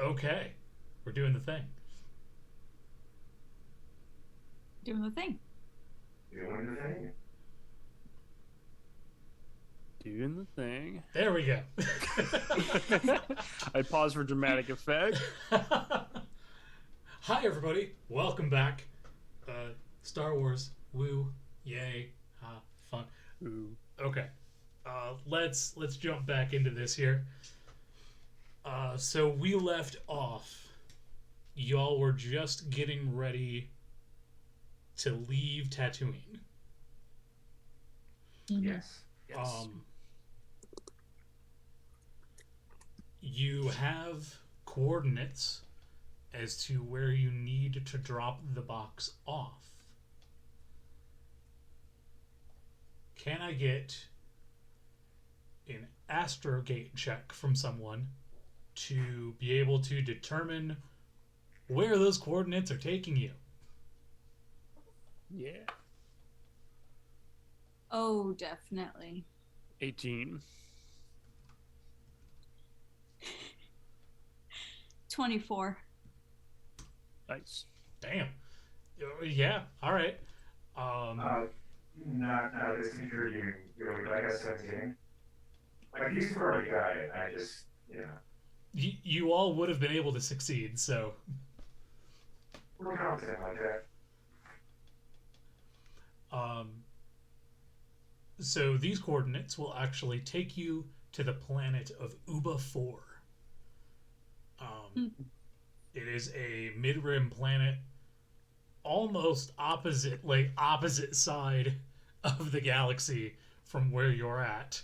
Okay. We're doing the thing. Doing the thing. Doing the thing. Doing the thing. There we go. I pause for dramatic effect. Hi, everybody. Welcome back. Star Wars. Woo. Yay. Ha. Fun. Ooh. Okay. Let's jump back into this here. So we left off. Y'all were just getting ready to leave Tatooine. Yes. Yes. You have coordinates as to where you need to drop the box off. Can I get an astrogate check from someone to be able to determine where those coordinates are taking you? Yeah. Oh, definitely. 18. 24. Nice. Damn. Yeah, alright. Not this contributing really, like I was 17. Like, he's already got it. I just, You all would have been able to succeed, so... we're confident like that. So these coordinates will actually take you to the planet of Uba 4. It is a mid-rim planet, almost opposite side of the galaxy from where you're at.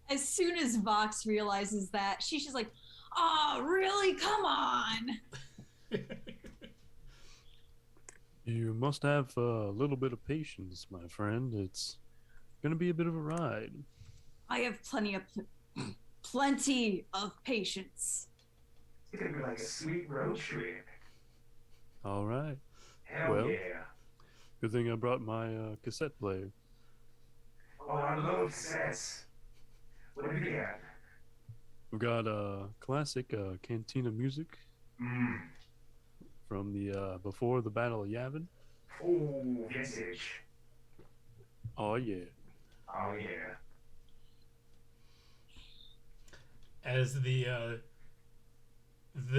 As soon as Vox realizes that, she's just like, oh, really? Come on. You must have a little bit of patience, my friend. It's going to be a bit of a ride. I have plenty of patience. It's gonna be like a sweet road trip. All right. Hell Well. yeah. Good thing I brought my cassette player. Oh, I love sets. What do we got? We've got classic cantina music from the before the Battle of Yavin. Oh, vintage. Oh yeah. Oh yeah. As the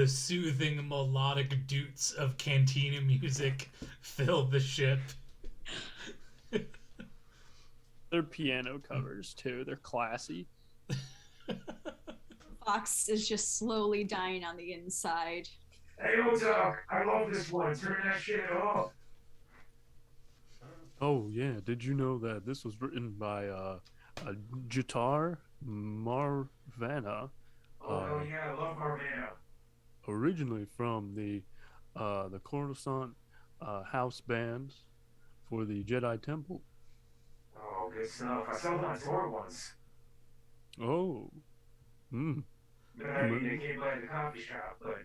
soothing melodic doots of cantina music fill the ship. They're piano covers too. They're classy. Vox is just slowly dying on the inside. Hey, what's up? I love this one. Turn that shit off. Oh yeah. Did you know that this was written by Jitar Marvana? Oh, hell yeah. I love Marvana. Originally from the Coruscant house band for the Jedi Temple. Oh, good stuff. I saw them on tour once. Oh. But I mean, they came by the coffee shop, but,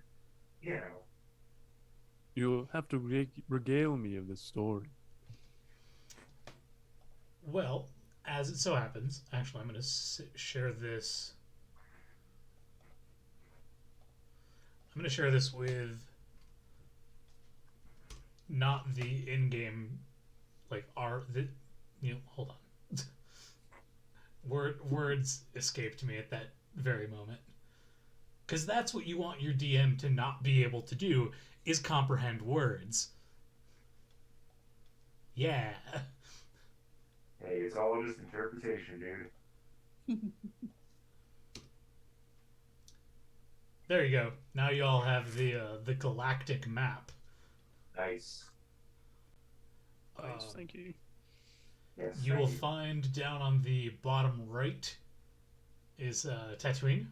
you know. You'll have to regale me of this story. Well, as it so happens, actually, I'm going to share this. I'm going to share this with not the in-game, like hold on. Words escaped me at that very moment. Because that's what you want your DM to not be able to do, is comprehend words. Yeah. Hey, it's all just interpretation, dude. There you go. Now you all have the galactic map. Nice. Nice, thank you. Yes, You will find down on the bottom right is Tatooine.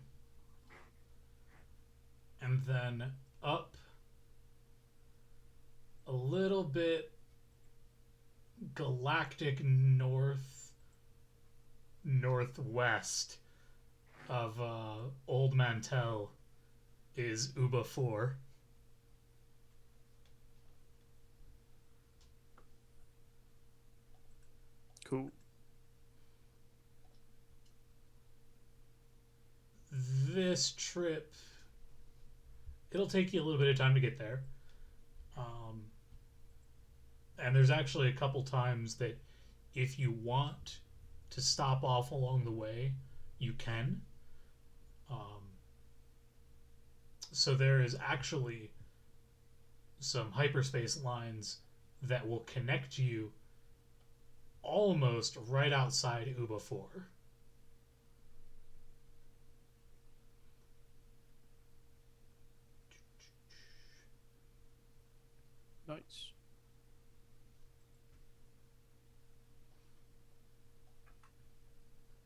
And then up a little bit galactic northwest of Old Mantell is Uba 4. Cool. this trip, it'll take you a little bit of time to get there. Um, and there's actually a couple times that if you want to stop off along the way, you can. Um, so there is actually some hyperspace lines that will connect you almost right outside Uba 4. Nice.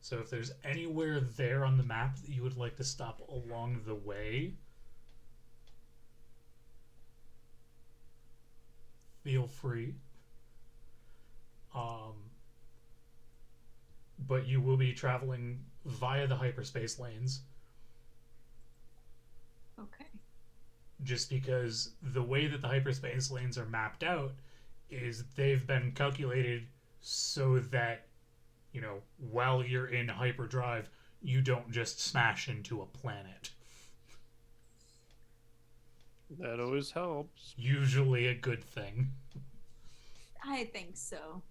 So if there's anywhere there on the map that you would like to stop along the way, feel free. But you will be traveling via the hyperspace lanes. Okay. Just because the way that the hyperspace lanes are mapped out is they've been calculated so that, you know, while you're in hyperdrive, you don't just smash into a planet. That always helps. Usually a good thing. I think so.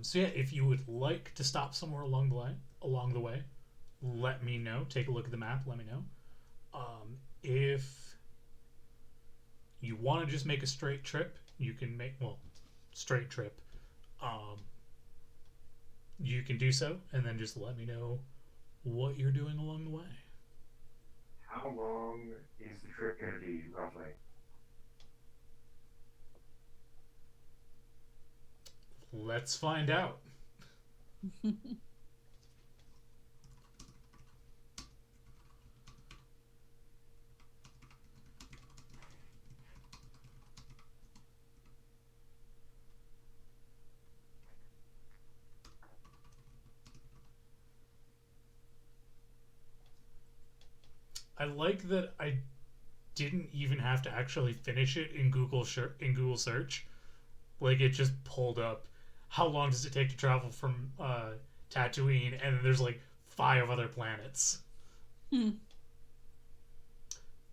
So yeah, if you would like to stop somewhere along the way, let me know. Take a look at the map. Let me know. If you want to just make a straight trip, you can straight trip. You can do so, and then just let me know what you're doing along the way. How long is the trip going to be, roughly? Let's find out. I like that I didn't even have to actually finish it in Google search. Like, it just pulled up how long does it take to travel from Tatooine, and then there's like 5 other planets.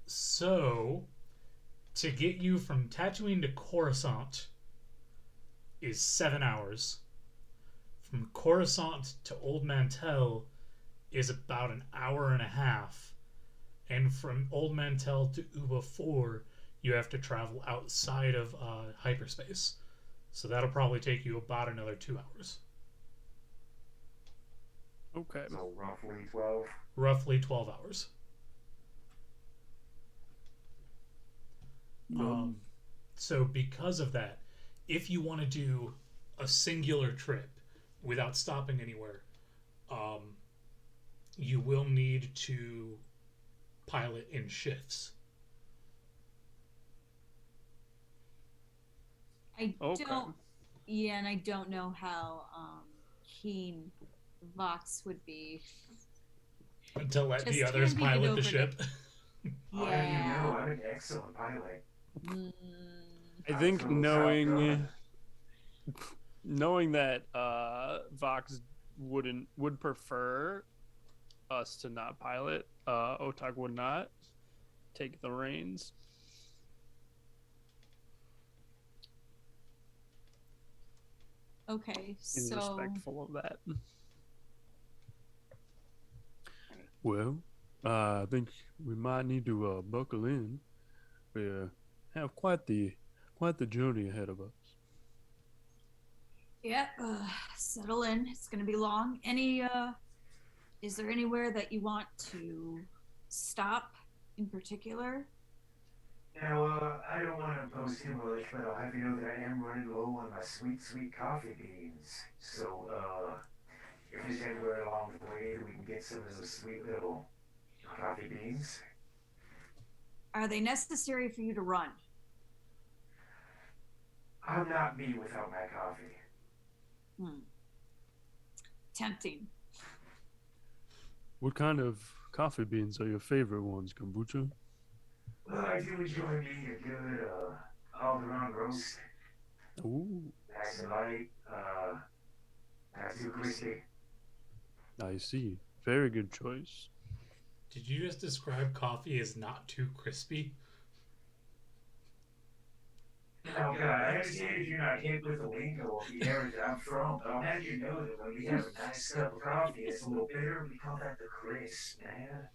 So, to get you from Tatooine to Coruscant is 7 hours. From Coruscant to Old Mantell is about an hour and a half. And from Old Mantell to Uba 4, you have to travel outside of hyperspace. So that'll probably take you about another 2 hours. Okay. So roughly 12? Roughly 12 hours. So because of that, if you want to do a singular trip without stopping anywhere, you will need to pilot in shifts. And I don't know how keen Vox would be To let just the others handing it pilot over the to- ship. Oh, Yeah. you know, I'm an excellent pilot. I think I'm a little knowing that Vox would prefer us to not pilot, Otak would not take the reins. Okay, He's so respectful of that. Well, I think we might need to buckle in. We have quite the journey ahead of us. yeah, settle in. It's gonna be long. Is there anywhere that you want to stop in particular? Now, I don't want to impose too much, but I'll have you know that I am running low on my sweet, sweet coffee beans. So, if there's anywhere along the way that we can get some of those sweet little coffee beans. Are they necessary for you to run? I'm not me without my coffee. Tempting. What kind of coffee beans are your favorite ones, kombucha? Well, I do enjoy me a good all-around roast. Ooh, Nice and light, not too crispy. I see. Very good choice. Did you just describe coffee as not too crispy? Oh God, I understand if you're not hip with the lingo of the area that I'm from, but I'll have you know that when we have a nice cup of coffee and it's a little bitter, we call that the crisp, man.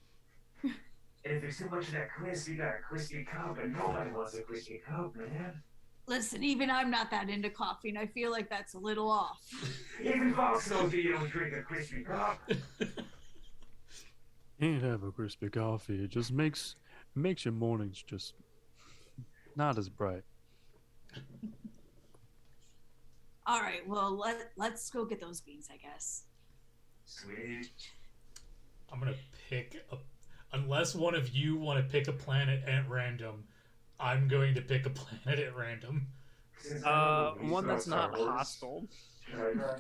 And if there's too much of that crisp, you got a crispy cup, and nobody wants a crispy cup, man. Listen, even I'm not that into coffee, and I feel like that's a little off. Even Fox knows that you don't drink a crispy cup. Can't have a crispy coffee. It just makes your mornings just not as bright. All right, well let's go get those beans, I guess. Sweet. I'm gonna pick a. Unless one of you want to pick a planet at random, I'm going to pick a planet at random. Since I know the least One about that's Star not Wars, hostile. should I try?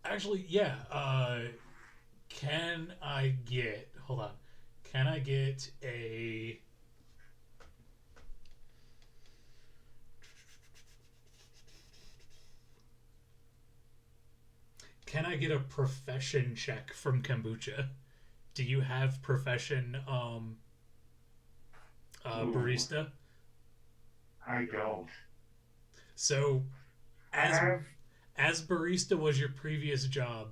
Actually, yeah. Can I get? Hold on. Can I get a? Can I get a profession check from Kombucha? Do you have profession Ooh. barista? I don't. So I as have. as barista was your previous job,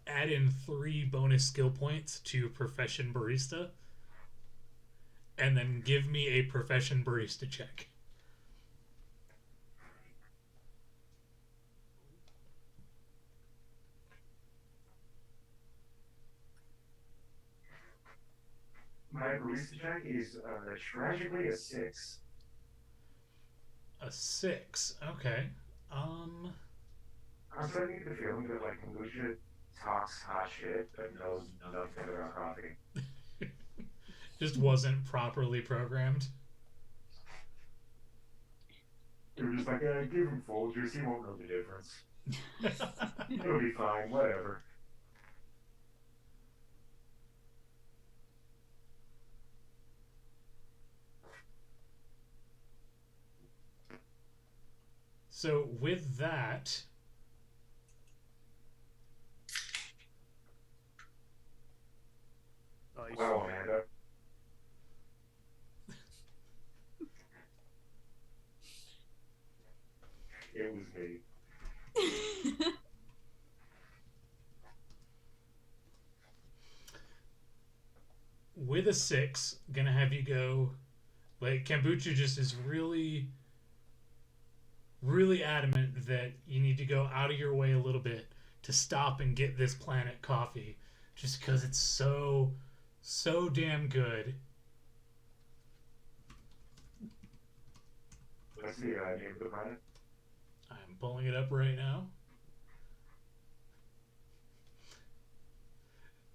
add in 3 bonus skill points to profession barista, and then give me a profession barista check. My barista check is tragically a 6. A 6. Okay. I'm starting to get the feeling that like kombucha talks hot shit but knows nothing about coffee. Just wasn't properly programmed. They're just like, give him Folgers, he won't know the difference. It'll be fine, whatever. So with that, Nice. Wow, Amanda. It was me. with a 6, gonna have you go. Like kombucha just is really, really adamant that you need to go out of your way a little bit to stop and get this planet coffee, just because it's so damn good. What's the name of the planet? I'm pulling it up right now.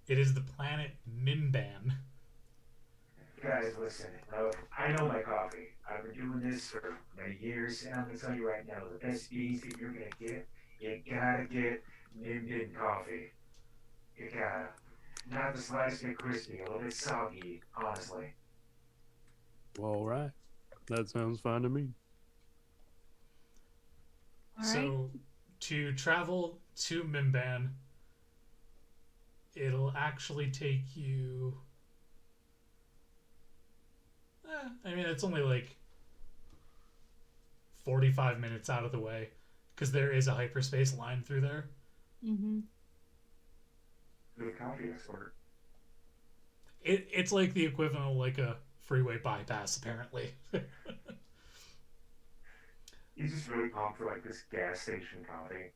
It is the planet Mimban. Guys, listen. I know my coffee. I've been doing this for many years, and I'm gonna tell you right now, the best beans that you're gonna get, you gotta get Minden coffee. You gotta. Not the slightest bit crispy, a little bit soggy, honestly. Well, all right. That sounds fine to me. All right. So, to travel to Mimban, it'll actually take you. I mean, it's only like 45 minutes out of the way, because there is a hyperspace line through there. Mm-hmm. The coffee expert. It's like the equivalent of like a freeway bypass, apparently. He's just really pumped for like this gas station coffee.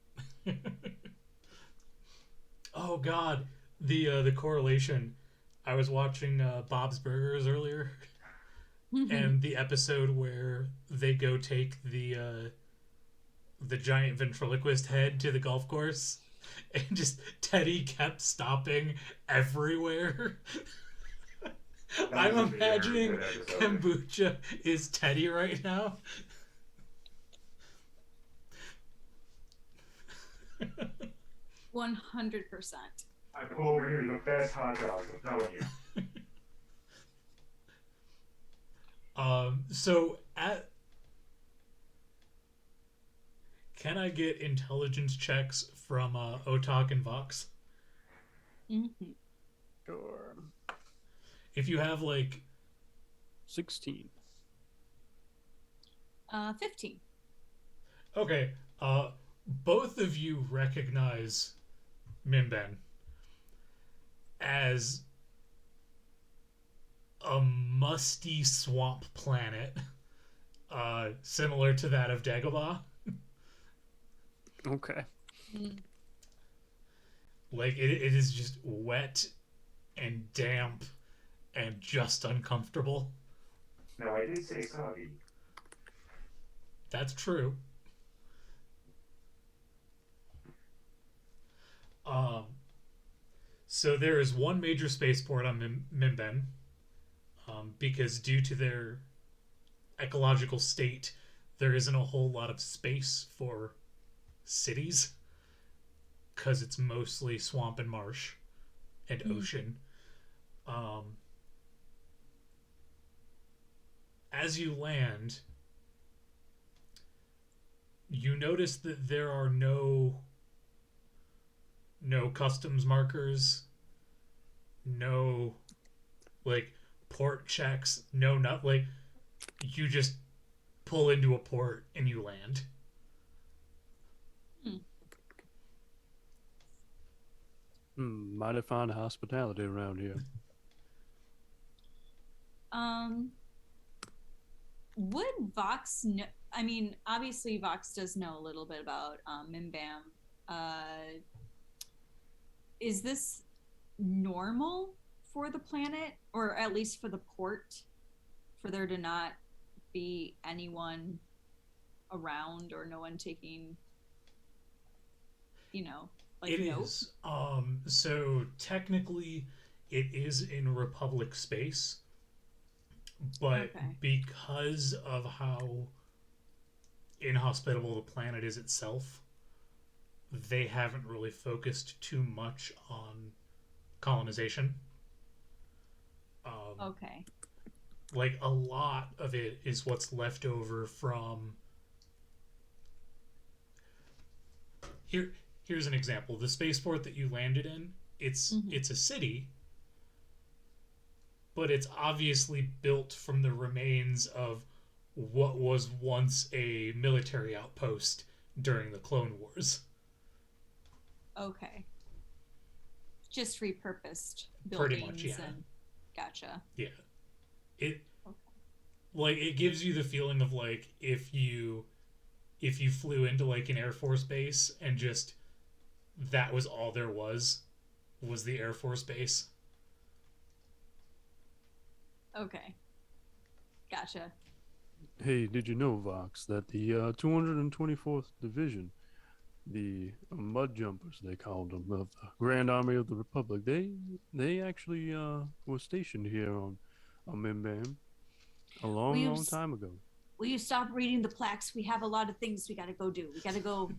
Oh God, the correlation. I was watching Bob's Burgers earlier, and the episode where they go take the giant ventriloquist head to the golf course, and just Teddy kept stopping everywhere. I'm imagining kombucha is Teddy right now. 100%. I pull over here the best hot dogs, I'm telling you. So can I get intelligence checks from Otak and Vox? Mm-hmm. Sure. If you have like 16. 15. okay, both of you recognize Mimben as a musty swamp planet, similar to that of Dagobah. Okay. Mm. Like it is just wet and damp and just uncomfortable. No, I did say soggy. That's true. Um, so there is one major spaceport on Mimben, because due to their ecological state, there isn't a whole lot of space for cities because it's mostly swamp and marsh and Mm. ocean. Um, as you land, you notice that there are no customs markers, no like port checks, no not like you just pull into a port and you land. Mm. Mighty fine hospitality around here. Um, would Vox know? I mean, obviously, Vox does know a little bit about Mimbam. Uh, is this normal for the planet, or at least for the port, for there to not be anyone around or no one taking, you know, like It note? is. So technically, it is in Republic space, but Okay. because of how inhospitable the planet is itself, they haven't really focused too much on colonization. Um, Okay. like a lot of it is what's left over from here. Here's an example: the spaceport that you landed in. Mm-hmm. It's a city, but it's obviously built from the remains of what was once a military outpost during the Clone Wars. Okay. Just repurposed Pretty much, buildings yeah. and gotcha. Yeah. It Okay. like it gives you the feeling of like if you flew into like an Air Force base and just that was all there was the Air Force base. Okay. Gotcha. Hey, did you know, Vox, that the 224th Division, the Mud Jumpers, they called them, of the Grand Army of the Republic, they actually were stationed here on Mimbam a Will long, you long time ago. will you stop reading the plaques? We have a lot of things we got to go do. We got to go.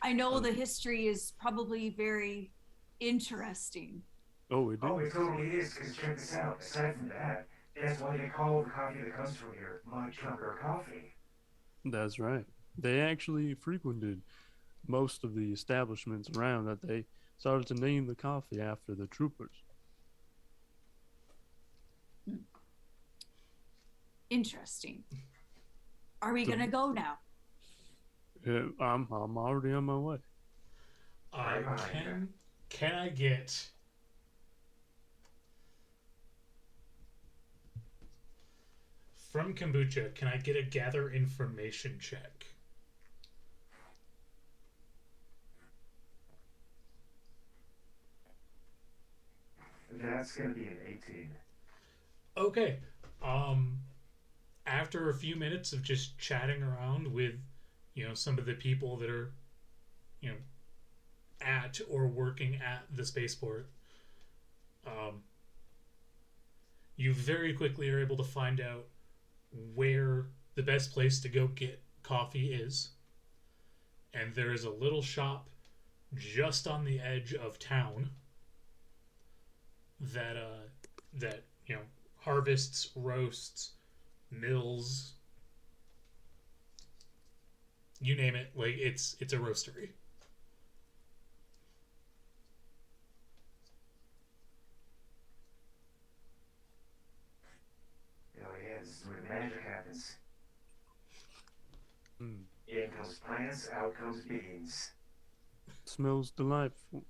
I know Uh, the history is probably very interesting. oh, it Oh, it is. totally is, because check this out. Aside from that, that's why they call the coffee that comes from here Mud Jumper Coffee. That's right. They actually frequented most of the establishments around that they started to name the coffee after the troopers. Interesting. Are we So, gonna go now? yeah, I'm already on my way. Right Uh, behind you. can I get from kombucha? Can I get a gather information check? That's gonna be an 18. Okay. Um, after a few minutes of just chatting around with, some of the people that are, you know, at or working at the spaceport, um, you very quickly are able to find out where the best place to go get coffee is. And there is a little shop just on the edge of town that harvests, roasts, mills, you name it. Like it's a roastery. plants, out comes beans. Smells delightful.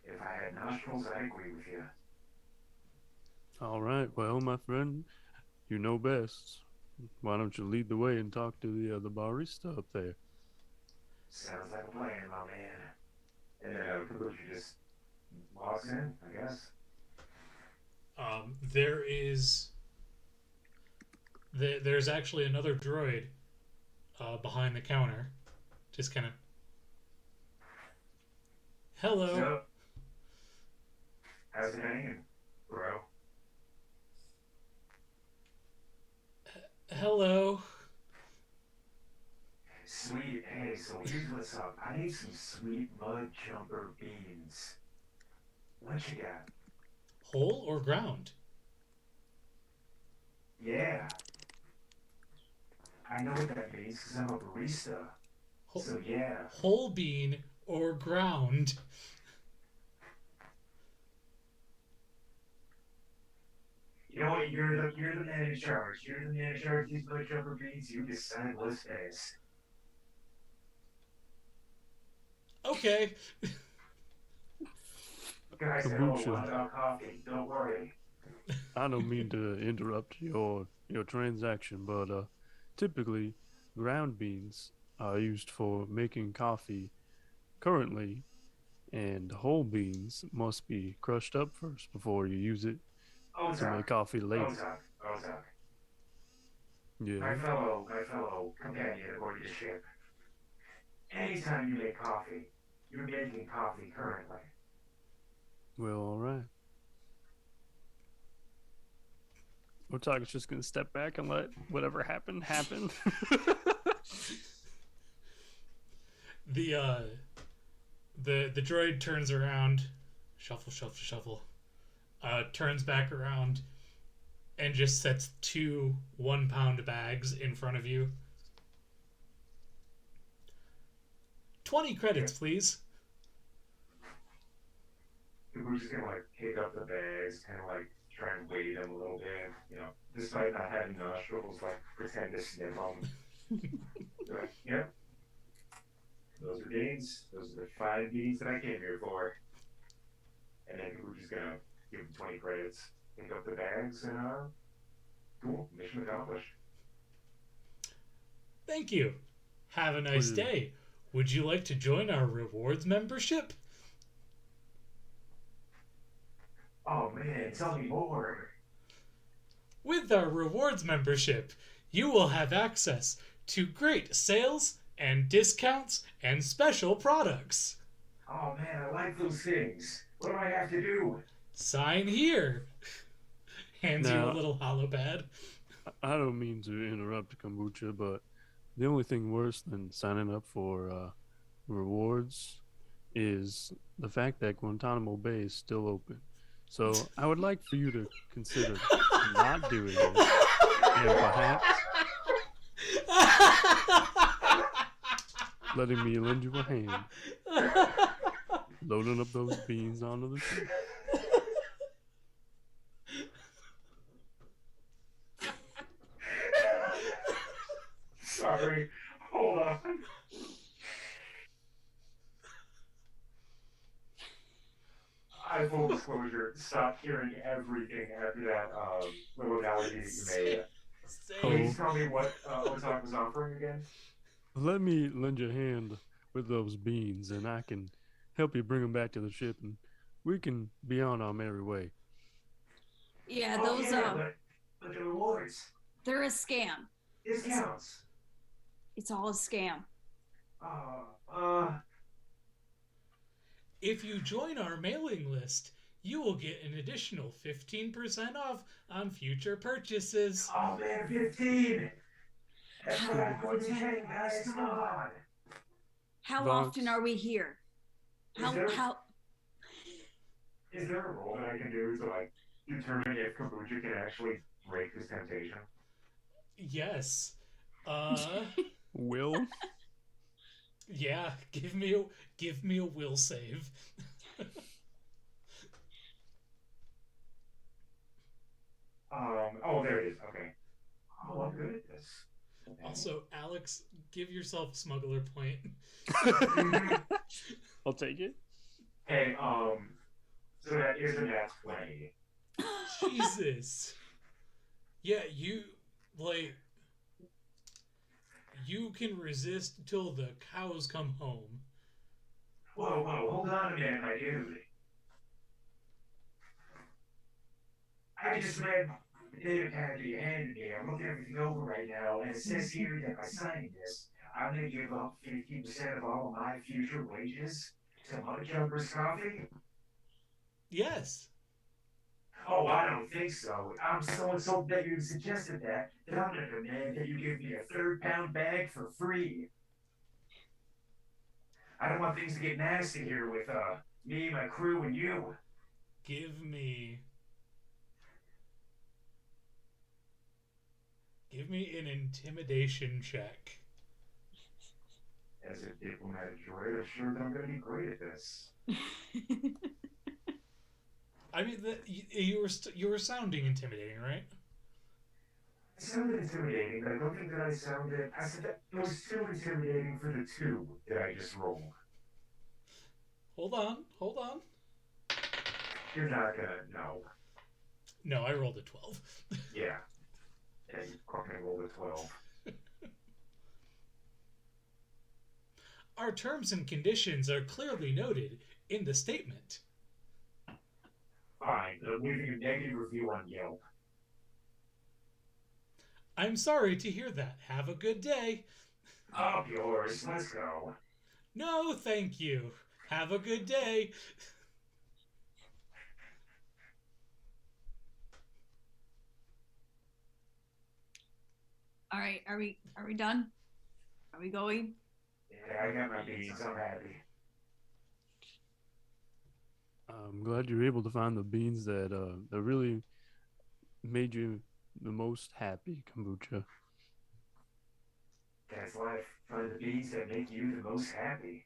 If I had nostrils, I'd agree with you. All right, well, my friend, you know best. Why don't you lead the way and talk to the barista up there? Sounds like a plan, my man. And then Kabuki just walks in, I guess. There is there's actually another droid behind the counter, just kind of hello. So, how's it hanging, bro? Hello. Sweet. Hey, so here's what's up. I need some sweet mud jumper beans. What you got? Whole or ground? Yeah. I know what that means because I'm a barista. Whole, So yeah. whole bean or ground? You know what? You're the man in charge. You're the man in charge of these mud jumper beans. You decide what's best. Okay. Guys at home want about coffee. Don't worry. I don't mean to interrupt your transaction, but typically ground beans are used for making coffee currently, and whole beans must be crushed up first before you use it to make coffee later. Ozark. Yeah. My fellow companion aboard the ship. Anytime you make coffee, you're making coffee currently. Well, all right. Otaku's just gonna step back and let whatever happened happen. The droid turns around, shuffle, turns back around, and just sets 2 1-pound bags in front of you. 20 credits, please. We're just gonna like pick up the bags, kind of like try and weigh them a little bit, you know, despite not having nostrils, like pretend to sniff them. Like, yep. Those are beans. Those are the 5 beans that I came here for. And then we're just gonna give them 20 credits, pick up the bags, and cool, mission accomplished. Thank you. Have a nice day. Would you like to join our rewards membership? Oh man, tell me more. With our rewards membership, you will have access to great sales and discounts and special products. Oh man, I like those things. What do I have to do? Sign here. Hands you Now, a little holopad. I don't mean to interrupt Kombucha, but the only thing worse than signing up for rewards is the fact that Guantanamo Bay is still open. So I would like for you to consider not doing it, and perhaps letting me lend you a hand, loading up those beans onto the ship. Sorry, hold on. I full disclosure, stopped hearing everything after that little analogy that you made. Please tell me what Otak was offering again. Let me lend you a hand with those beans, and I can help you bring them back to the ship, and we can be on our merry way. Yeah, Oh, those yeah, but the rewards. they're a scam. Discounts. It's all a scam. If you join our mailing list, you will get an additional 15% off on future purchases. Oh man, 15! That's what I'm going to take, guys, come on! How Vox. often are we here? How Is there a role that I can do to like determine if Kombucha can actually break this temptation? Yes. Will? Yeah, give me a will save. Oh, there it is. Okay. Oh, I'm good at this. Okay. Also, Alex Give yourself smuggler point. I'll take it. Hey, so that is a nat 20. Jesus. Yeah, like you can resist till the cows come home. Whoa, hold on a minute, my dude. I just read the data pad that you handed me. I'm looking everything over right now, and it says here that by signing this, I'm going to give up 50% of all of my future wages to Mud Jumper's Coffee. Yes. Oh, I don't think so. I'm so insulted that you suggested that I'm going to demand that you give me a third-pound bag for free. I don't want things to get nasty here with me, my crew, and you. Give me an intimidation check. As a diplomatic droid, I'm sure that I'm going to be great at this. I mean, you were sounding intimidating, right? It sounded intimidating, but I don't think that I sounded. I said that it was too intimidating for the two that I just rolled. Hold on. You're not gonna know. No, I rolled a 12. Yeah. And you fucking rolled a 12. Our terms and conditions are clearly noted in the statement. Fine, I'm leaving a negative review on Yelp. I'm sorry to hear that. Have a good day. Up yours, let's go. No, thank you. Have a good day. All right, are we done? Are we going? Yeah, I got my beans, I'm happy. I'm glad you're able to find the beans that really made you the most happy, Kombucha. That's why I find the beans that make you the most happy.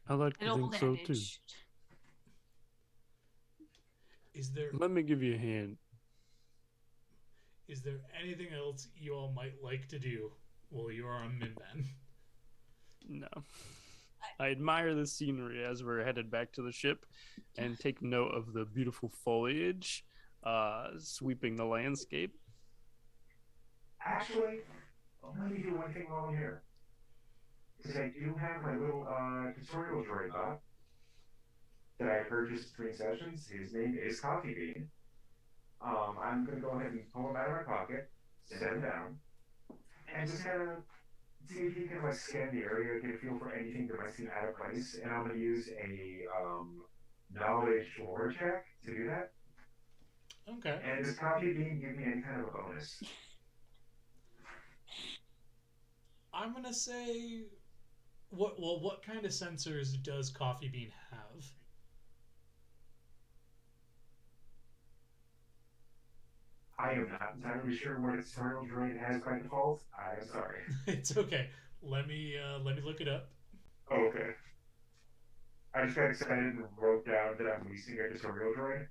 I like An to think old so too. adage. Is there Let me give you a hand. anything else you all might like to do while you are on Minban? No. I admire the scenery as we're headed back to the ship and take note of the beautiful foliage sweeping the landscape. Actually, let me do one thing while I'm here. Because I do have my little tutorial droid bot that I purchased between sessions. His name is Coffee Bean. I'm going to go ahead and pull him out of my pocket, set him down, and just kind of see if he can like scan the area, get a feel for anything that might seem out of place. And I'm going to use a knowledge lore check to do that. Okay. And does Coffee Bean give me any kind of a bonus? I'm gonna say, what kind of sensors does Coffee Bean have? I am not entirely sure what its tutorial droid has by default. I am sorry. It's okay. Let me look it up. Oh, okay. I just got excited and wrote down that I'm leasing a tutorial droid.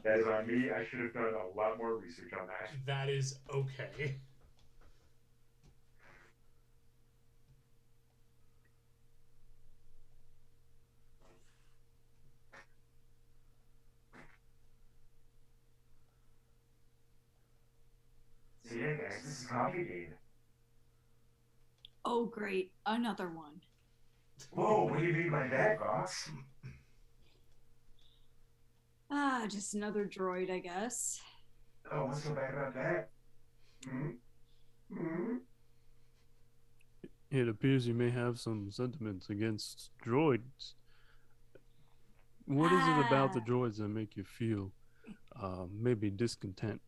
That is on me. I should have done a lot more research on that. That is okay. So yeah, guys, this is Coffee Bean. Oh, great. Another one. Whoa, what do you mean by that, boss? Ah, just another droid, I guess. Oh, what's so bad about that? Hmm? Hmm? It appears you may have some sentiments against droids. What is it about the droids that make you feel maybe discontent?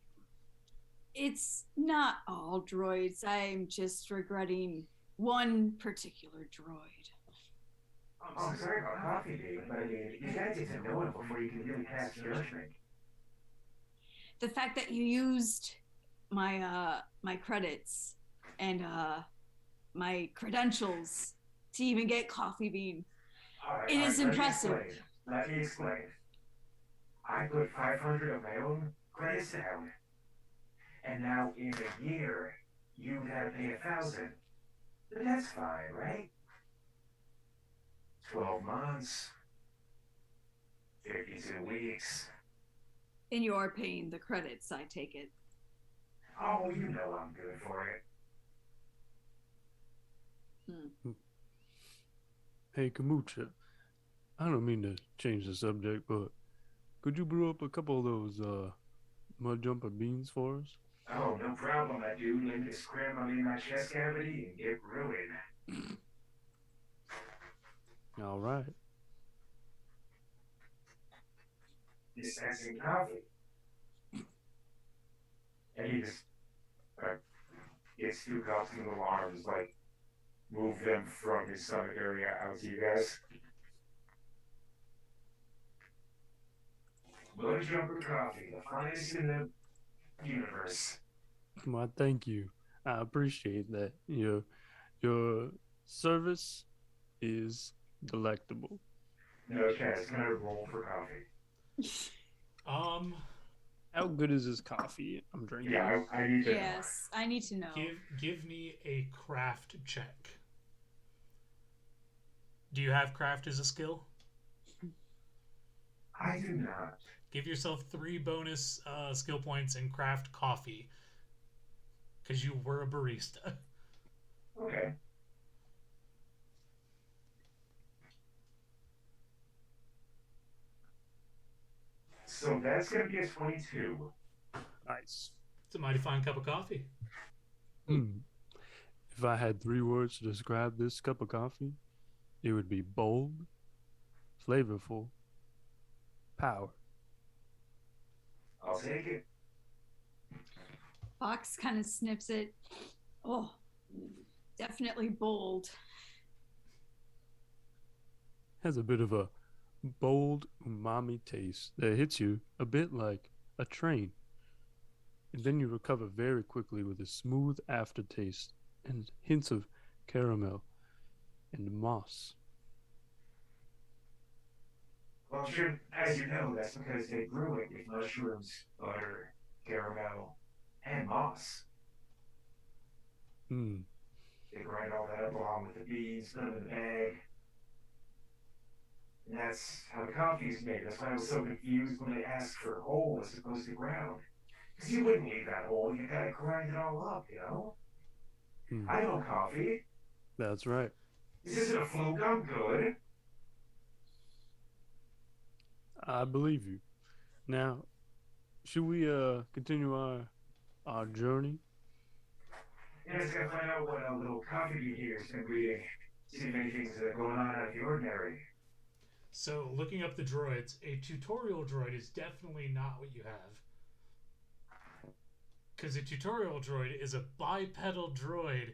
It's not all droids. I'm just regretting one particular droid. Oh, I'm sorry about Coffee Bean, but I mean, you gotta get to know him before you can really pass judgment. The fact that you used my my credits and my credentials to even get Coffee Bean. It is impressive. Let me explain. I put 500 of my own credits down, and now in a year, you'd have to pay 1,000. But that's fine, right? 12 months, 52 weeks. And you're paying the credits, I take it. Oh, you know I'm good for it. Hey, Kamucha, I don't mean to change the subject, but could you brew up a couple of those mud jumper beans for us? Oh, no problem, my dude. Let me just cram them in my chest cavity and get ruined. All right. Dispensing coffee. And he just uh, gets 2 cups in little arms, like, move them from his stomach area out to you guys. Blood jumper coffee, the finest in the universe. Well, thank you. I appreciate that. Your service is delectable. No, Chaz, can I roll for coffee? Um, How good is this coffee I'm drinking? Yeah, I need to know. Yes, I need to know. give me a craft check. Do you have craft as a skill? I do not. Give yourself 3 bonus skill points in craft coffee, because you were a barista. Okay. So that's going to be a 22. Nice. It's a mighty fine cup of coffee. If I had 3 words to describe this cup of coffee, it would be bold, flavorful, power. I'll take it. Fox kind of sniffs it. Oh, definitely bold. Has a bit of a bold umami taste that hits you a bit like a train. And then you recover very quickly with a smooth aftertaste and hints of caramel and moss. Well, sure, as you know, that's because they grew it with mushrooms, butter, caramel, and moss. Hmm. They grind all that up along with the beans, put them in the bag. And that's how the coffee's made. That's why I was so confused when they asked for whole as opposed to ground. Because you wouldn't leave that whole, you gotta grind it all up, you know? I know coffee. That's right. This isn't a fluke, I'm good. I believe you. Now, should we continue our journey? Yeah, I just gotta find out what a little coffee bean here has been reading. See if anything's going on out of the ordinary. So, looking up the droids, a tutorial droid is definitely not what you have. Because a tutorial droid is a bipedal droid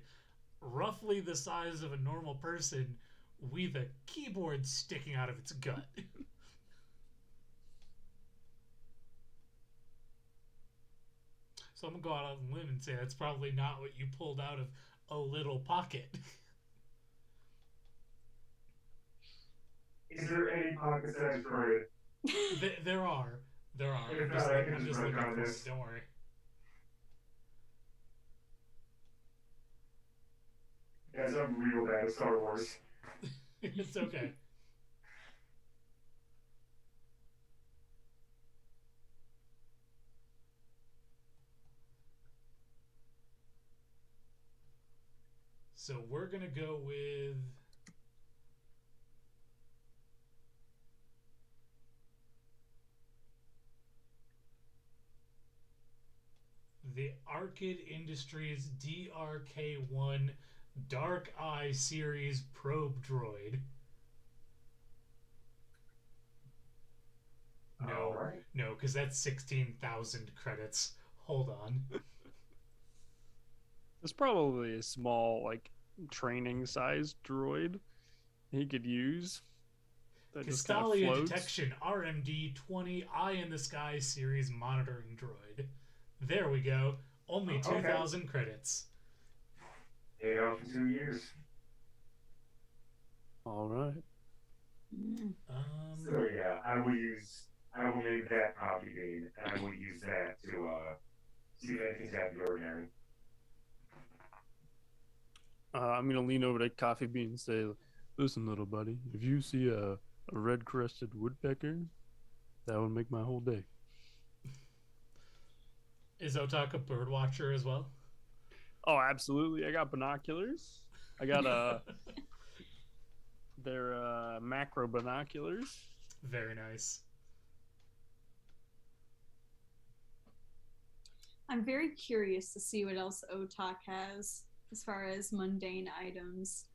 roughly the size of a normal person with a keyboard sticking out of its gut. So I'm going to go out on a limb and say that's probably not what you pulled out of a little pocket. Is there any pocket size droid? There are. There are. If not, I can just looking work on for this. it. Don't worry. Guys, I'm real bad at Star Wars. It's okay. So we're going to go with the Arcade Industries DRK1 Dark Eye Series Probe Droid. No, Alright. no, because that's 16,000 credits. Hold on. There's probably a small, like, training sized droid he could use. That just kind of Castalia floats. Detection RMD 20 Eye in the Sky Series Monitoring Droid. There we go. Only 2,000 credits. Paid off in 2 years. All right. So yeah, I will make that coffee bean, and I will use that to see if anything's out of the ordinary. I'm gonna lean over to Coffee Bean and say, "Listen, little buddy, if you see a red-crested woodpecker, that would make my whole day." Is Otak a bird watcher as well? Oh, absolutely. I got binoculars. I got they're macro binoculars. Very nice. I'm very curious to see what else Otak has as far as mundane items.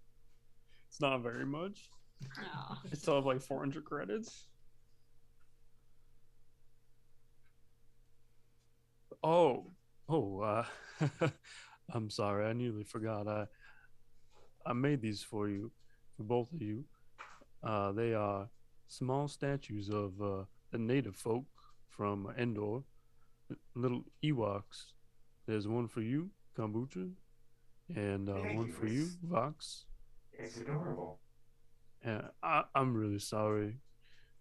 It's not very much. Oh. I still have like 400 credits. Oh, I'm sorry. I nearly forgot. I made these for you, for both of you. They are small statues of the native folk from Endor, little Ewoks. There's one for you, Kombucha, and Thank one you. for you, Vox. It's adorable. I'm really sorry,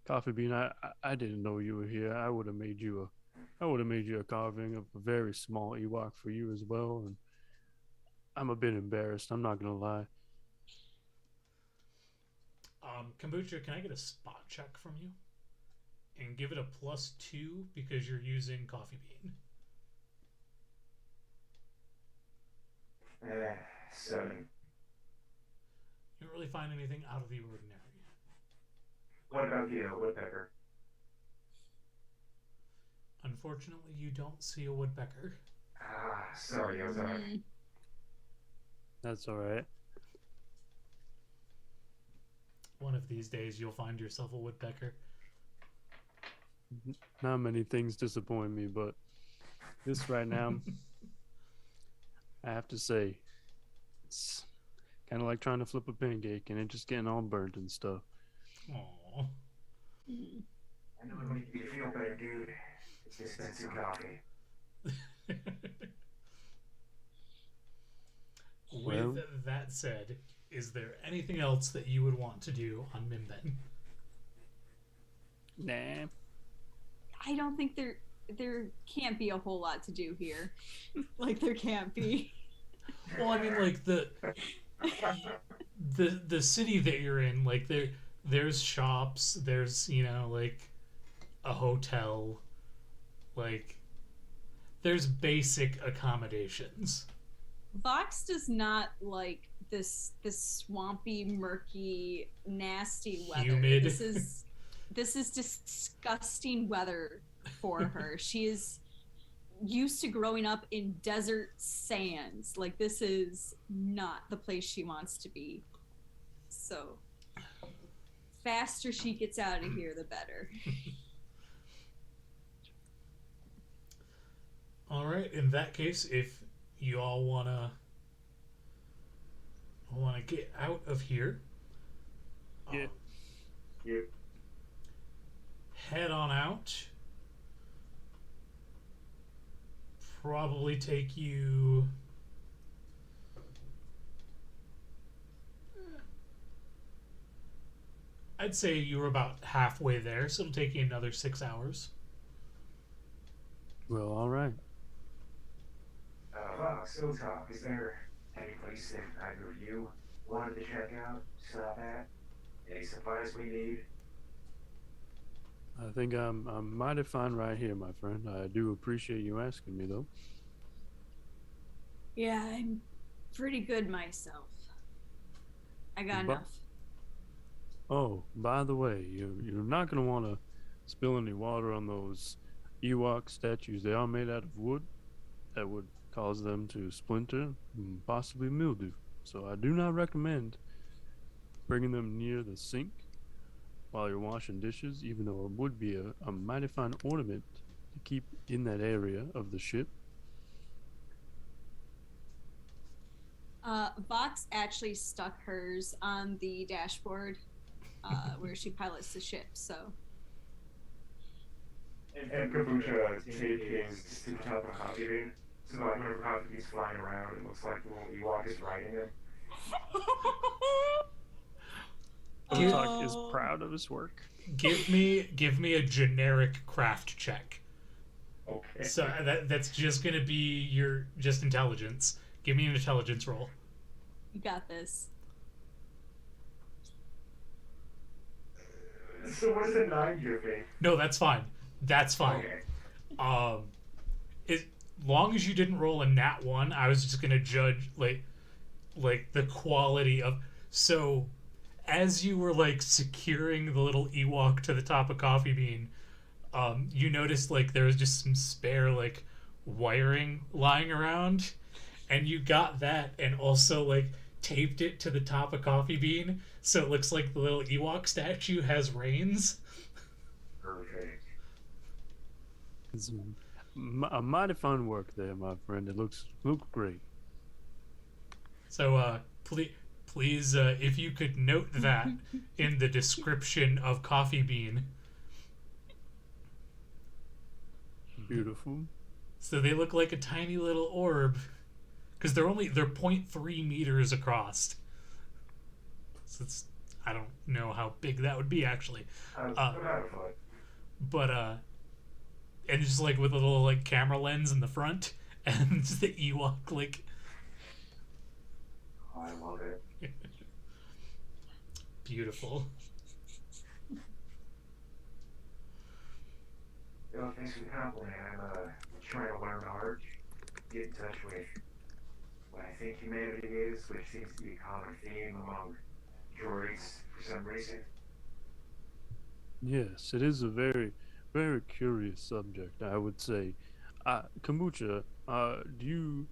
Coffee Bean. I didn't know you were here. I would have made you a carving of a very small Ewok for you as well, and I'm a bit embarrassed. I'm not gonna lie. Kombucha, can I get a spot check from you? And give it a +2 because you're using Coffee Bean. 7. You don't really find anything out of the ordinary. What about the woodpecker? Unfortunately, you don't see a woodpecker. Ah, sorry, Ozark. Mm. That's all right. One of these days, you'll find yourself a woodpecker. Not many things disappoint me, but this right now, I have to say, it's kind of like trying to flip a pancake and it just getting all burnt and stuff. Aww. Mm. I know it'll make you feel better, dude. It's dispensing coffee. Well- With that said, is there anything else that you would want to do on Mimben? Nah. I don't think there can't be a whole lot to do here. Like there can't be. Well, I mean, like the city that you're in, like there's shops, there's like a hotel, like there's basic accommodations. Vox does not like this swampy, murky, nasty weather. Humid. This is disgusting weather for her. She is used to growing up in desert sands. Like this is not the place she wants to be. So faster she gets out of here, the better. All right. In that case, if you all wanna get out of here, Yeah. Yep. head on out. Probably take you. I'd say you were about halfway there, so it'll take you another 6 hours. Well, all right. Vox, Ozark, is there any place that either of you wanted to check out, stop at? Any supplies we need? I think I'm mighty fine right here, my friend. I do appreciate you asking me, though. Yeah, I'm pretty good myself. I got Bu- enough. Oh, by the way, you're not gonna want to spill any water on those Ewok statues. They are made out of wood. That would cause them to splinter and possibly mildew. So I do not recommend bringing them near the sink while you're washing dishes, even though it would be a mighty fine ornament to keep in that area of the ship. Vox actually stuck hers on the dashboard where she pilots the ship, so. And Kombucha take his to the top of a coffee bean. So like whenever coffee bean's flying around, it looks like the little Ewok is riding him. Otak is proud of his work. Give me a generic craft check. Okay. So that's just gonna be your just intelligence. Give me an intelligence roll. You got this. So what does a 9 give me? No, that's fine. That's fine. Okay. Um, as long as you didn't roll a nat 1, I was just gonna judge like the quality of. So, as you were like securing the little Ewok to the top of Coffee Bean, you noticed like there was just some spare like wiring lying around, and you got that and also like taped it to the top of Coffee Bean, so it looks like the little Ewok statue has reins. Perfect. It's a mighty fine work there, my friend. It looks great. So, please, if you could note that in the description of Coffee Bean. Beautiful. So they look like a tiny little orb, because they're 0.3 meters across. So it's, I don't know how big that would be actually, About a foot. but and just like with a little like camera lens in the front, and just the Ewok like. Oh, I love it. Beautiful. Yo, thanks for the compliment. I'm trying to learn hard, get in touch with what I think humanity is, which seems to be a common theme among droids for some reason. Yes, it is a very curious subject, I would say. Kombucha, do you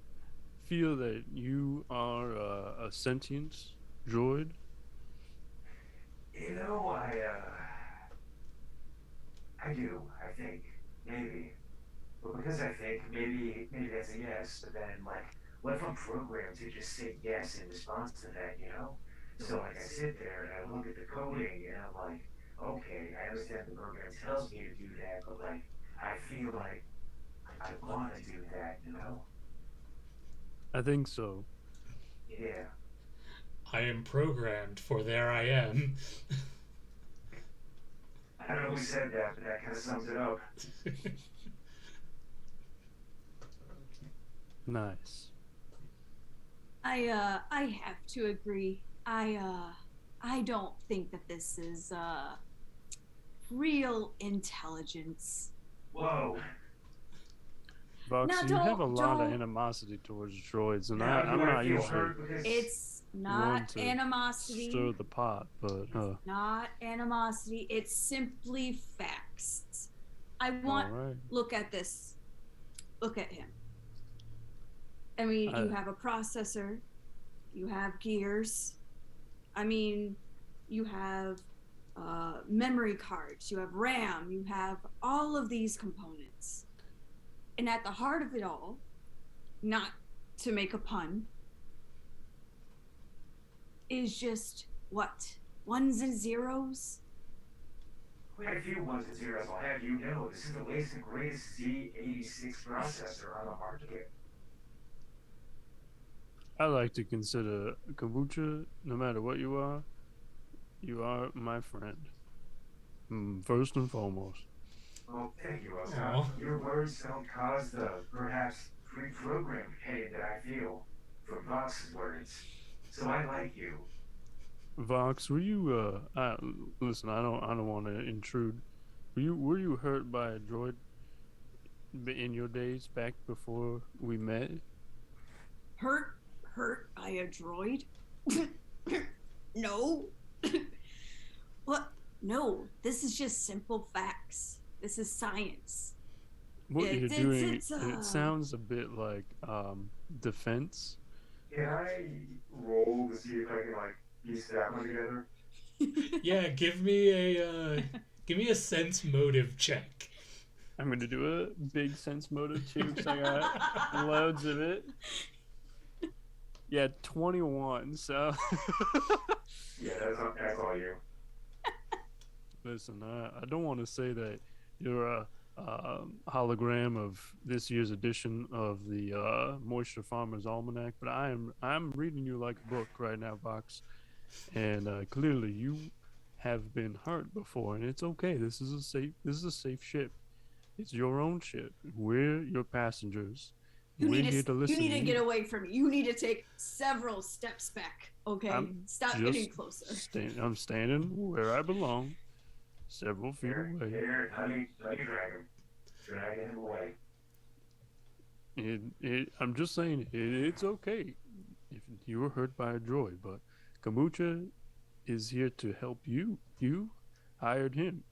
feel that you are a sentient droid? You know, I do, I think. Maybe. But because I think, maybe that's a yes, but then, like, what if I'm programmed to just say yes in response to that, you know? So, like, I sit there and I look at the coding and I'm like, okay, I understand the program tells me to do that, but, like, I feel like I want to do that, you know? I think so. Yeah. I am programmed for there I am. I don't know who said that, but that kind of sums it up. Nice. I have to agree. I don't think that this is real intelligence. Whoa. Vox, Now, you have a don't- lot of don't- animosity towards droids, and Now, I'm do not I feel usually hurt because It's one not to animosity. stir the pot, but Not animosity. It's simply facts. I all want right. look at this. Look at him. I mean, you have a processor, you have gears. I mean, you have memory cards, you have RAM, you have all of these components. And at the heart of it all, not to make a pun, is just what? Ones and zeros? quite a few ones and zeros, I'll have you know. This is the latest and greatest Z86 processor on the market. I like to consider kombucha, no matter what you are my friend. First and foremost. Well, thank you, Aw. Oscar. Your words don't cause the perhaps pre-programmed pain that I feel from Vox's words. So I like you. Vox, were you listen, I don't want to intrude. Were you hurt by a droid in your days back before we met? Hurt by a droid? No. What? No, this is just simple facts. This is science. What you're It's- doing, it's, it sounds a bit like defense. Can I roll to see if I can, like, piece that one together? Yeah, give me a sense motive check. I'm gonna do a big sense motive too, because I got loads of it. Yeah, 21. So Yeah, that's all you. Listen, I don't want to say that you're a hologram of this year's edition of the Moisture Farmer's Almanac, but I'm reading you like a book right now, Vox, and clearly you have been hurt before, and it's okay. This is a safe ship. It's your own ship. We're your passengers, You We're need here to to listen. you need to get away from me. You need to take several steps back. Okay, I'm stop just getting closer. I'm standing where I belong, several feet Here, away. here, let me drag him. Dragging him away. I'm just saying it's okay if you were hurt by a droid, but Kombucha is here to help you. You hired him.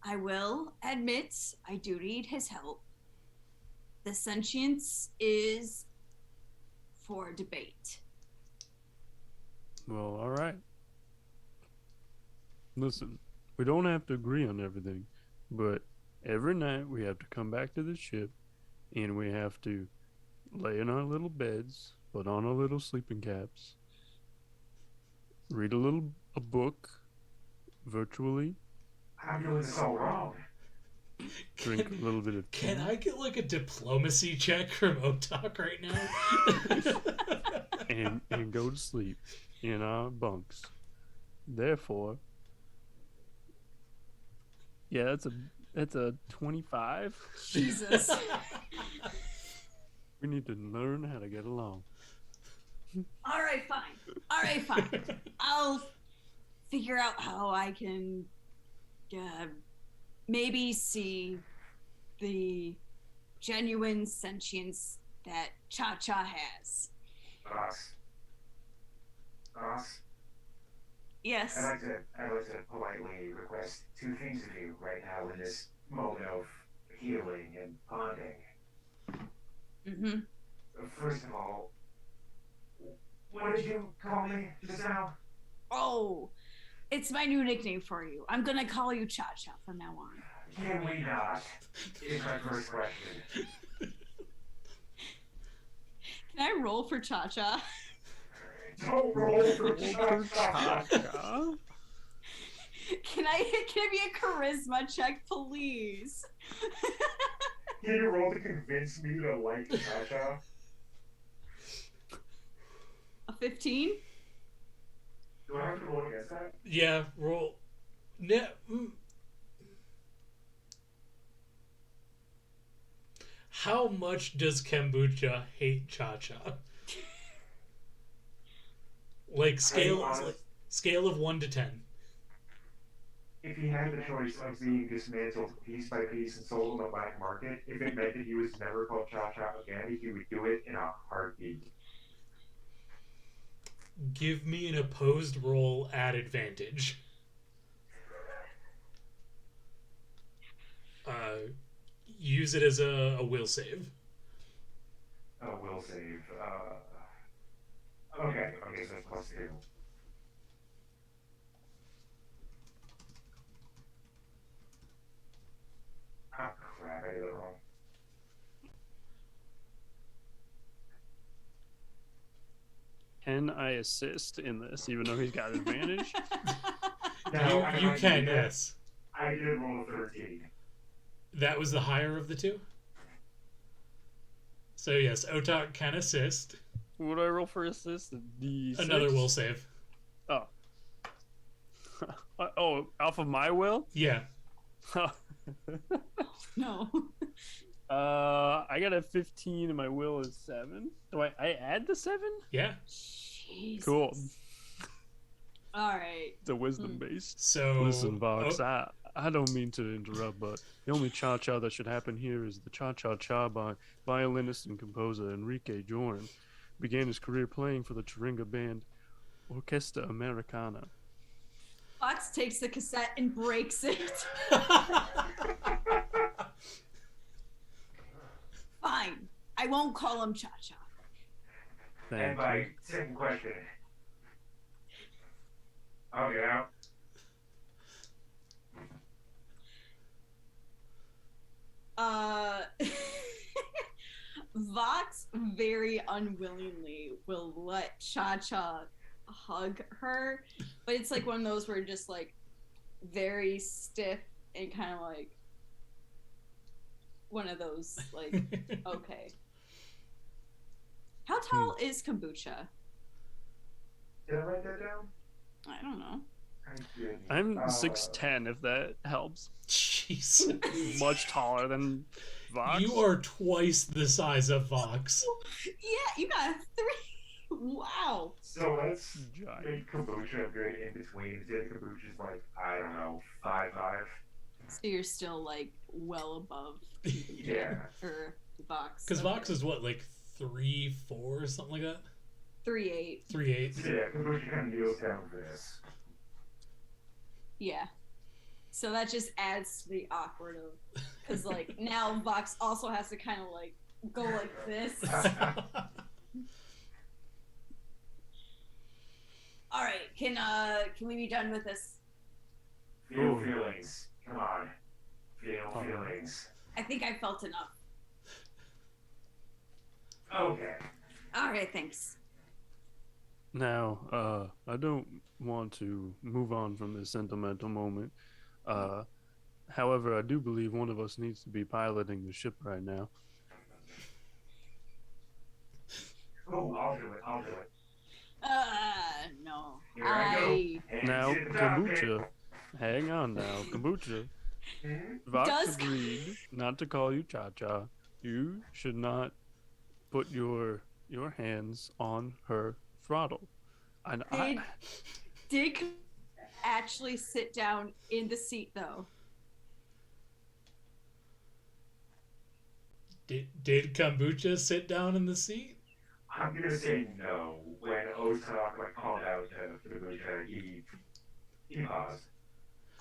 I will admit I do need his help. The sentience is for debate. Well, all right. Listen, we don't have to agree on everything, but every night we have to come back to the ship and we have to lay in our little beds, put on our little sleeping caps, read a book virtually, I'm doing this all wrong. drink a little bit of tea. Can I get like a diplomacy check from Otak right now? and go to sleep in our bunks. Therefore, yeah, that's a 25. Jesus. We need to learn how to get along. All right, fine. I'll figure out how I can maybe see the genuine sentience that Cha-Cha has. Boss, Yes. I'd like to politely request two things of you right now in this moment of healing and bonding. Mm-hmm. First of all, what did you call me just now? Oh, it's my new nickname for you. I'm gonna call you Cha-Cha from now on. Can we not? Is my first question. Can I roll for Cha-Cha? Don't roll for Cha-Cha. Can it be a charisma check, please? Can you roll to convince me to like Cha-Cha? A 15? Do I have to roll against that? Yeah, roll. How much does Kombucha hate Cha-Cha? Like scale of 1 to 10. If he had the choice of being dismantled piece by piece and sold on the black market, if it meant that he was never called Cha-Cha again, he would do it in a heartbeat. Give me an opposed roll at advantage. Use it as a will save. Oh, will save. Okay, so that's plus 2. Oh crap, I did it wrong. Can I assist in this, even though he's got advantage? No, You can, yes. I did roll a 13. That was the higher of the two? So yes, Otak can assist. What do I roll for assist? A D6? Another will save. Oh. Oh, off of my will? Yeah. No. I got a 15 and my will is 7. Do I add the 7? Yeah. Jesus. Cool. All right. It's a wisdom based. So Listen, Vox, I don't mean to interrupt, but the only cha-cha that should happen here is the cha-cha-cha by violinist and composer Enrique Jordan. Began his career playing for the Chiringa band Orquesta Americana. Fox takes the cassette and breaks it. Fine. I won't call him Cha-Cha. And Thank my you. second question. I'll get out. Vox very unwillingly will let Cha-Cha hug her, but it's like one of those where just like very stiff and kind of like one of those like okay. How tall is Kombucha? Did I write that down? I don't know. I did. I'm 6'10", if that helps. Jeez. Much taller than Vox? You are twice the size of Vox. Yeah, you got a 3. Wow. So let's Giant. make kombucha a good in between. Instead of kombucha's like, I don't know, 5'5". So you're still like well above Yeah. or Vox. Because Vox is what, like 3'4" or something like that? 3'8". 3'8". Yeah, kombucha kind of kneels down for this. Yeah. So that just adds to the awkward of, because like now Vox also has to kind of like go like this. All right, can we be done with this? Feel feelings. Come on. Feel feelings. I think I felt enough. Okay. All right, thanks. Now, I don't want to move on from this sentimental moment. However, I do believe one of us needs to be piloting the ship right now. Oh, I'll do it. I'll do it. No. Here I go. Hands Now, in the cockpit. Kombucha, hang on now, Kombucha. Mhm. Vox Does- agreed not to call you Cha-Cha. You should not put your hands on her throttle. And Did actually sit down in the seat though. Did Kombucha sit down in the seat? I'm gonna say no. When Otak like called out to kombucha, he paused.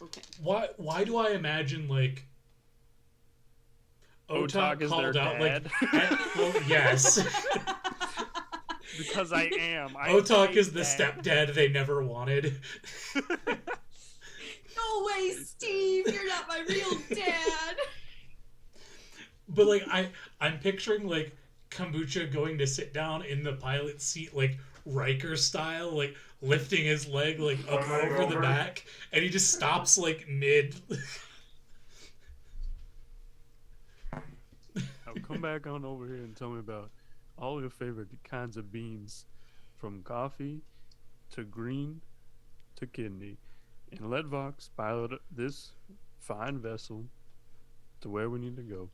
Okay. Why do I imagine like Otak is their called out dad? well, yes. Because I am. Otak hate is the that. stepdad they never wanted. No way, Steve! You're not my real dad. But like I'm picturing like Kombucha going to sit down in the pilot seat like Riker style, like lifting his leg like up over the back, and he just stops like mid. Now come back on over here and tell me about all your favorite kinds of beans, from coffee to green to kidney, and let Vox pilot this fine vessel to where we need to go.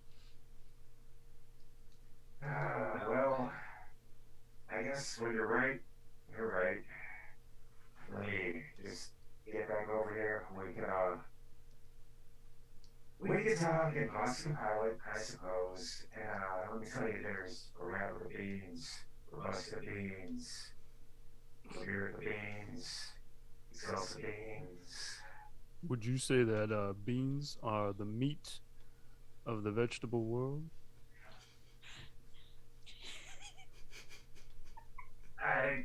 Well, I guess when you're right, you're right. Let me just get back over here. We can talk and possibly pilot, I suppose. And let me tell you, there's Rabbit beans, Robusta beans, Lyrica beans, Salsa beans. Would you say that beans are the meat of the vegetable world? I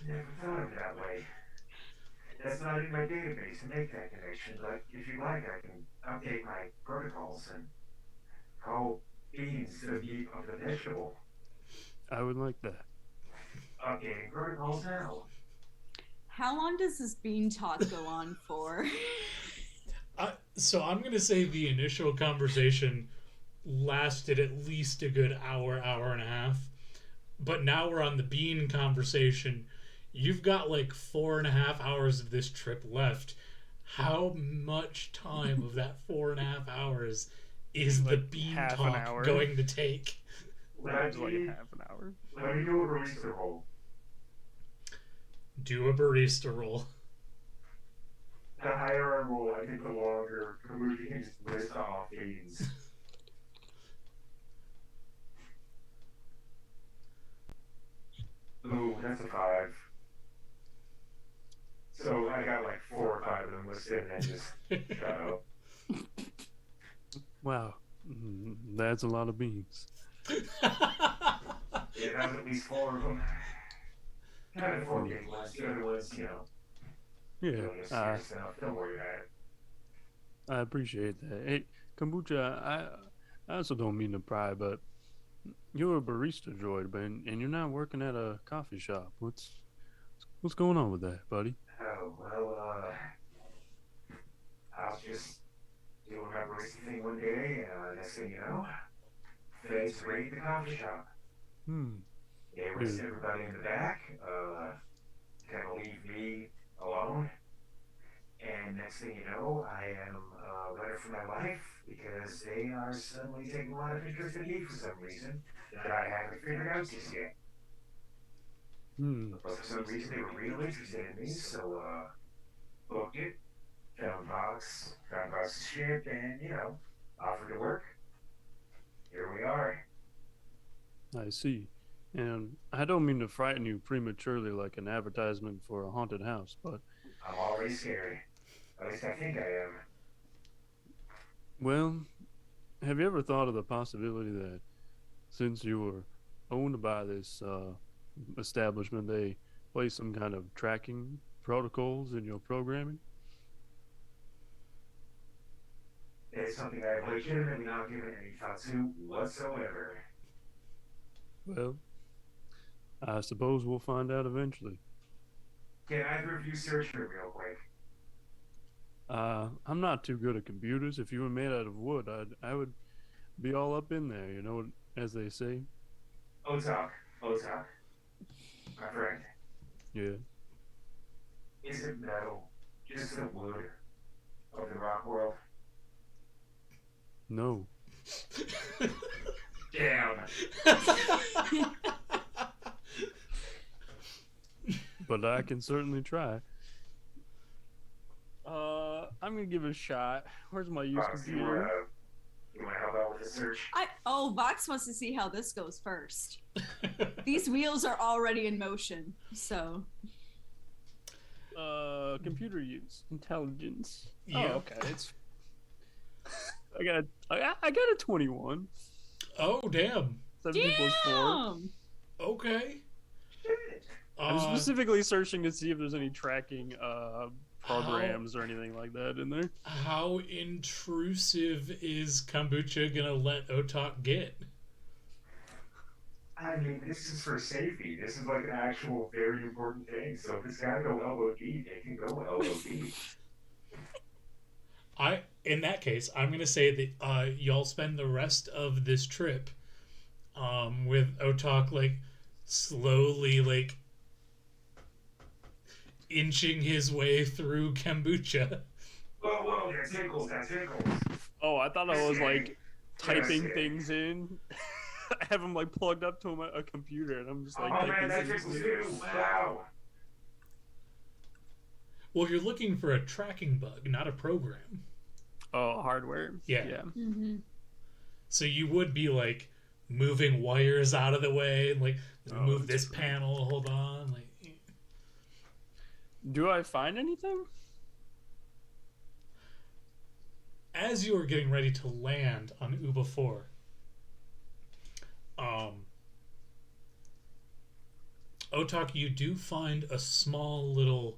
never thought of it that way. That's not in my database to make that connection, but if you like, I can update my protocols and call beans the meat of the vegetable. I would like that. Updating protocols now. How long does this bean talk go on for? So I'm gonna say the initial conversation lasted at least a good hour and a half. But now we're on the bean conversation. You've got like 4.5 hours of this trip left. How much time of that 4.5 hours is the Like bean half an talk hour. going to take? That's like half an hour. Let me do a barista roll. Do a barista roll. The higher I roll, I think the longer Kabuki can just list off beans. Ooh, that's a 5. So I got like 4 or 5 of them listed and then just shut up. Wow, that's a lot of beans. Yeah, that was at least 4 of them. Kind of 4 big ones. The other ones, you know, Yeah, really serious enough. Don't worry about it. I appreciate that. Hey, Kombucha, I also don't mean to pry, but you're a barista droid, but and you're not working at a coffee shop. What's going on with that, buddy? Oh, well, I was just doing my barista thing one day, and next thing you know, Feds raided the coffee shop. They arrested everybody in the back, kind of leave me alone. And next thing you know, I am running for my life. because they are suddenly taking a lot of interest in me for some reason that I haven't figured out just yet. Hmm. But for some reason, they were real interested in me, so, booked it, found Vox's ship, and, offered to work. Here we are. I see. And I don't mean to frighten you prematurely like an advertisement for a haunted house, but, I'm already scared. At least I think I am. well, have you ever thought of the possibility that since you were owned by this establishment, they place some kind of tracking protocols in your programming? It's something I've legitimately not given any thought to whatsoever. Well, I suppose we'll find out eventually. Can either of you search for it real quick? I'm not too good at computers. If you were made out of wood, I would be all up in there, you know, as they say. Otak, my friend. Yeah. Isn't metal just the wood of the rock world? No. Damn. But I can certainly try. I'm gonna give it a shot. Where's my used Vox, computer? you wanna help out with the search? Vox wants to see how this goes first. These wheels are already in motion, so. Computer use intelligence. Yeah. Oh, okay. It's. I got a 21. Oh, damn. 17 plus 4. Damn! Okay. Shit. I'm specifically searching to see if there's any tracking programs or anything like that in there. How intrusive is kombucha gonna let Otak get? I mean, this is for safety. This is like an actual very important thing. So if it's gotta go elbow deep, it can go elbow deep. In that case, I'm gonna say that y'all spend the rest of this trip, with Otak like slowly like inching his way through kombucha. Whoa, that tickles. Oh, I thought I was like typing Yes. things in. I have them like plugged up to a computer, and I'm just like Oh man, typing that things tickles in. too. Wow. Well, you're looking for a tracking bug, not a program. Oh, hardware. Yeah. Mm-hmm. So you would be like moving wires out of the way, and like Oh, move that's this great. panel. Hold on, like. Do I find anything? As you are getting ready to land on Uba 4, Otak, you do find a small little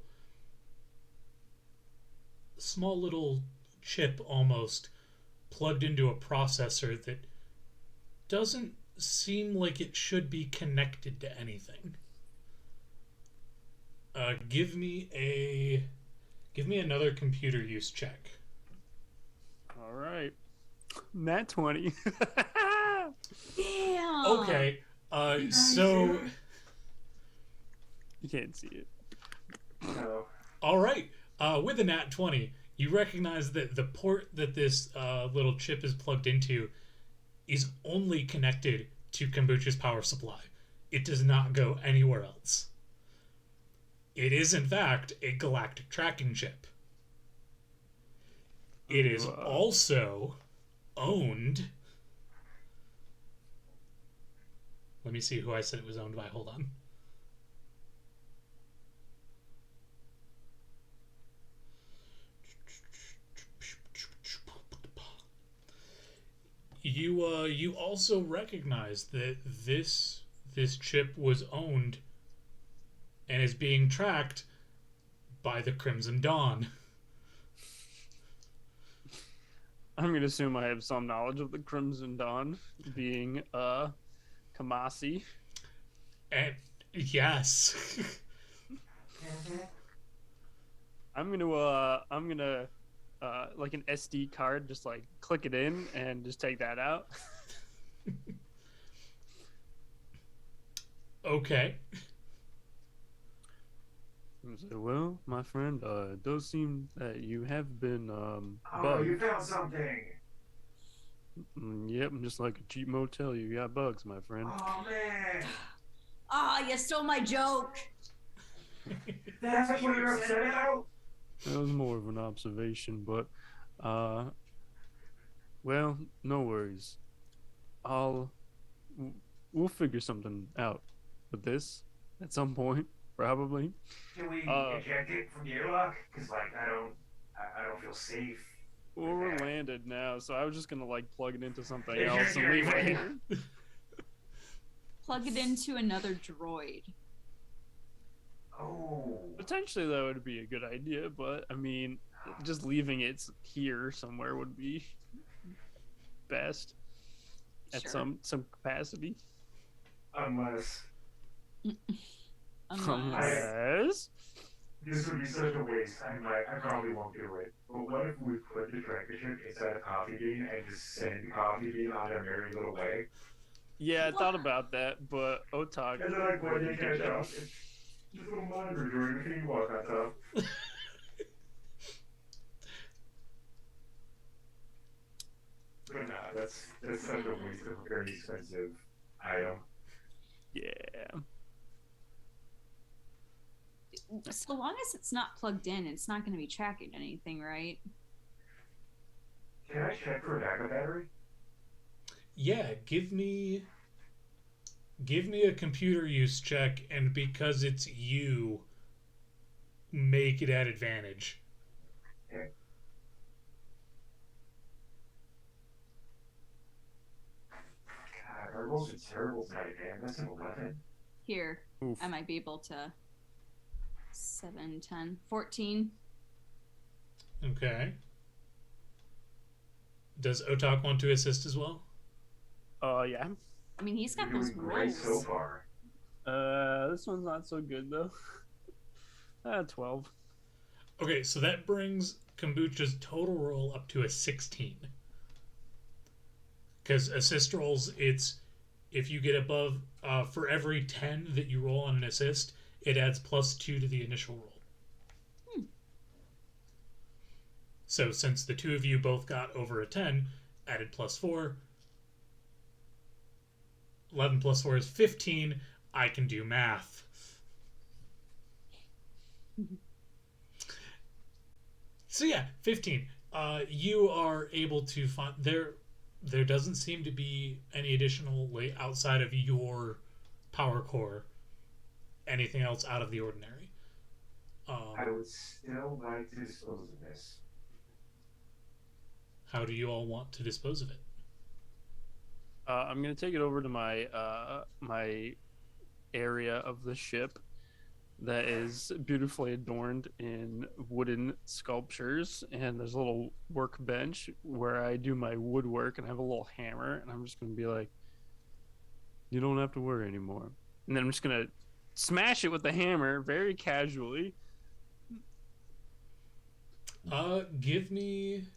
chip almost plugged into a processor that doesn't seem like it should be connected to anything. Give me another computer use check. All right. Nat 20. Damn! Okay. So You can't see it. No. all right. With a nat 20, you recognize that the port that this little chip is plugged into is only connected to Kombucha's power supply. It does not go anywhere else. It is, in fact, a galactic tracking chip. It is also owned. Let me see who I said it was owned by. Hold on. You also recognize that this chip was owned and is being tracked by the Crimson Dawn. I'm gonna assume I have some knowledge of the Crimson Dawn being Kamasi. And yes. I'm gonna like an SD card, just like click it in and just take that out. Okay. I say, well, my friend, it does seem that you have been Oh, bugged. you found something. Yep, just like a cheap motel, you got bugs, my friend. Oh man, Ah, you stole my joke. that's what you're upset about? That was more of an observation, but, well, no worries. I'll, we'll figure something out with this at some point, probably. Can we Uh, eject it from the airlock? Cause like I don't feel safe. Well, we're landed now, so I was just gonna like plug it into something Eject else and leave it anyway. here. Plug it into another droid. Oh, Potentially, that would be a good idea, but I mean, just leaving it here somewhere would be best at Sure. some capacity. unless Unless this would be such a waste. I probably won't do it. But what if we put the tractor chip inside a coffee bean and just send the coffee bean on their merry little way? yeah, I thought about that, but Otak. And then like when they wouldn't do catch that. up, it's just a little monitor droid with an Ewok on top. But nah, that's such a waste of a very expensive item. Yeah. So long as it's not plugged in, it's not going to be tracking anything, right? Can I check for a backup battery? Yeah, give me a computer use check, and because it's you, make it at advantage. God, our rolls are terrible tonight, man. That's an 11. Here, Oof. I might be able to. 7, 10, 14. Okay. Does Otak want to assist as well? Yeah. I mean, he's got You're those doing great so rolls. far. This one's not so good though. 12. Okay, so that brings Kombucha's total roll up to a 16. Because assist rolls, it's if you get above, for every 10 that you roll on an assist, it adds +2 to the initial roll. So since the two of you both got over a 10, added +4, 11 plus 4 is 15. I can do math. So yeah, 15. You are able to find there doesn't seem to be any additional outside of your power core anything else out of the ordinary. I would still like to dispose of this. How do you all want to dispose of it? I'm gonna take it over to my my area of the ship that is beautifully adorned in wooden sculptures, and there's a little workbench where I do my woodwork, and I have a little hammer, and I'm just gonna be like, "You don't have to worry anymore," and then I'm just gonna smash it with the hammer very casually. Give me.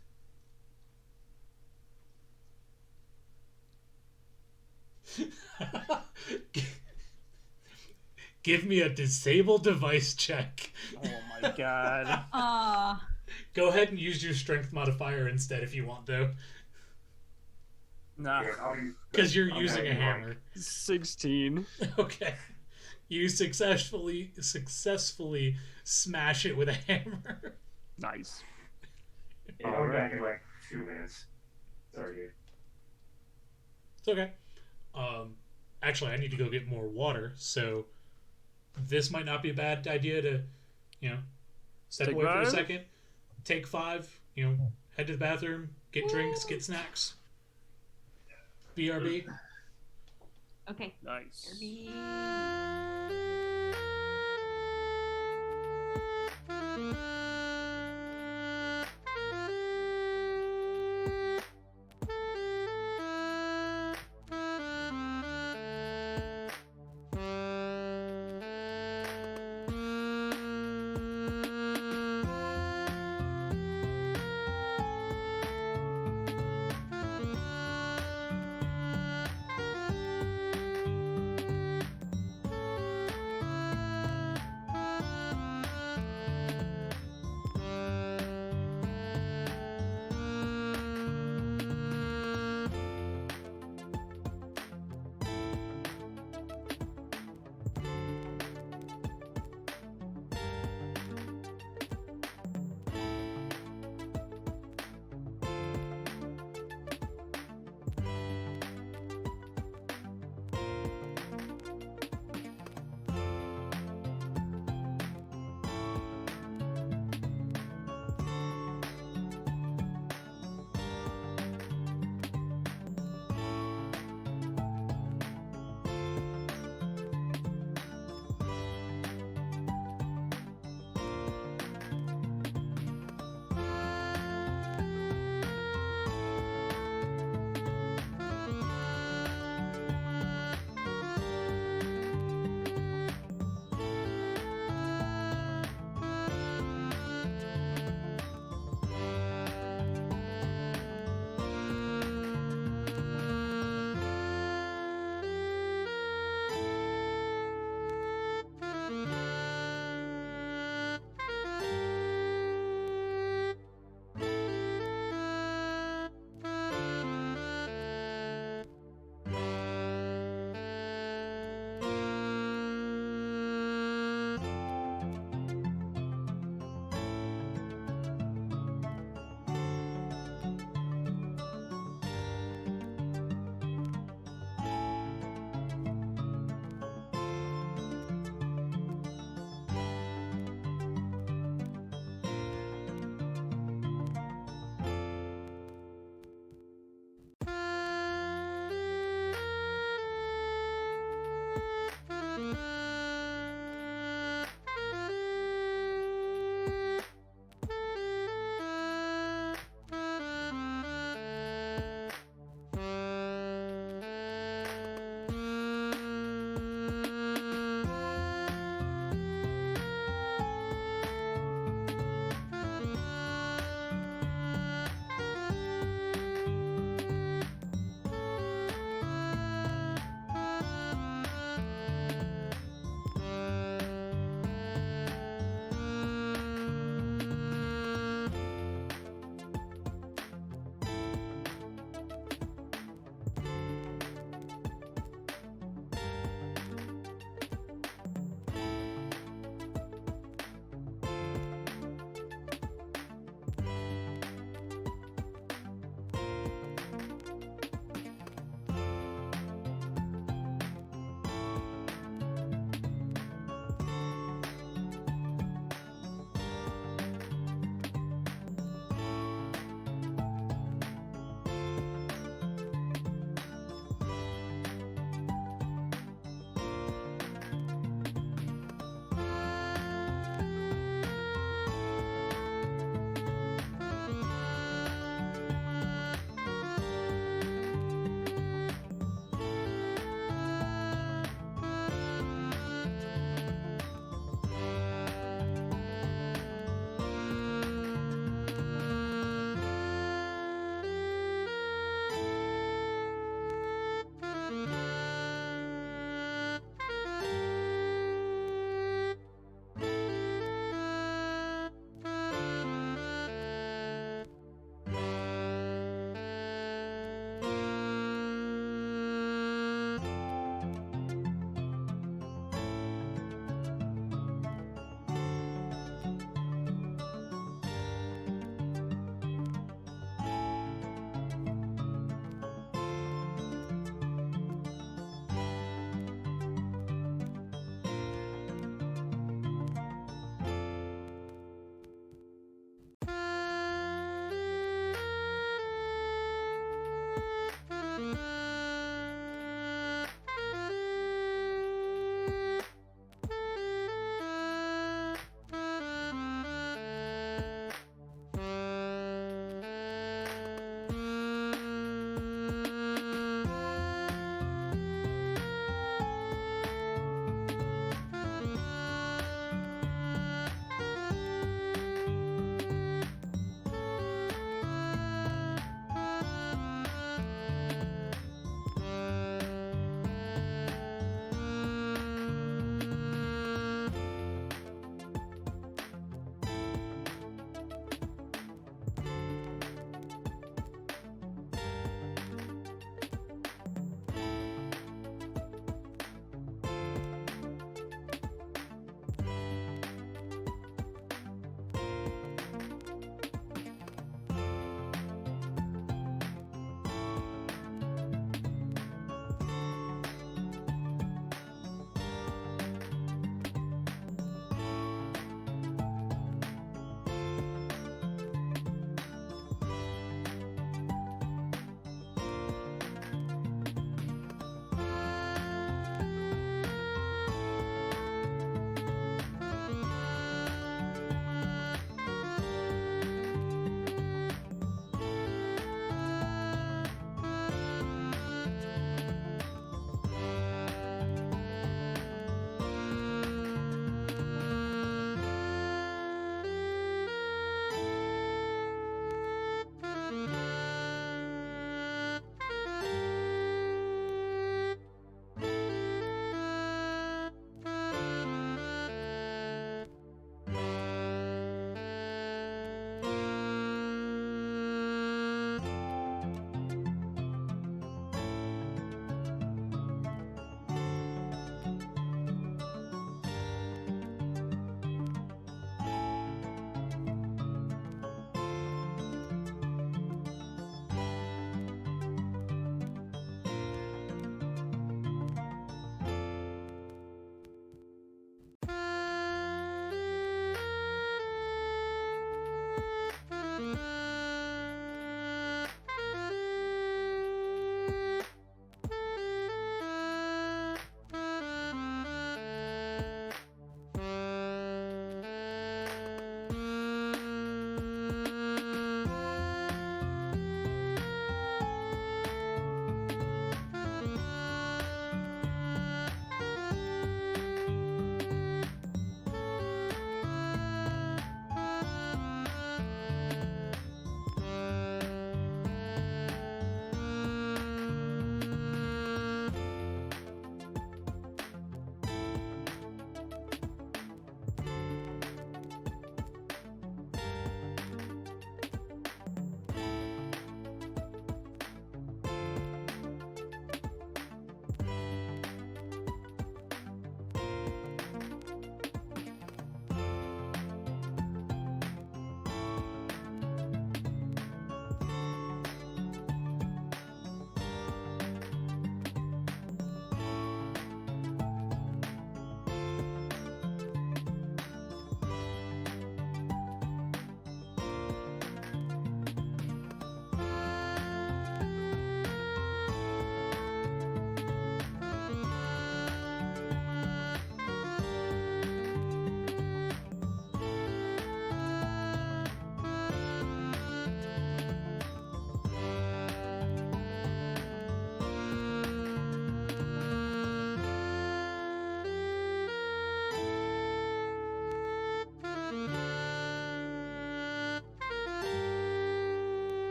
Give me a disable device check. Oh my god! Go ahead and use your strength modifier instead if you want, though, Nah, Yeah, I'll be, because you're I'm using a having, hammer. 16. Okay, you successfully smash it with a hammer. Nice. Yeah, I'll be back in like 2 minutes. Sorry, dude. It's okay. Actually, I need to go get more water, so this might not be a bad idea to, step Take away for a 5? second, take 5, head to the bathroom, get drinks, get snacks. BRB. Okay. Nice. Kirby.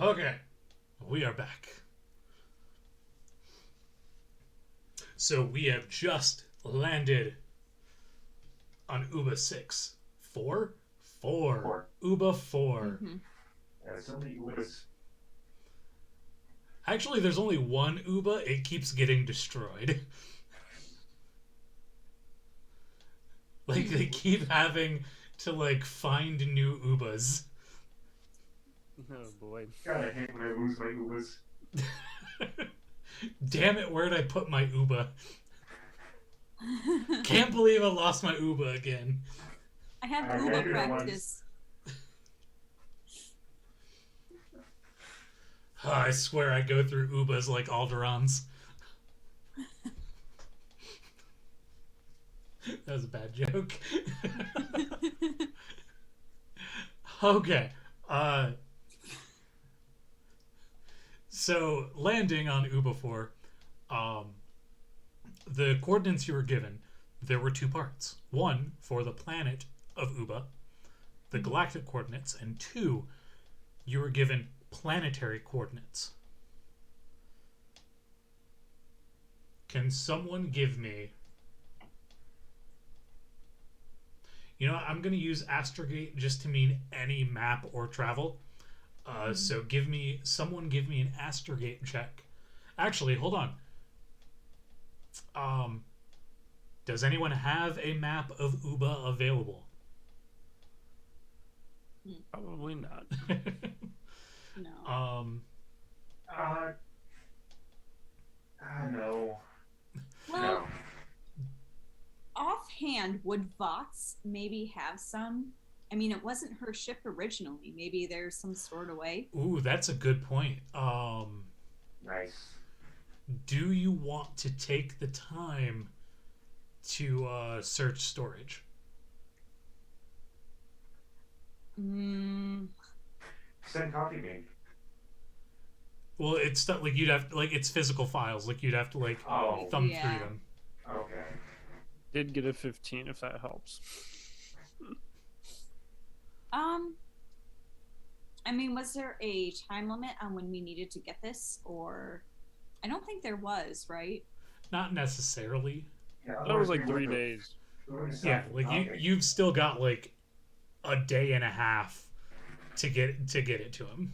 Okay, we are back. So we have just landed on Uba 6. 4? 4. Four. Uba 4. Mhm. So many Ubas. Actually, there's only one Uba. It keeps getting destroyed. Like, they keep having to, like, find new Ubas. Oh boy. God, I hate when I lose my Ubas. Damn it, where'd I put my Uba? Can't believe I lost my Uba again. I have I Uber read it practice. I swear I go through Ubas like Alderons. That was a bad joke. Okay. So landing on Uba 4, the coordinates you were given, there were two parts. One for the planet of Uba, the galactic coordinates, and two, you were given planetary coordinates. Can someone give me... You know what? I'm going to use astrogate just to mean any map or travel. So someone give me an astrogate check. Actually, hold on. Does anyone have a map of Uba available? Probably not. No. No. Well, No. offhand, would Vox maybe have some? I mean, it wasn't her ship originally. Maybe there's some sort of way. Ooh, that's a good point. Nice. Do you want to take the time to search storage? Send copy me. Well, it's stuff like you'd have like it's physical files. Like you'd have to like Oh. thumb Yeah. through them. Okay. Did get a 15 if that helps. I mean, was there a time limit on when we needed to get this, or I don't think there was, right? Not necessarily. Yeah, That was like otherwise 3 we days. would've Yeah, stopped like copy. you've still got like a day and a half to get it to him.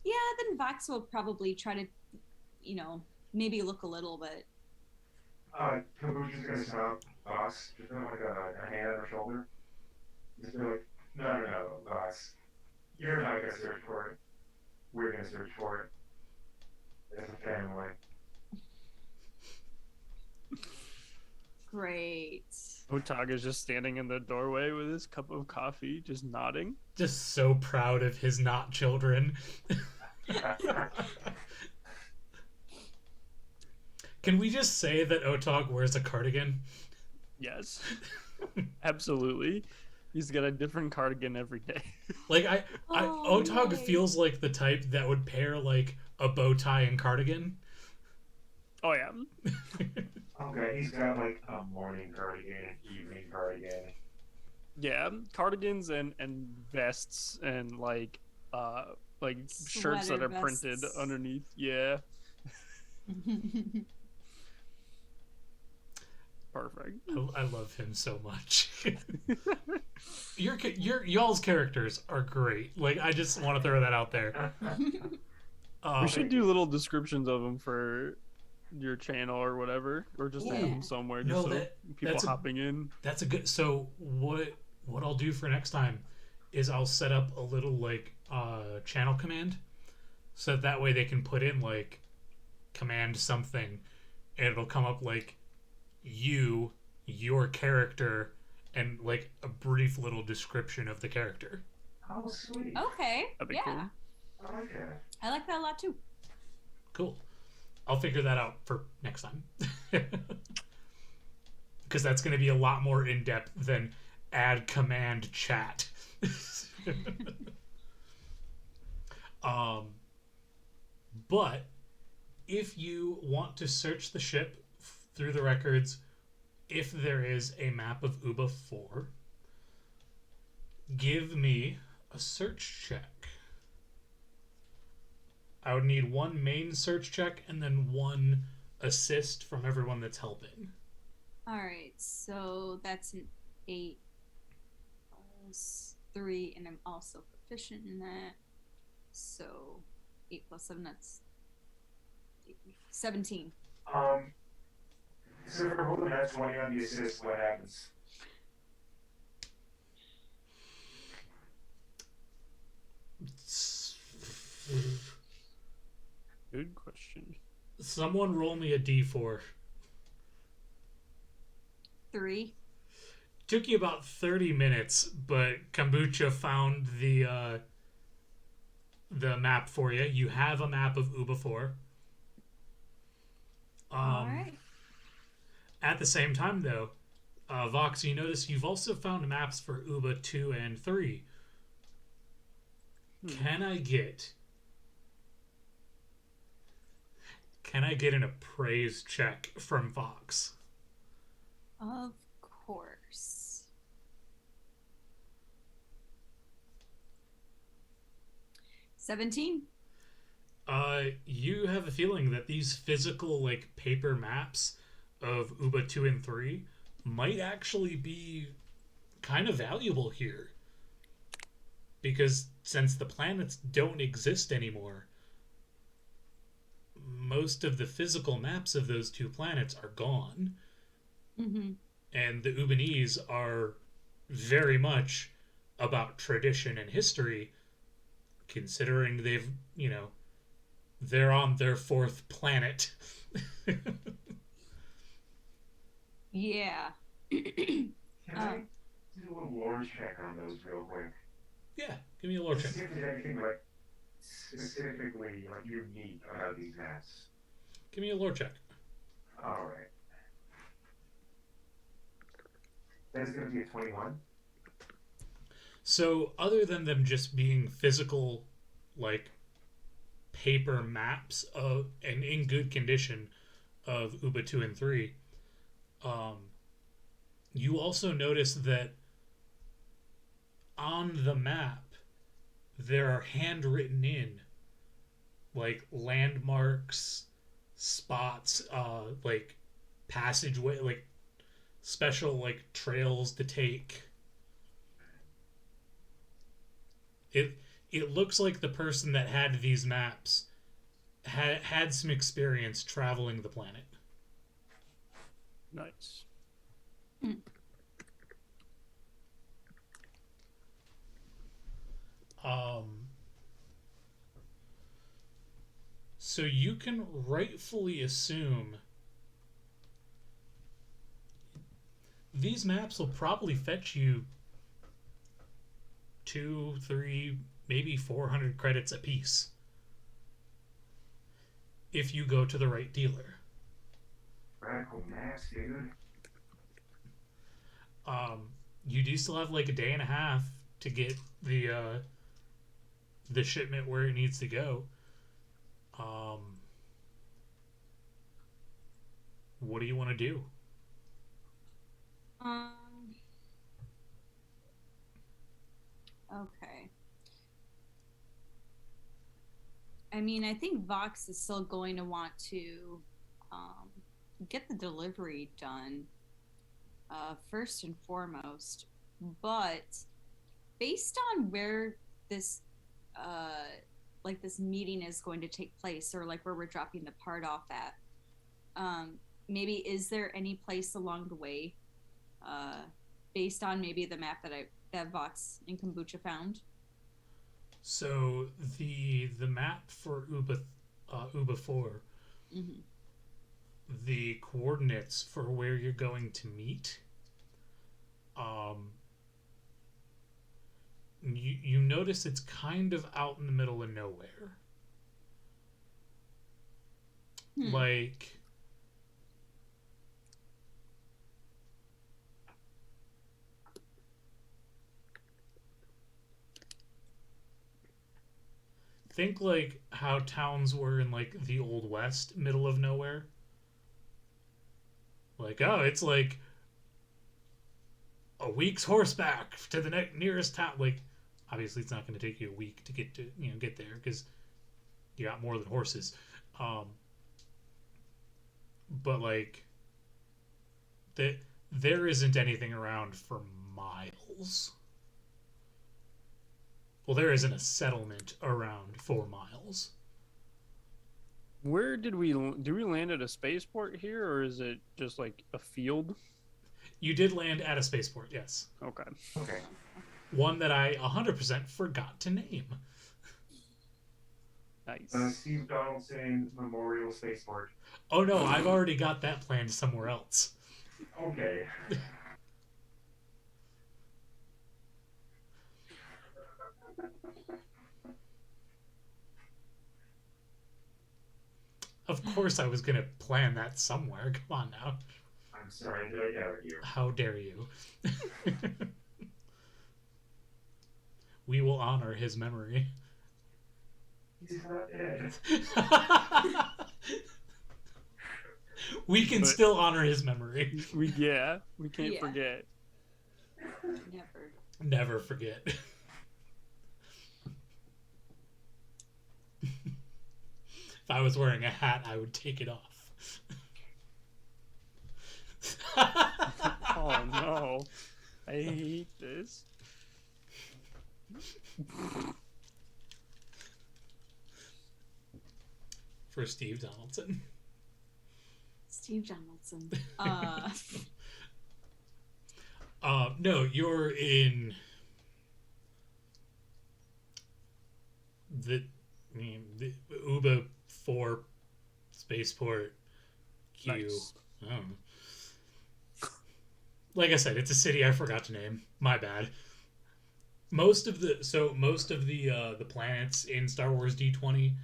Yeah, then Vox will probably try to, maybe look a little bit. Kabuki's gonna stop boss. Just put like a hand on her shoulder. Just be like, no, boss. You're not gonna search for it. We're gonna search for it. As a family. Great. Otaga's just standing in the doorway with his cup of coffee, just nodding. Just so proud of his not children. Can we just say that Otog wears a cardigan? Yes. Absolutely. He's got a different cardigan every day. Like Oh, Otog nice. feels like the type that would pair like a bow tie and cardigan. Oh yeah. Okay, he's got like a morning cardigan, evening cardigan. Yeah. Cardigans and vests and like shirts that Sweater are printed vests. underneath. Yeah. Perfect. I love him so much. Y'all's characters are great. Like I just want to throw that out there. We should do little descriptions of them for your channel or whatever, or just have Yeah. them somewhere just No, so that- people that's a- hopping in. That's a good. So what I'll do for next time is I'll set up a little like channel command, so that way they can put in like command something, and it'll come up like your character, and like a brief little description of the character. Oh, sweet. Okay. That'd be Yeah. cool. I like that. I like that a lot too. Cool. I'll figure that out for next time. Because that's going to be a lot more in depth than add command chat. But if you want to search the ship through the records, if there is a map of Uba 4, give me a search check. I would need one main search check and then one assist from everyone that's helping. All right, so that's an 8 plus 3, and I'm also proficient in that. So 8 plus 7, that's 17. So for holding that 20 on the assist, what happens? Good question. Someone roll me a d4. 3. Took you about 30 minutes, but Kombucha found the map for you. You have a map of Uba 4. All right. At the same time, though, Vox, you notice you've also found maps for Uba 2 and 3. Can I get an appraise check from Vox? Of course. $17. You have a feeling that these physical, like, paper maps of Uba 2 and 3 might actually be kind of valuable here. Because since the planets don't exist anymore, most of the physical maps of those two planets are gone. Mm-hmm. And the Ubanese are very much about tradition and history, considering they're on their 4th planet. Yeah. Can I do a little lore check on those real quick? Yeah, give me a lore check. See if there's anything like specifically like unique about these maps. Give me a lore check. All right. That's going to be a 21. So, other than them just being physical, like, paper maps of and in good condition of Uba 2 and 3, you also notice that on the map there are handwritten in, like, landmarks, spots, like passageway, like special, like, trails to take. It looks like the person that had these maps had some experience traveling the planet. Nice. So you can rightfully assume these maps will probably fetch you 200, 300, maybe 400 credits apiece if you go to the right dealer. Radical maps, dude. You do still have like a day and a half to get the shipment where it needs to go. What do you want to do? Okay. I mean, I think Vox is still going to want to get the delivery done first and foremost, but based on where this this meeting is going to take place, or like where we're dropping the part off at, maybe is there any place along the way, based on maybe the map that Vox and Kombucha found? So the map for Uba 4, Mm-hmm. the coordinates for where you're going to meet, you notice it's kind of out in the middle of nowhere. Like, think like how towns were in like the Old West, middle of nowhere. Like, oh, it's like a week's horseback to the nearest town. Like, obviously, it's not going to take you a week to get there because you got more than horses. But like there isn't anything around for miles. Well, there isn't a settlement around 4 miles. Where did we land at a spaceport here, or is it just like a field? You did land at a spaceport, yes. Okay. Okay. One that I 100% forgot to name. Nice. Steve Donaldson Memorial Spaceport. Oh no, I've already got that planned somewhere else. Okay. Of course I was going to plan that somewhere. Come on now. I'm sorry that I doubted you. How dare you? We will honor his memory. He's not dead. We can But- still honor his memory. We can't Yeah. forget. Never. Never forget. If I was wearing a hat, I would take it off. Oh no. I hate this. For Steve Donaldson. Steve Donaldson. No, you're in the Uba 4 spaceport Q. Nice. Oh. Like I said, it's a city I forgot to name. My bad. Most of the planets in Star Wars D20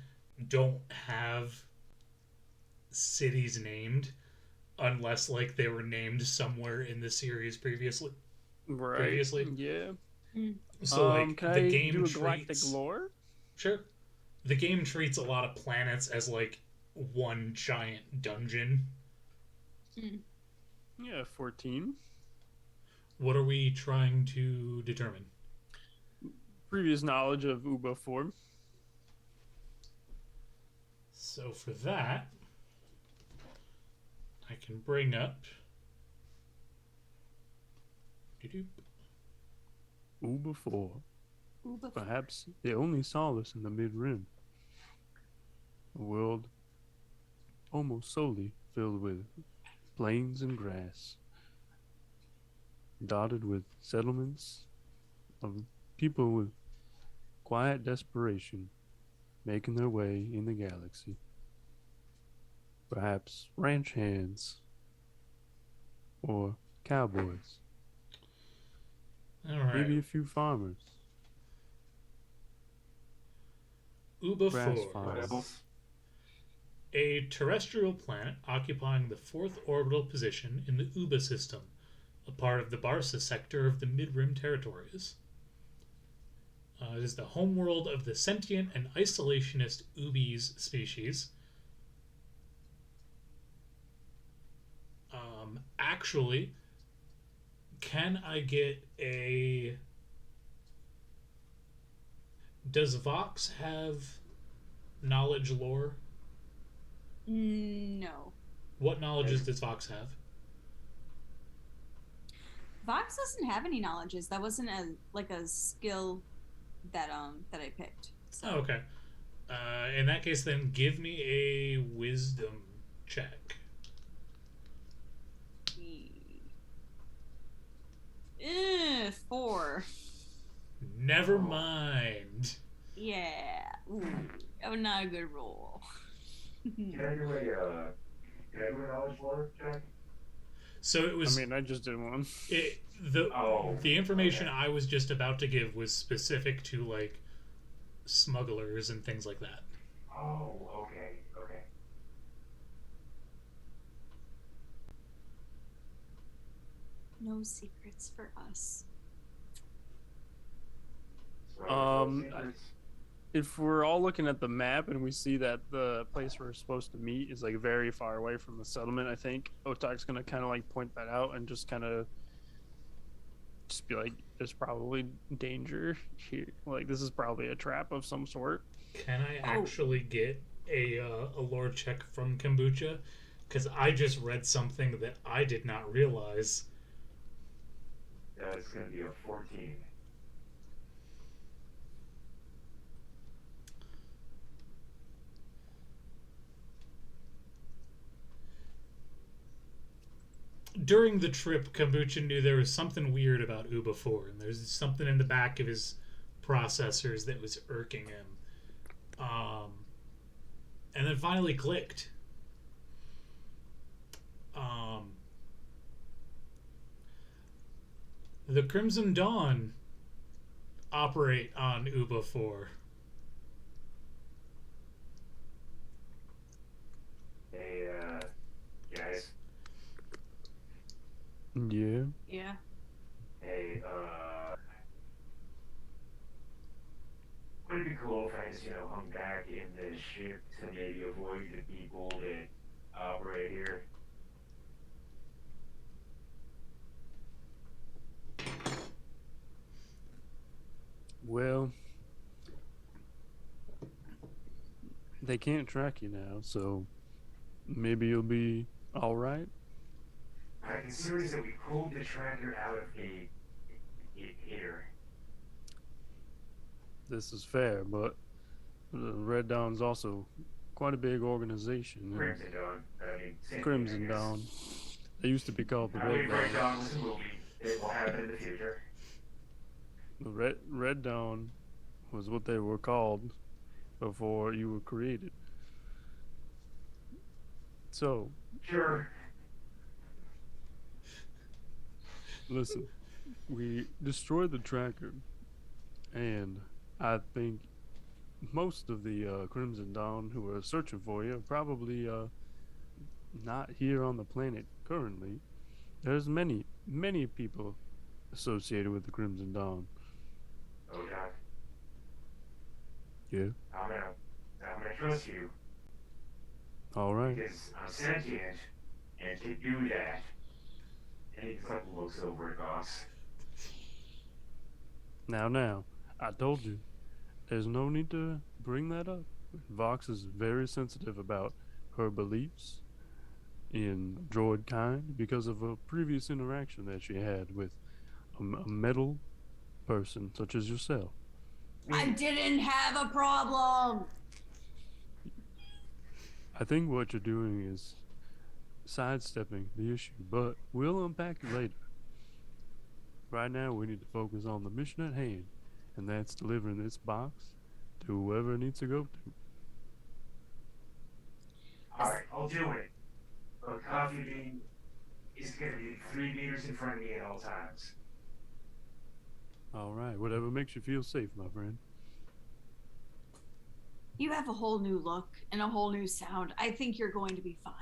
don't have cities named unless like they were named somewhere in the series previously. Right. Previously. Yeah. So like can the I game do a galactic treats lore? Sure. The game treats a lot of planets as like one giant dungeon. Yeah, 14. What are we trying to determine? Previous knowledge of Uba form. So for that, I can bring up. Doo-doo. Uber 4. Uba. Perhaps the only solace in the mid-rim. A world almost solely filled with plains and grass, dotted with settlements of people with quiet desperation making their way in the galaxy. Perhaps ranch hands or cowboys, All right. maybe a few farmers, Uba grass 4. farmers. A terrestrial planet occupying the 4th orbital position in the Uba system, a part of the Barca sector of the Mid-Rim Territories. It is the homeworld of the sentient and isolationist Ubis species. Actually, can I get a... Does Vox have knowledge lore? No. What knowledges does Vox have? Vox doesn't have any knowledges. That wasn't a skill that I picked. So. Oh, okay. In that case, then give me a wisdom check. 4. Never mind. Yeah. Ooh, that was not a good roll. Can I do a knowledge lore check? So it was. I just did one. The information I was just about to give was specific to like smugglers and things like that. Oh, okay. No secrets for us. So, If we're all looking at the map and we see that the place we're supposed to meet is like very far away from the settlement, I think Otak's gonna kind of like point that out and just kind of just be like, "There's probably danger here. Like this is probably a trap of some sort." Can I Oh. actually get a lore check from Kombucha? Because I just read something that I did not realize. It's gonna be a 14. During the trip, Kombucha knew there was something weird about Uba 4, and there's something in the back of his processors that was irking him. And then finally clicked. The Crimson Dawn operate on Uba 4. Hey, guys. Yeah. Yeah. Hey, would it be cool if I just, hung back in the ship to maybe avoid the people that operate here? Well, they can't track you now, so maybe you'll be all right. My concern is that we pulled the tracker out of me here. This is fair, but the Red Dawn's also quite a big organization. and Crimson Dawn. I mean, same Crimson thing, I guess. Dawn. They used to be called the I Red believe Red Dawn. Dawn was a movie. It will happen in the future. The Red Dawn was what they were called before you were created. So, Sure. listen, we destroyed the tracker, and I think most of the Crimson Dawn who are searching for you are probably not here on the planet currently. There's many people associated with the Crimson Dawn. Oh, Doc. Yeah. I'm gonna trust you All right. because I'm sentient, and to do that, and he just looks over at Vox. Now, I told you, there's no need to bring that up. Vox is very sensitive about her beliefs in droid kind because of a previous interaction that she had with a metal person such as yourself. I didn't have a problem. I think what you're doing is sidestepping the issue, but we'll unpack it later. Right now, we need to focus on the mission at hand, and that's delivering this box to whoever it needs to go to. Alright, I'll do it. But Coffee Bean is gonna be 3 meters in front of me at all times. All right, whatever makes you feel safe, my friend. You have a whole new look and a whole new sound. I think you're going to be fine.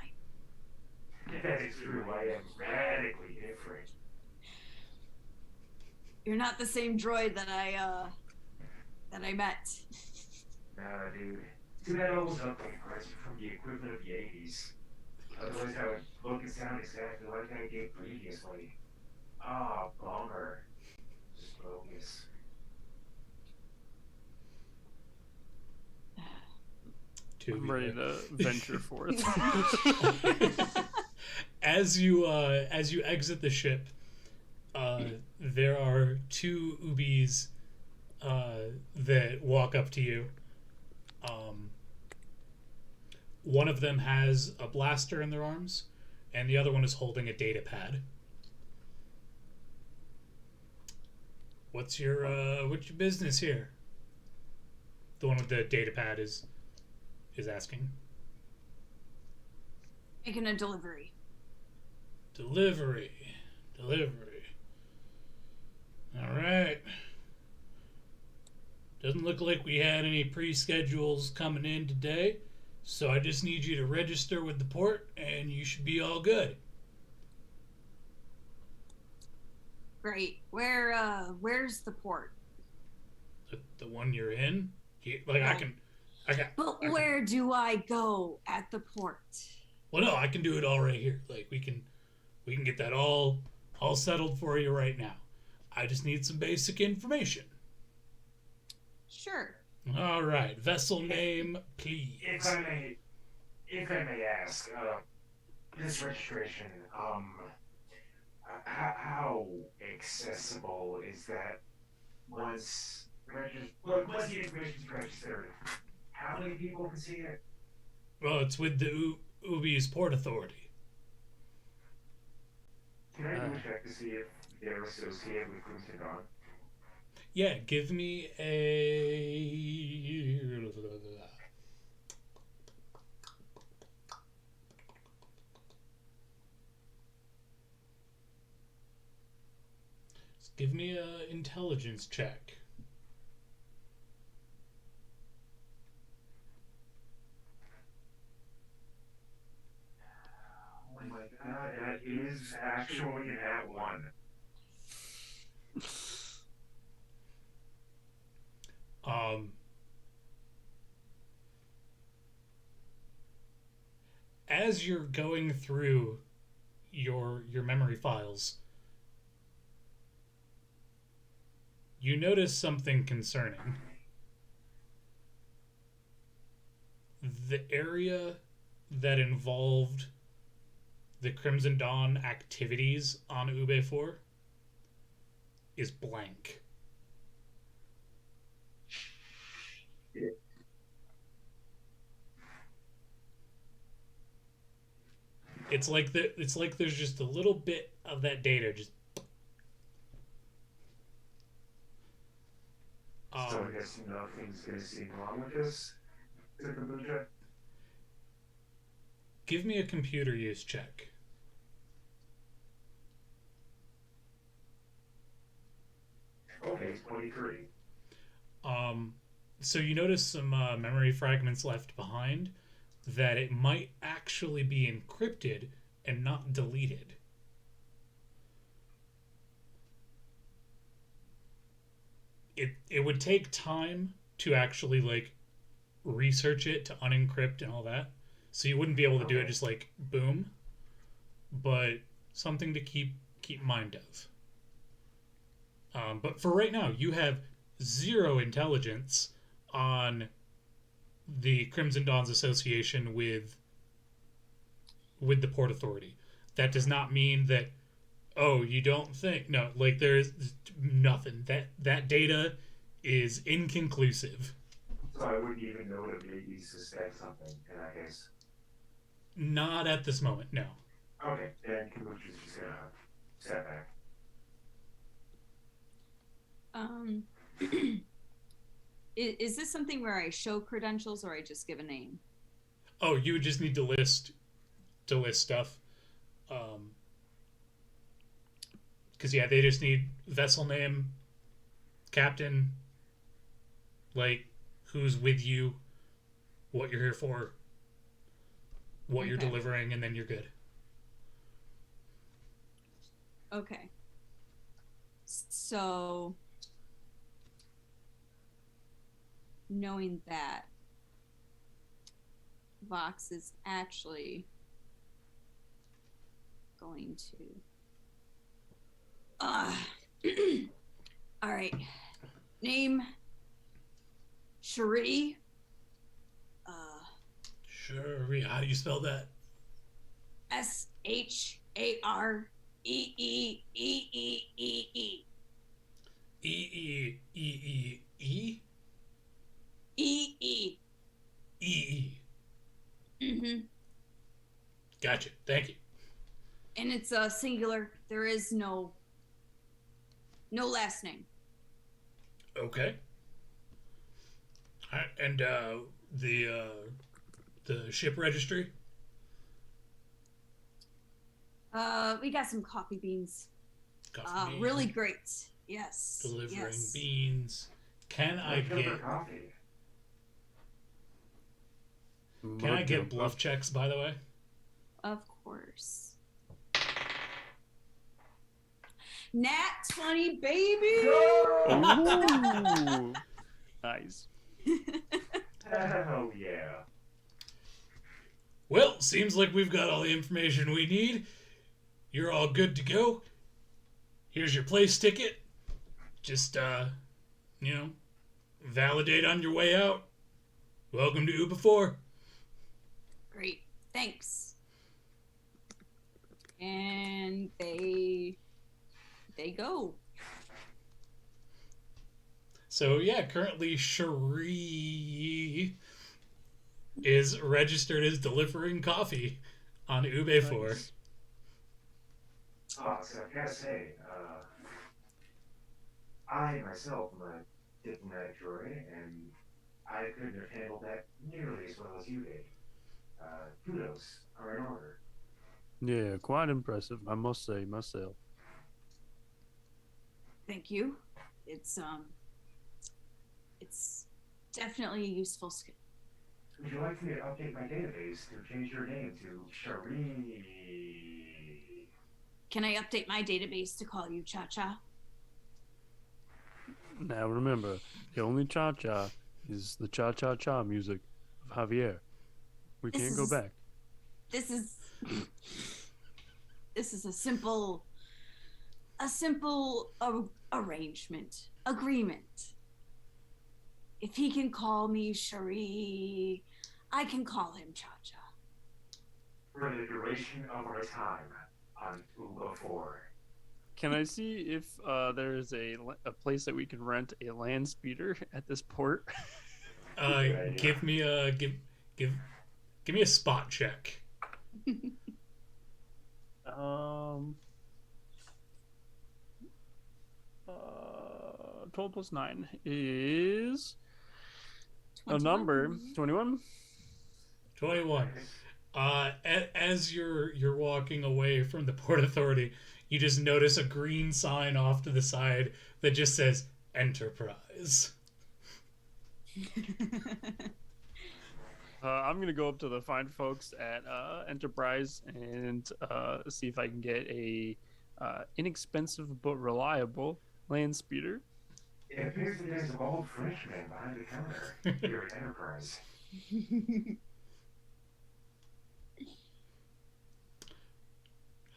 That is true, I am radically different. You're not the same droid that I met. Nah, dude. Too bad all those upgrade parts are from the equipment of the 80s. Otherwise, I would look and sound exactly like I did previously. Ah, bummer. Just bogus. I'm ready to venture forth. As you exit the ship, there are two Ubis that walk up to you. One of them has a blaster in their arms, and the other one is holding a data pad. What's your business here? The one with the data pad is asking. Making a delivery. Delivery. All right. Doesn't look like we had any pre-schedules coming in today, so I just need you to register with the port, and you should be all good. Great. Where's the port? The one you're in? I can. But where do I go at the port? Well, no, I can do it all right here. Like we can get that all settled for you right now. I just need some basic information. Sure. All right. Vessel name, please. If I may ask, this registration, how accessible is that once the information's registered? How many people can see it? Well, it's with the Ubi's Port Authority. Can I do a check to see if they're associated with Crimson Dawn? Yeah, give me a. Give me a intelligence check. Oh my god, that is actually an @1. As you're going through your memory files, you notice something concerning. The area that involved the Crimson Dawn activities on Ube 4 is blank. It's like there's just a little bit of that data just. So I guess nothing's gonna seem wrong with this. Is it the check? Give me a computer use check. Okay, it's 23. So you notice some memory fragments left behind that it might actually be encrypted and not deleted. It would take time to actually like research it to unencrypt and all that. So you wouldn't be able to do it just like boom. But something to keep mind of. But for right now, you have 0 intelligence on the Crimson Dawn's association with the Port Authority. That does not mean that, oh, you don't think. No, like there's nothing. That data is inconclusive. So I wouldn't even know to maybe suspect something in that case. Not at this moment, no. Okay, then Kabuki's just gonna step back. Is this something where I show credentials or I just give a name? Oh, you would just need to list stuff. Because yeah, they just need vessel name, captain, like who's with you, what you're here for, what you're delivering, and then you're good. Okay. So, knowing that, Vox is actually going to. All right. Name Cherie. Sure. How do you spell that? SHAREEEEE. E-E-E-E-E? E-E. E-E. Mm-hmm. Gotcha. Thank you. And it's a singular. There is no last name. Okay. And the ship registry? We got some coffee beans. Coffee beans. Really great. Yes. Delivering beans. Can I get bluff checks, by the way? Of course. Nat 20, baby! Oh, nice. Hell yeah. Well, seems like we've got all the information we need. You're all good to go. Here's your place ticket. Just, Validate on your way out. Welcome to Uber 4. Great, thanks. And they go. So yeah, currently Cherie is registered as delivering coffee on Ube 4. Nice. Oh, so I gotta say, I myself am a diplomatic droid, and I couldn't have handled that nearly as well as you did. Kudos are in order. Yeah, quite impressive, I must say myself. Thank you. It's definitely a useful skill. Would you like me to update my database to change your name to Cherie? Can I update my database to call you Cha Cha? Now remember, the only cha-cha is the cha-cha-cha music of Javier. We This can't go is- back. This is a simple arrangement, agreement. If he can call me Cherie, I can call him Cha Cha. For the duration of our time on Uba 4. Can I see if there is a place that we can rent a land speeder at this port? Give me a give me a spot check. 12 plus 9 is a 21. number 21. 21. As you're walking away from the Port Authority, you just notice a green sign off to the side that just says Enterprise. I'm gonna go up to the fine folks at Enterprise and see if I can get a inexpensive but reliable land speeder. It appears that there's a bald Frenchman behind the counter here at Enterprise.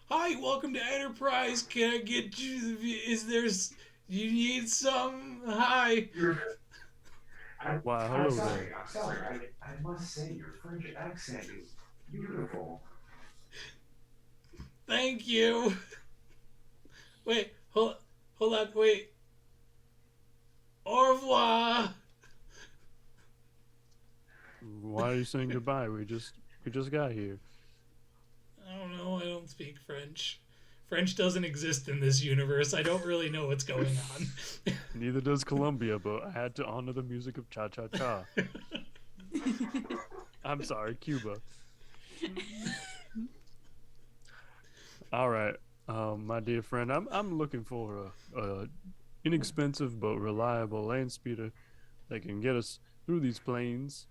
Hi, welcome to Enterprise. Can I get you? You need some? Hi. Wow, I'm hello sorry, there. I'm sorry. I must say, your French accent is beautiful. Thank you. Wait, hold on, wait. Au revoir. Why are you saying goodbye? We just got here. I don't know. I don't speak French. French doesn't exist in this universe. I don't really know what's going on. Neither does Colombia, but I had to honor the music of cha-cha-cha. I'm sorry, Cuba. All right, my dear friend, I'm looking for a inexpensive but reliable land speeder that can get us through these plains.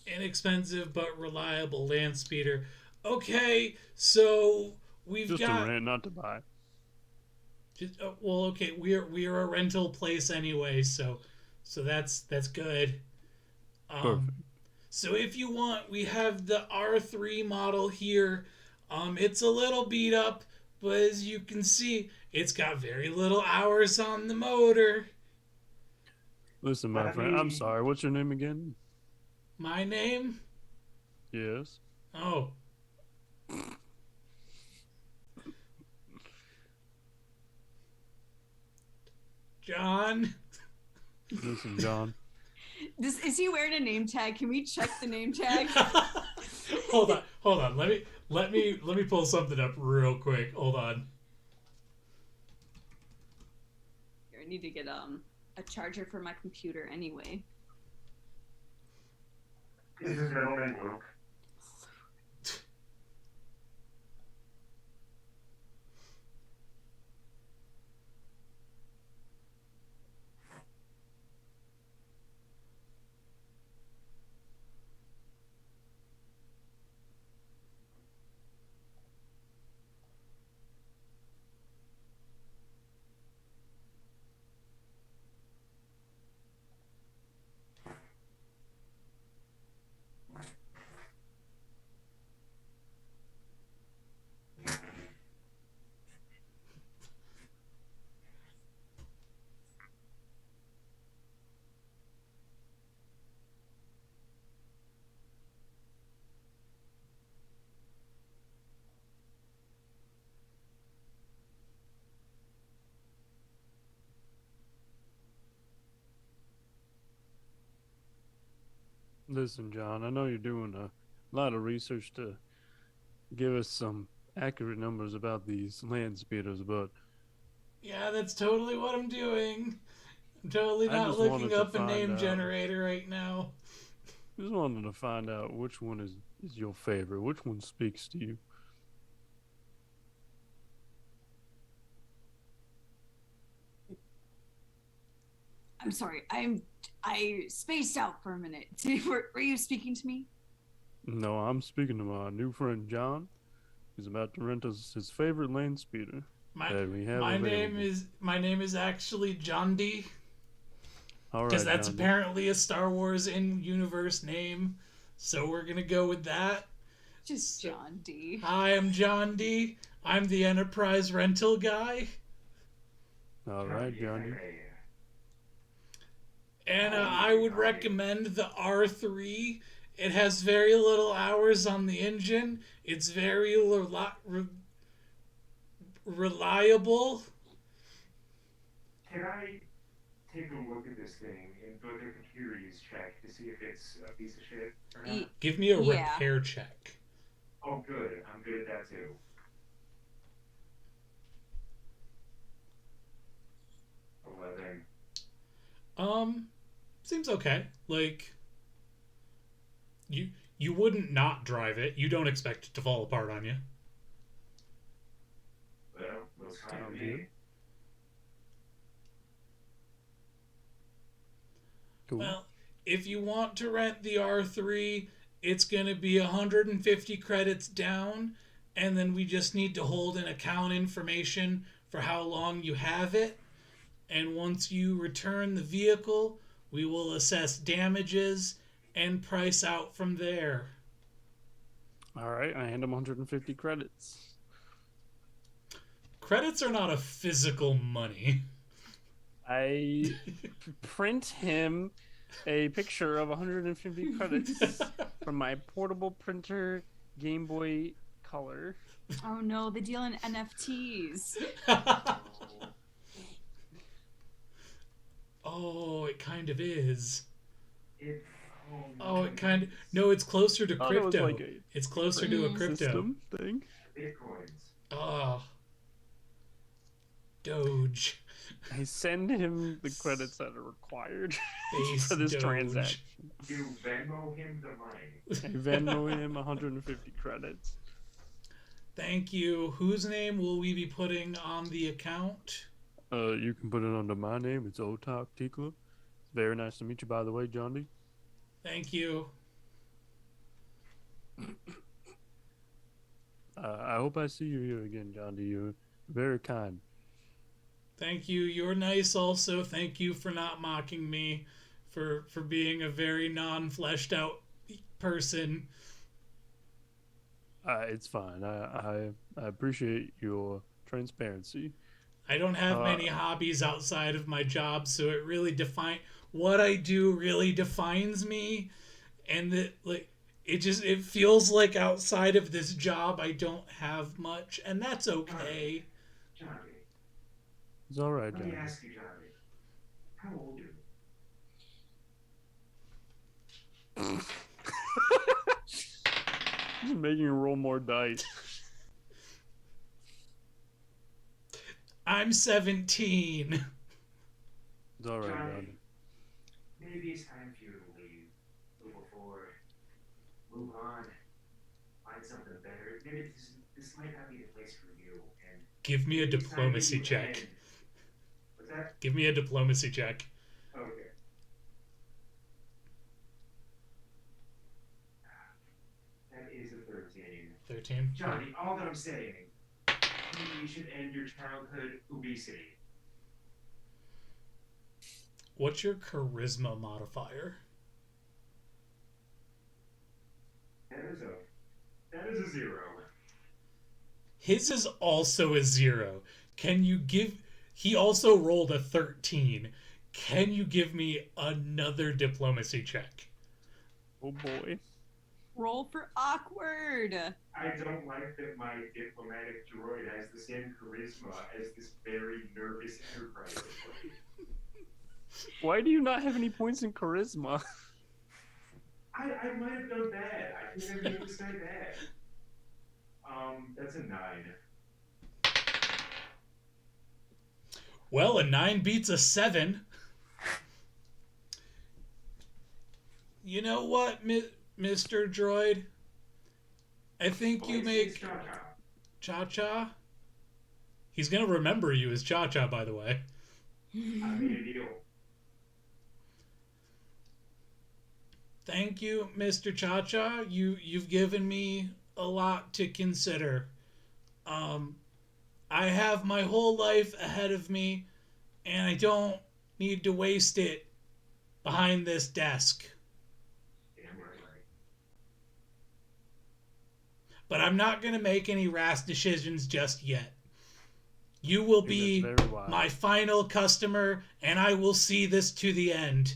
Inexpensive but reliable land speeder. Okay, so we've Just got. to rent, not to buy. Well, okay, we're a rental place anyway, so that's good. Perfect. So if you want, we have the R3 model here. It's a little beat up, but as you can see, it's got very little hours on the motor. Listen, my friend, I'm sorry. What's your name again? My name? Yes. Oh. John. Listen, John. Is he wearing a name tag? Can we check the name tag? Hold on. Let me pull something up real quick. Hold on. Here, I need to get a charger for my computer anyway. Is his middle name Luke? Listen, John, I know you're doing a lot of research to give us some accurate numbers about these land speeders, but Yeah, that's totally what I'm doing. I'm totally I not just wanted looking to up a find name out. generator right now. Just wanted to find out which one is your favorite. Which one speaks to you? I'm sorry. I spaced out for a minute. Were you speaking to me? No, I'm speaking to my new friend John. He's about to rent us his favorite land speeder My that we have my available. name is actually John D. All Because right, that's John. apparently a Star Wars in universe name. So we're gonna go with that. Just John D. Hi, I'm John D. I'm the Enterprise rental guy. All right, If I Johnny. may, And Oh, I would okay. recommend the R3. It has very little hours on the engine. It's very reliable. Can I take a look at this thing and book a computer use check to see if it's a piece of shit or not? Give me a Yeah. repair check. Oh, good. I'm good at that too. 11. Seems okay. Like you wouldn't not drive it. You don't expect it to fall apart on you. Well, looks fine to Sounds me. good. Cool. Well, if you want to rent the R3, it's going to be 150 credits down, and then we just need to hold an account information for how long you have it. And once you return the vehicle, we will assess damages and price out from there. All right, I hand him 150 credits. Credits are not a physical money. I print him a picture of 150 credits from my portable printer Game Boy Color. Oh no, they deal in NFTs. Oh, it kind of is. It, Oh, it kind of. No, it's closer to Thought it was crypto. like a It's closer to a crypto. system thing. Bitcoins. Oh. Doge. I send him the credits that are required Base for this Doge. transaction. You Venmo him the money. I Venmo him 150 credits. Thank you. Whose name will we be putting on the account? You can put it under my name. It's Otak Tikla. Very nice to meet you, by the way, John D. Thank you. I hope I see you here again, John D. You're very kind. Thank you. You're nice also. Thank you for not mocking me for being a very non-fleshed out person. It's fine. I appreciate your transparency. I don't have many hobbies outside of my job, so it really what I do really defines me, and that like it feels like outside of this job I don't have much, and that's okay. Johnny, It's all right, let me John. ask you, Johnny. How old are you? Just making you roll more dice. I'm 17. It's all right, Johnny, Johnny. maybe it's time for you to leave. Move forward. Move on. Find something better. Maybe this might not be the place for you. And Give me a it's time that diplomacy you check. end. What's that? Give me a diplomacy check. Okay. That is a 13. 13. Johnny, all that I'm saying, maybe you should end your childhood obesity. What's your charisma modifier? That is a 0. His is also a 0. Can you give... He also rolled a 13. Can you give me another diplomacy check? Oh boy. Roll for awkward. I don't like that my diplomatic droid has the same charisma as this very nervous Enterprise employee. Why do you not have any points in charisma? I might have done bad. I think I made this guy bad. That's a 9. Well, a 9 beats a 7. You know what, Mr. Droid? I think you make Cha-Cha. He's gonna remember you as Cha-Cha, by the way. I made a deal. Thank you, Mr. Cha-Cha. You've given me a lot to consider. I have my whole life ahead of me, and I don't need to waste it behind this desk. Damn right. But I'm not going to make any rash decisions just yet. You will I think be that's very wise. my final customer, and I will see this to the end.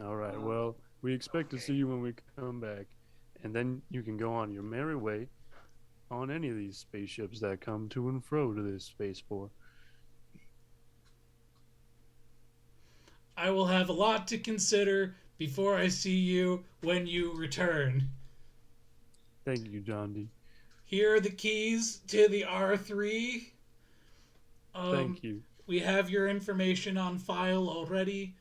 All right. Well, we expect to see you when we come back, and then you can go on your merry way on any of these spaceships that come to and fro to this spaceport. I will have a lot to consider before I see you when you return. Thank you, John D. Here are the keys to the R3. Thank you. We have your information on file already.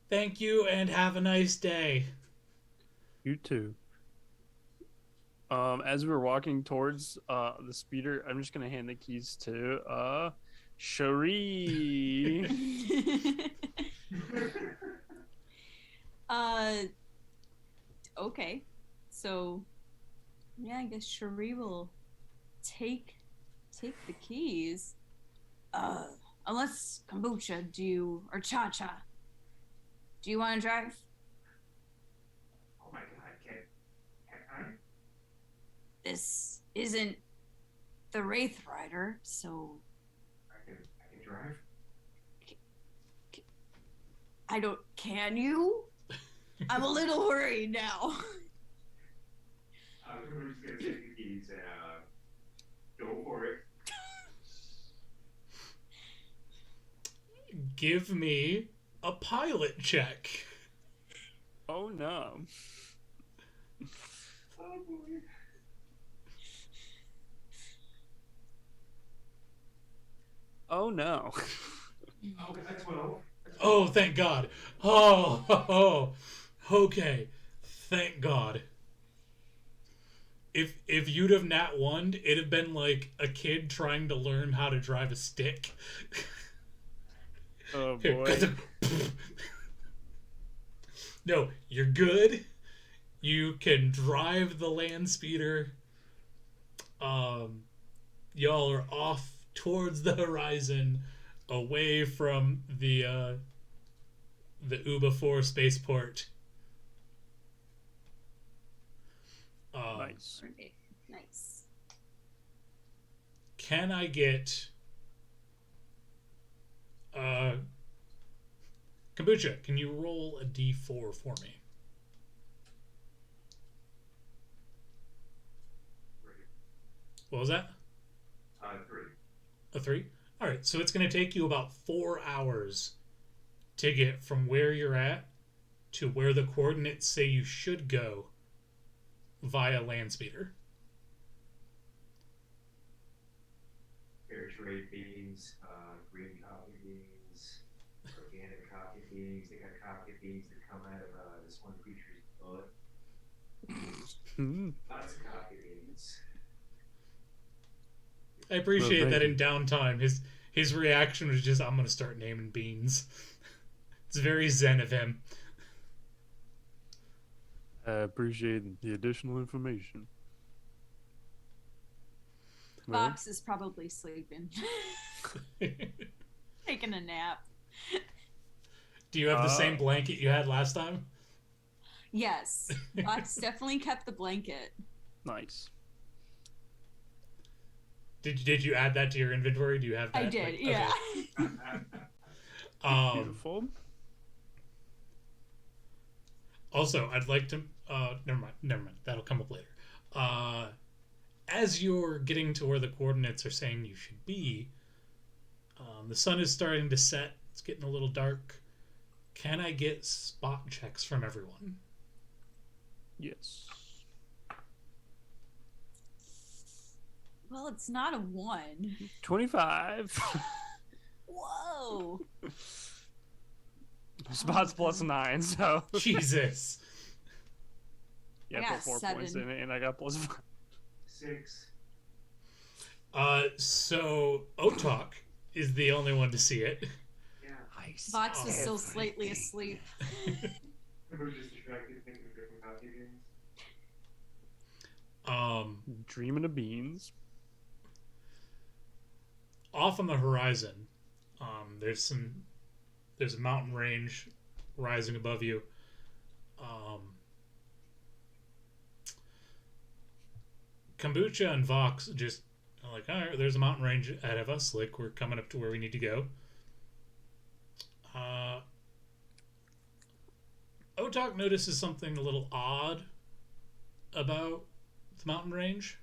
Thank you and have a nice day. You too. As we're walking towards the speeder, I'm just gonna hand the keys to Cherie. Okay. So, yeah, I guess Cherie will take the keys. Unless Kombucha or Cha-Cha. Do you want to drive? Oh my god, can I? This isn't the Wraithrider, so I can drive? I don't. Can you? I'm a little worried now. I'm just gonna take the keys and go for it. Give me a pilot check. Oh no. Oh boy. Oh no. Oh, that's 12. Oh, thank God. Oh, okay. Thank God. If you'd have nat one, it'd have been like a kid trying to learn how to drive a stick. Oh boy. No, you're good. You can drive the land speeder. Y'all are off towards the horizon, away from the Uba 4 spaceport. Nice. Okay, nice. Can I get Kombucha, can you roll a d4 for me? What was that? 3. A 3? Alright, so it's going to take you about 4 hours to get from where you're at to where the coordinates say you should go via land speeder. Fair trade beans, green coffee beans, organic coffee beans. They got coffee beans that come out of this one creature's butt. Lots of coffee beans. I appreciate Well, that thank in downtime. His reaction was just, I'm going to start naming beans. It's very zen of him. I appreciate the additional information. Well, Fox is probably sleeping, taking a nap. Do you have the same blanket you had last time? Yes, Fox definitely kept the blanket. Nice. Did you add that to your inventory? Do you have that? I did, Like, yeah. okay. Beautiful. Also, I'd like to. Never mind. That'll come up later. As you're getting to where the coordinates are saying you should be, the sun is starting to set. It's getting a little dark. Can I get spot checks from everyone? Yes. Well, it's not a 1. 25. Whoa. Spots plus 9, so Jesus. yeah, I put got 4 points 7. in it, and I got plus 5. 6. So Otok is the only one to see it. Yeah. Vox was still slightly asleep. We're just distracted thinking of different coffee beans. Dreaming of beans. Off on the horizon, there's a mountain range rising above you. Kombucha and Vox just are like, all right, there's a mountain range ahead of us. Like, we're coming up to where we need to go. Otak notices something a little odd about the mountain range.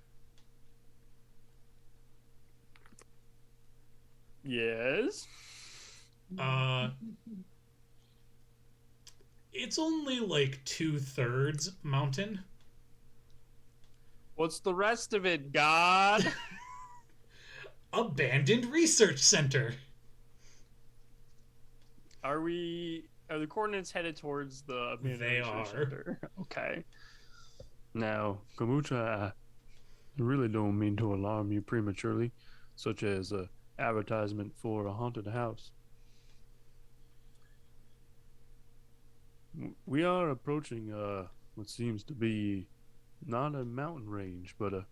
Yes. It's only like 2/3 mountain. What's the rest of it, God? Abandoned research center. Are the coordinates headed towards the abandoned They research are. center? Okay. Now, Kombucha, I really don't mean to alarm you prematurely, such as a advertisement for a haunted house. We are approaching what seems to be not a mountain range, but a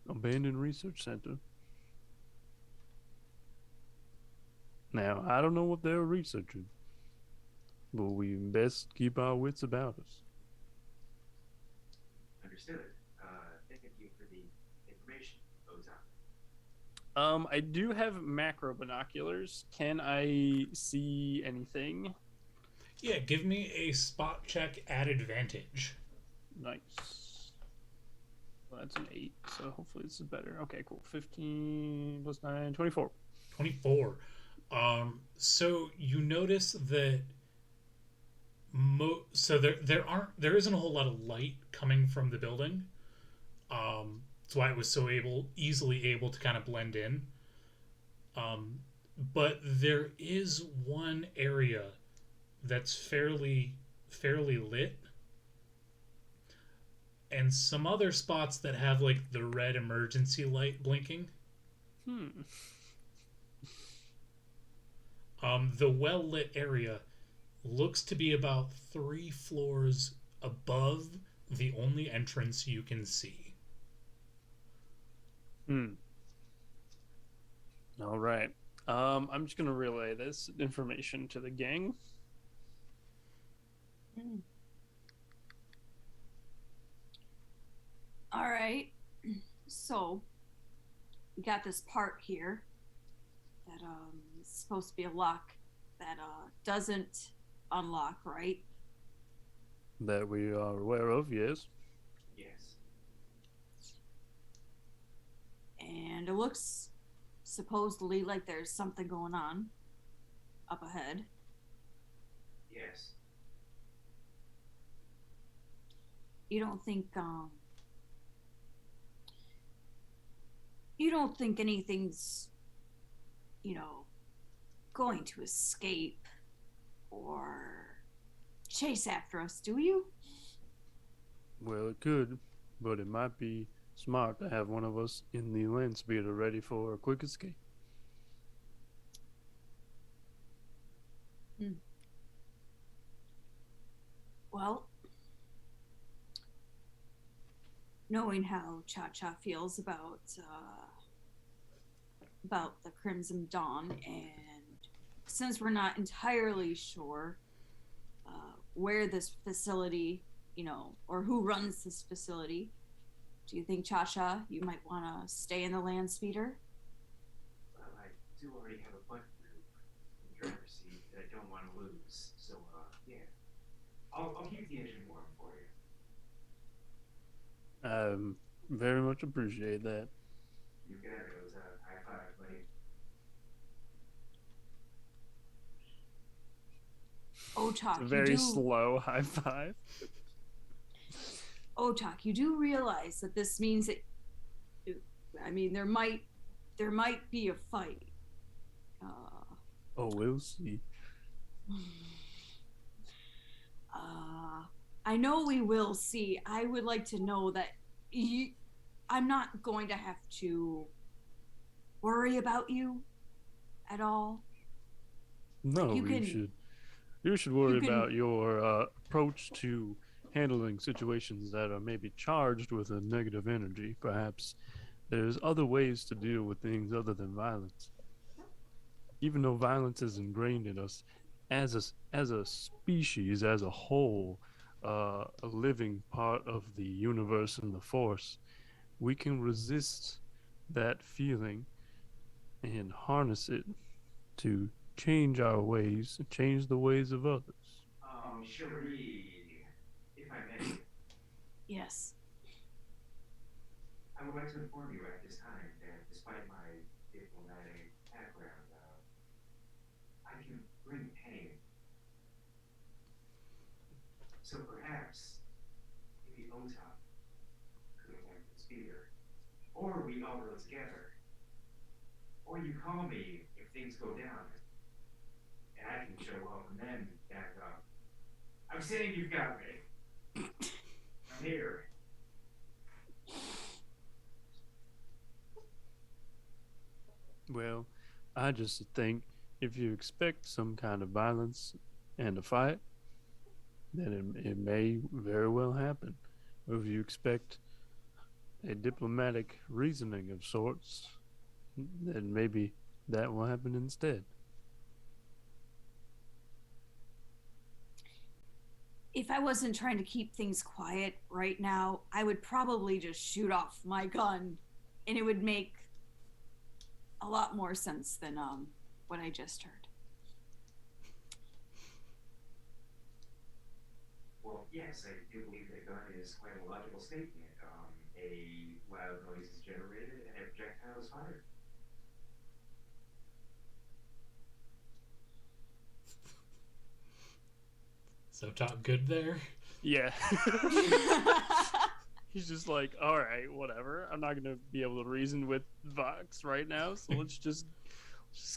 abandoned research center. Now, I don't know what they're researching, but we best keep our wits about us. Understood. Thank you for the information, Ozan. I do have macro binoculars. Can I see anything? Yeah, give me a spot check at advantage. Nice. Well, that's an 8, so hopefully this is better. Okay, cool. 15 plus 9, 24. 24. So you notice that there isn't a whole lot of light coming from the building. That's why it was so easily able to kind of blend in. But there is one area that's fairly lit, and some other spots that have like the red emergency light blinking. The well lit area looks to be about 3 floors above the only entrance you can see. All right. I'm just gonna relay this information to the gang. All right. So we got this part here that is supposed to be a lock that doesn't unlock, right? That we are aware of, yes. Yes. And it looks supposedly like there's something going on up ahead. Yes. You don't think anything's, going to escape or chase after us, do you? Well, it could, but it might be smart to have one of us in the land speeder ready for a quick escape. Well, knowing how Cha-Cha feels about the Crimson Dawn, and since we're not entirely sure where this facility, or who runs this facility, do you think, Cha-Cha, you might want to stay in the land speeder? Well, I do already have a butt group in the driver's seat that I don't want to lose. So, yeah. I'll keep the engine warm for you. Very much appreciate that. You got it, Ozan. High five, buddy. Otak, a very slow high five. Otak, you do realize that this means that, I mean, there might be a fight. Oh, we'll see. I know we will see. I would like to know that I'm not going to have to worry about you at all. No, you should worry about your approach to handling situations that are maybe charged with a negative energy. Perhaps there's other ways to deal with things other than violence. Even though violence is ingrained in us, as a species, as a whole, a living part of the universe and the force, we can resist that feeling and harness it to change our ways, change the ways of others. Cherie, if I may, Yes. I would like to inform you at this time that despite my diplomatic background, I can bring pain. So perhaps maybe Ota could attack the speeder, or we all go together, or you call me if things go down, and I can show up and then back up. I'm saying you've got me. I'm here. Well, I just think if you expect some kind of violence and a fight, then it may very well happen. Or if you expect a diplomatic reasoning of sorts, then maybe that will happen instead. If I wasn't trying to keep things quiet right now, I would probably just shoot off my gun, and it would make a lot more sense than what I just heard. Well, yes, I do believe that gun is quite a logical statement. A loud noise is generated and a projectile is fired. So talk good there. Yeah. He's just like, all right, whatever. I'm not gonna be able to reason with Vox right now, so let's just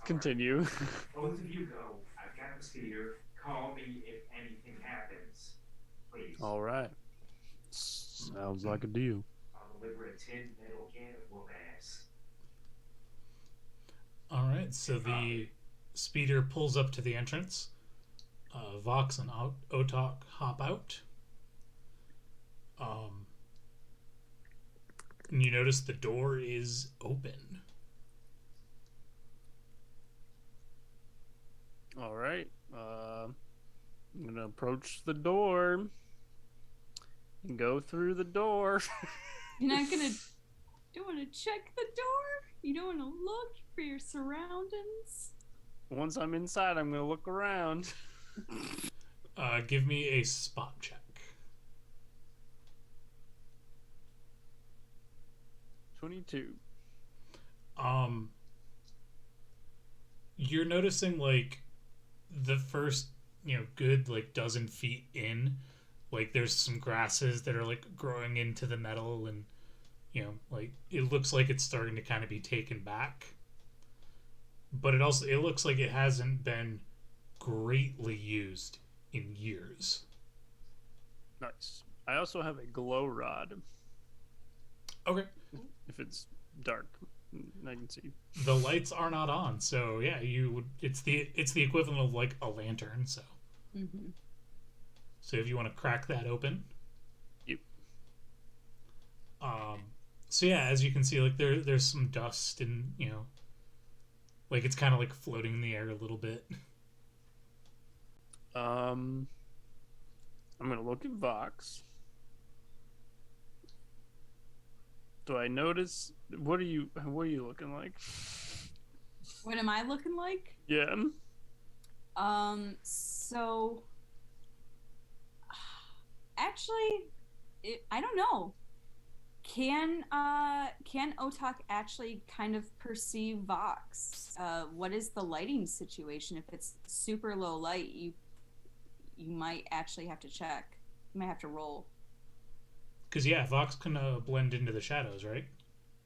continue. Right. Both of you go. I've got the speeder. Call me if anything happens, please. All right. Sounds like a deal. I'll deliver a tin metal can of whoop ass. All right, so the speeder pulls up to the entrance. Vox and Otok hop out. And you notice the door is open. All right. I'm gonna approach the door and go through the door. You're not gonna. Don't want to check the door. You don't want to look for your surroundings. Once I'm inside, I'm gonna look around. Give me a spot check. 22. You're noticing like the first, good like dozen feet in, like there's some grasses that are like growing into the metal, and like it looks like it's starting to kind of be taken back. But it looks like it hasn't been greatly used in years. Nice. I also have a glow rod. Okay. If it's dark, I can see. The lights are not on, so yeah, it's the equivalent of like a lantern. So, so if you want to crack that open, yep. So yeah, as you can see, like there's some dust, and like it's kind of like floating in the air a little bit. I'm gonna look at Vox. Do I notice? What are you looking like? What am I looking like? Yeah. So actually, I don't know. Can Otak actually kind of perceive Vox? What is the lighting situation? If it's super low light, you might actually have to check. You might have to roll. Because yeah, Vox can blend into the shadows, right?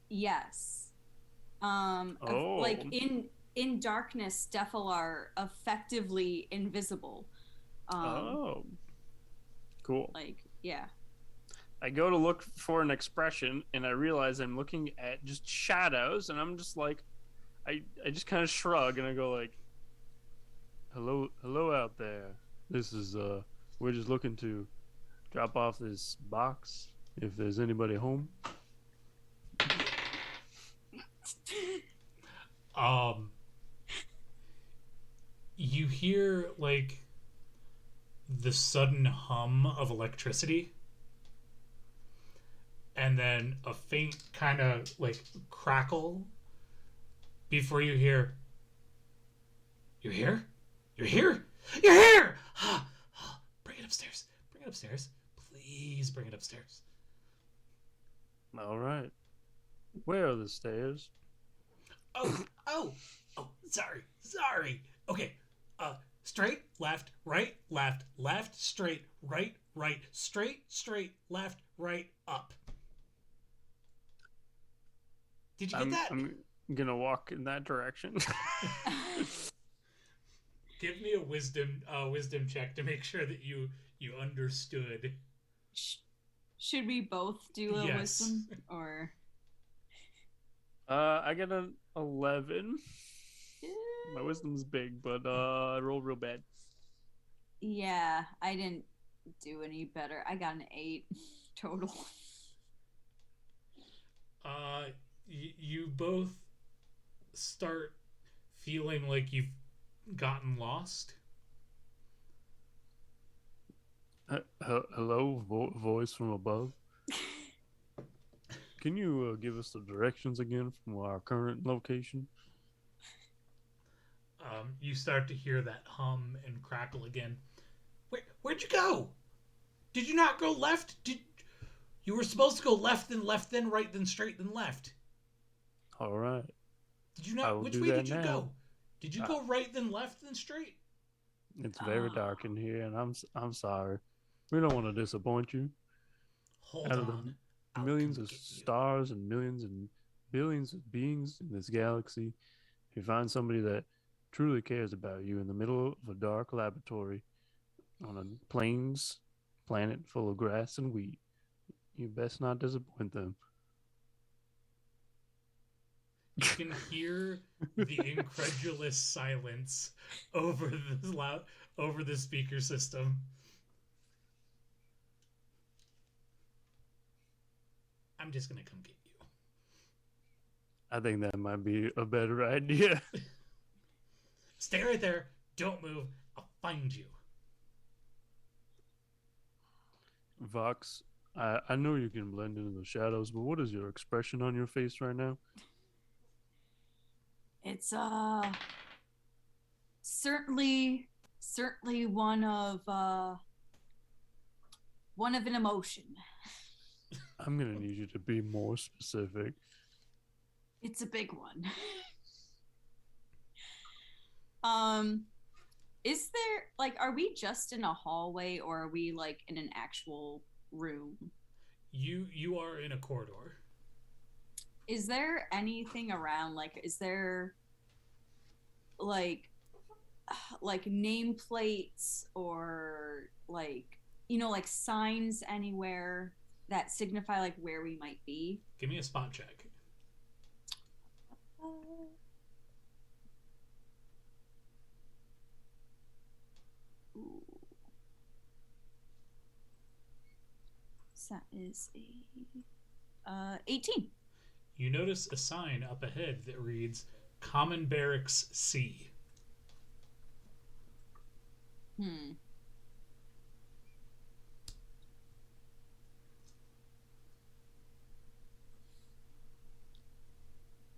Yes. Oh. Like in darkness, Defil are effectively invisible. Oh. Cool. Like, yeah. I go to look for an expression, and I realize I'm looking at just shadows, and I'm just like, I just kind of shrug, and I go like, hello out there. This is we're just looking to drop off this box if there's anybody home. You hear like the sudden hum of electricity, and then a faint kind of like crackle before you hear, "You're here? You're here? You're here! Bring it upstairs. Bring it upstairs. Please bring it upstairs." All right. Where are the stairs? Oh, sorry. Okay, straight, left, right, straight, right, straight, left, right, up. Did you get that? I'm gonna walk in that direction. Give me a wisdom check to make sure that you understood. Should we both do a Yes. wisdom or? I get an 11. My wisdom's big, but I rolled real bad. Yeah, I didn't do any better. I got an 8 total. You both start feeling like you've gotten lost. Hello, voice from above. Can you give us the directions again from our current location? You start to hear that hum and crackle again. Where'd you go? Did you not go left? You were supposed to go left, then right, then straight, then left. All right. Did you I not? will Which do way that did you now. go? Did you go right, then left, then straight? It's very dark in here, and I'm sorry. We don't want to disappoint you. Hold Out of on. the I'll millions come of get you. stars and millions and billions of beings in this galaxy, if you find somebody that truly cares about you in the middle of a dark laboratory on a planet full of grass and wheat, you best not disappoint them. You can hear the incredulous silence over the speaker system. I'm just gonna come get you. I think that might be a better idea. Stay right there. Don't move. I'll find you. Vox, I know you can blend into the shadows, but what is your expression on your face right now? It's certainly one of an emotion. I'm gonna need you to be more specific. It's a big one. Is there like, are we just in a hallway or are we like in an actual room? You are in a corridor. Is there anything around? Like, is there like nameplates or like, like signs anywhere that signify like where we might be? Give me a spot check. Ooh. So that is a 18. You notice a sign up ahead that reads Common Barracks C.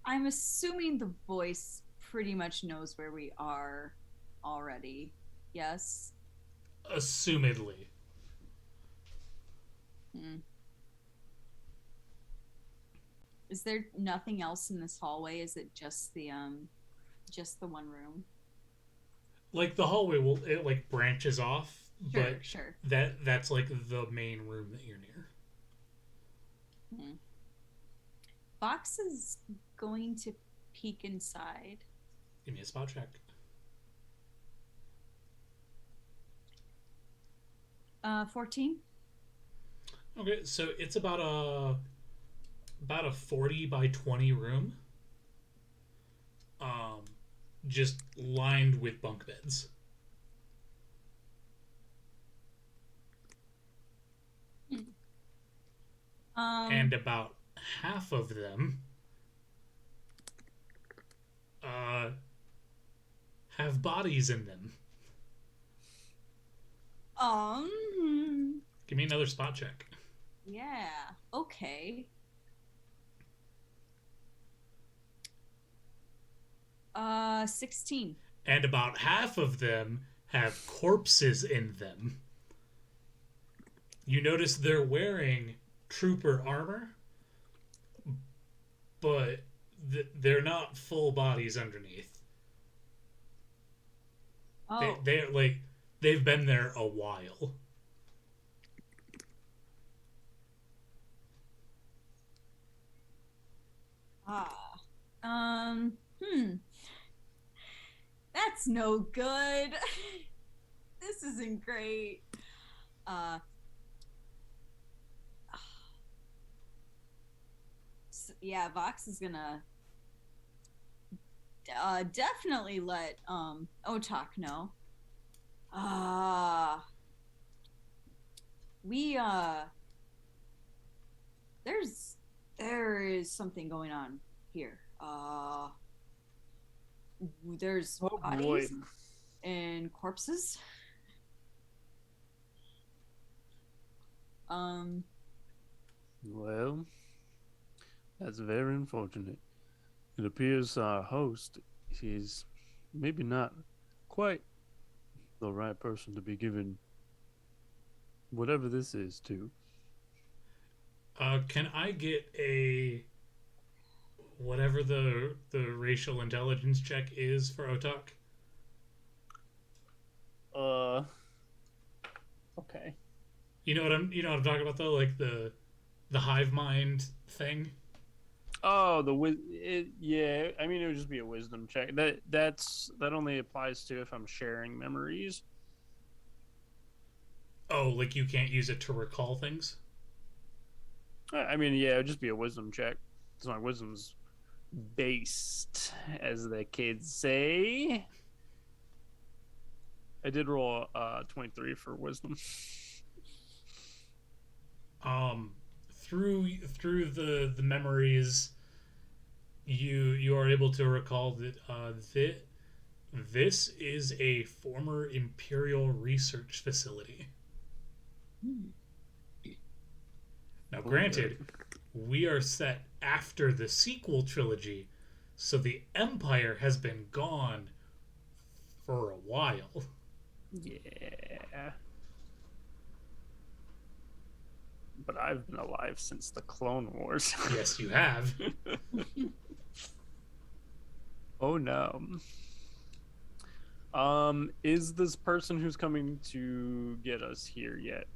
I'm assuming the voice pretty much knows where we are already. Yes? Assumedly. Is there nothing else in this hallway? Is it just the one room? Like the hallway it like branches off but Sure. that's like the main room that you're near. Fox is going to peek inside. Give me a spot check. 14. Okay, so it's about a 40 by 20 room. Just lined with bunk beds. And about half of them have bodies in them. Give me another spot check. Yeah. Okay. 16. And about half of them have corpses in them. You notice they're wearing trooper armor, but they're not full bodies underneath. Oh. They're like, they've been there a while. That's no good. This isn't great. Yeah, Vox is gonna definitely let Otak know. There is something going on here. There's bodies and corpses. Well, that's very unfortunate. It appears our host is maybe not quite the right person to be given whatever this is to. Can I get a whatever the racial intelligence check is for Otak? Okay. You know what I'm talking about though, like the hive mind thing. Oh, yeah. I mean, it would just be a wisdom check. That only applies to if I'm sharing memories. Oh, like you can't use it to recall things? I mean, yeah, it would just be a wisdom check. So my wisdom's based, as the kids say. I did roll 23 for wisdom. Through the memories, you are able to recall that this is a former Imperial research facility. Now, granted, we are set after the sequel trilogy, so the Empire has been gone for a while. Yeah. But I've been alive since the Clone Wars. Yes, you have. Oh no. Is this person who's coming to get us here yet?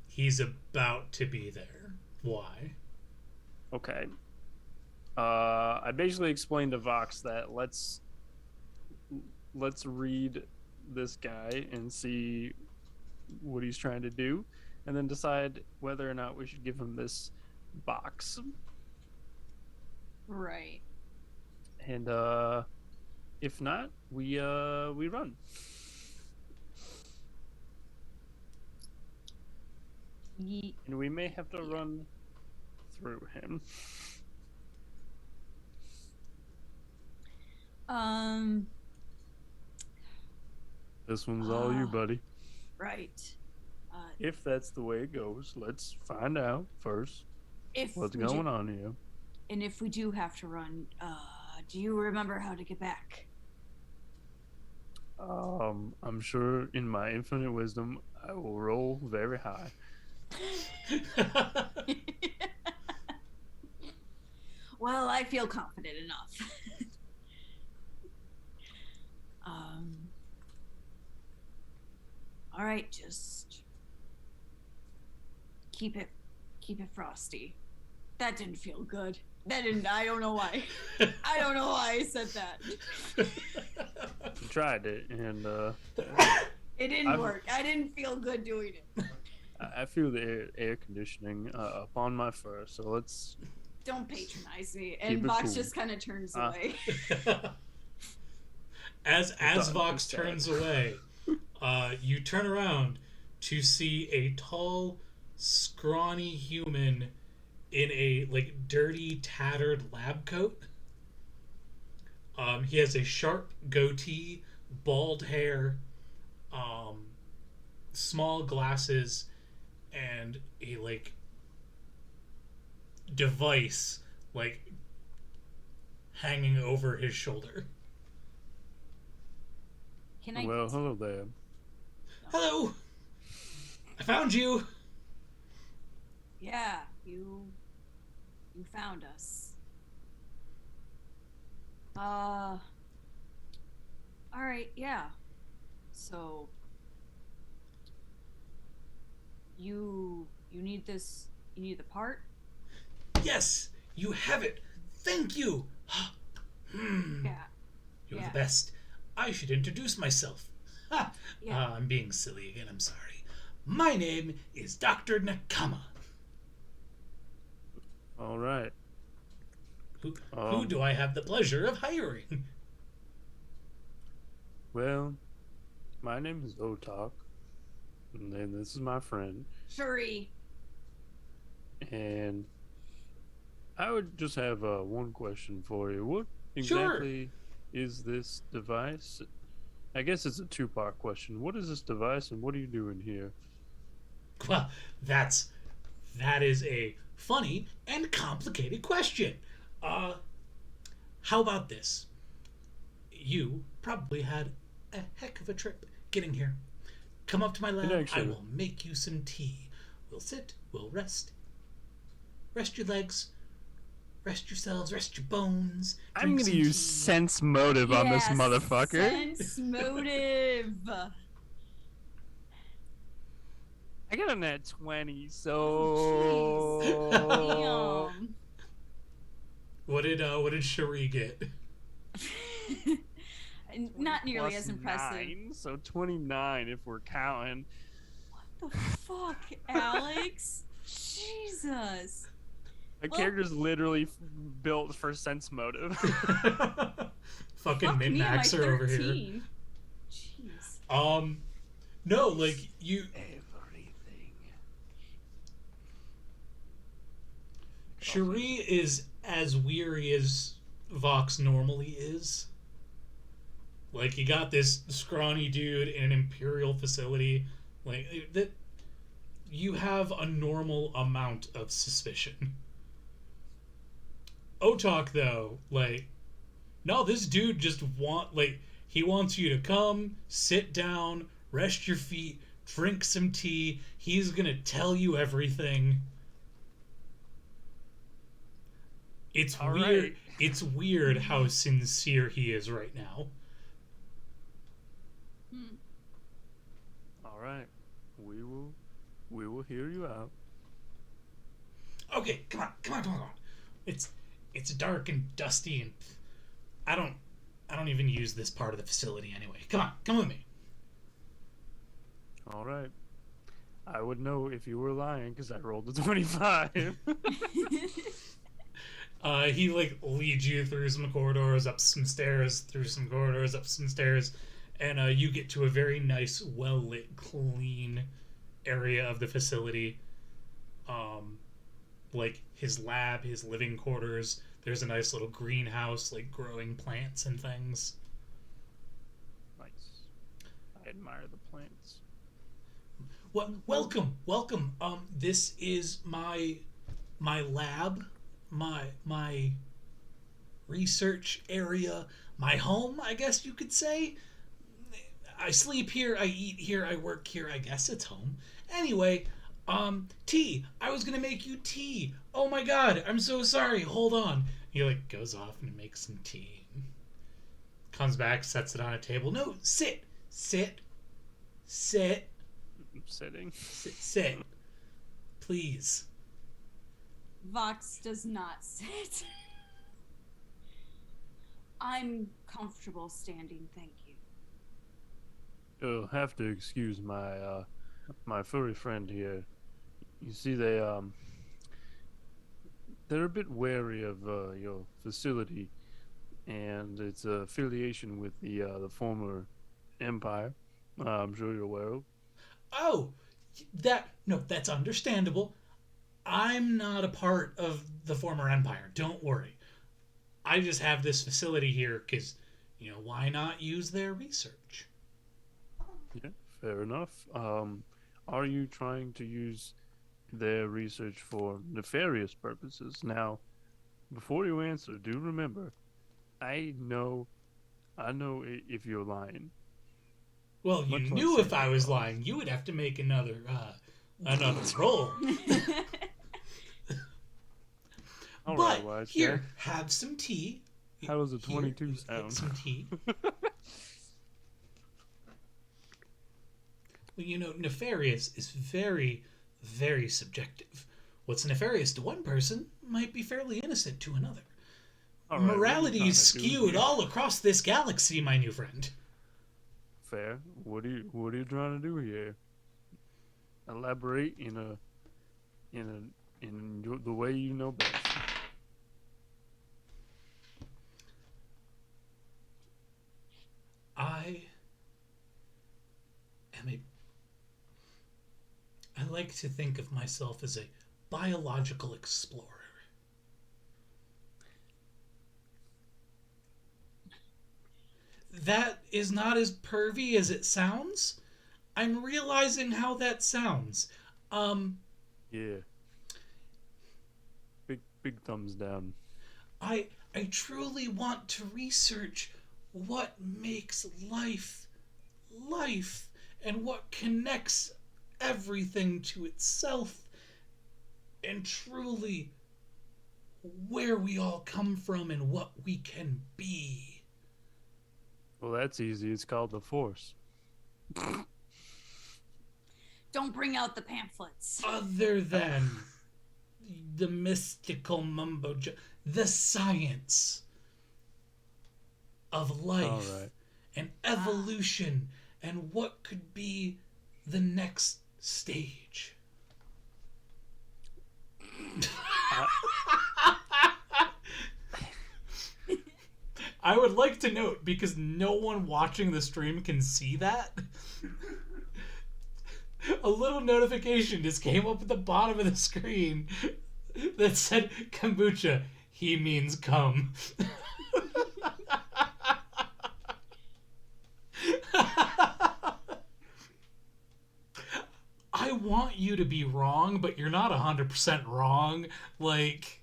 He's about to be there. Why? Okay. I basically explained to Vox that let's read this guy and see what he's trying to do, and then decide whether or not we should give him this box. Right. And if not, we run. And we may have to run through him. This one's all you, buddy. Right. If that's the way it goes, let's find out first what's going on here. And if we do have to run, do you remember how to get back? I'm sure in my infinite wisdom, I will roll very high. Well, I feel confident enough. keep it frosty. That didn't feel good. I don't know why. I don't know why I said that. You tried it, and It didn't work. I didn't feel good doing it. I feel the air conditioning upon my fur. So let's. Don't patronize me. Keep And it Vox cool. just kind of turns away. As It's Vox sad. turns away, you turn around to see a tall, scrawny human in a dirty, tattered lab coat. He has a sharp goatee, bald hair, small glasses, and a device hanging over his shoulder. Can I? Well, hello there. Hello, I found you. Yeah, you found us. All right, yeah. So you need this, you need the part? Yes, you have it. Thank you. Yeah. You're Yeah. the best. I should introduce myself. Yeah. I'm being silly again. I'm sorry. My name is Dr. Nakama. All right. Who do I have the pleasure of hiring? Well, my name is Otak, and then this is my friend, Shuri. and I would just have one question for you. What Sure. exactly is this device? I guess it's a two-part question. What is this device, and what are you doing here? Well, that is a funny and complicated question. How about this? You probably had a heck of a trip getting here. Come up to my lab. actually- I will make you some tea. We'll sit. We'll rest. Rest your legs. Rest yourselves. Rest your bones. I'm drink gonna some use tea. sense motive on this Yes, motherfucker. Sense motive. I got a nat 20, Jeez. so. Damn. What did Cherie get? Not nearly Plus as impressive. 9, so 29 if we're counting. What the fuck, Alex? Jesus. My Well- character's literally built for sense motive. Fucking Fuck min me, am I maxer over here. 13? Jeez. No, you. Everything. Cherie is as weary as Vox normally is. You got this scrawny dude in an Imperial facility. That. You have a normal amount of suspicion. Otak, though, no, this dude just he wants you to come, sit down, rest your feet, drink some tea. He's gonna tell you everything. It's All weird. right. It's weird how sincere he is right now. All right. We will hear you out. Okay, come on. It's dark and dusty, and I don't even use this part of the facility anyway. Come with me. All right. I would know if you were lying because I rolled a 25. He leads you through some corridors, up some stairs, through some corridors, up some stairs, and you get to a very nice, well lit, clean area of the facility. His lab, his living quarters. There's a nice little greenhouse, growing plants and things. Nice. I admire the plants. Well, welcome. This is my lab, my research area, my home, I guess you could say. I sleep here, I eat here, I work here. I guess it's home. Anyway, tea. I was gonna make you tea. Oh my god, I'm so sorry. Hold on. He goes off and makes some tea. Comes back, sets it on a table. No, sit. I'm sitting. Sit. please. Vox does not sit. I'm comfortable standing, thank you. You'll have to excuse my my furry friend here. You see, they're a bit wary of your facility and its affiliation with the former empire. I'm sure you're aware of. Oh, that's understandable. I'm not a part of the former empire. Don't worry. I just have this facility here because, why not use their research? Yeah, fair enough. Are you trying to use their research for nefarious purposes? Now, before you answer, do remember, I know if you're lying. Well, you Much like knew if Santa I was Claus. lying, you would have to make another roll. All But right, wise here, guy. have some tea. How does a Here, 22 take sound? some tea. Well, nefarious is very, very subjective. What's nefarious to one person might be fairly innocent to another. All right, what are you Morality trying is to do skewed here? all across this galaxy, my new friend. Fair. What are you trying to do here? Elaborate the way you know best. I am a. I like to think of myself as a biological explorer. That is not as pervy as it sounds. I'm realizing how that sounds. Um, Yeah. Big thumbs down. I truly want to research what makes life life and what connects everything to itself and truly where we all come from and what we can be. Well, that's easy. It's called the Force. Don't bring out the pamphlets. Other than the mystical the science of life All right. and evolution and what could be the next stage. I would like to note, because no one watching the stream can see that, a little notification just came up at the bottom of the screen that said kombucha. He means come. I want you to be wrong, but you're not 100% wrong. Like,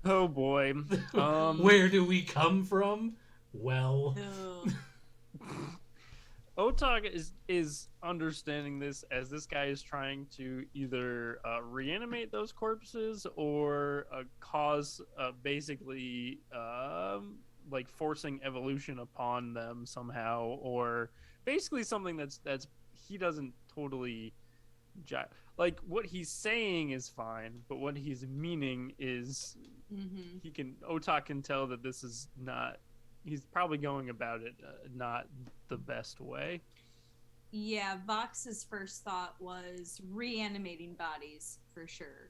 Oh boy. where do we come from? Well, Ugh. Otak is understanding this as this guy is trying to either reanimate those corpses or cause basically like forcing evolution upon them somehow, or basically something that's he doesn't totally like what he's saying is fine, but what he's meaning is Otak can tell that this is not. He's probably going about it not the best way. Yeah, Vox's first thought was reanimating bodies for sure.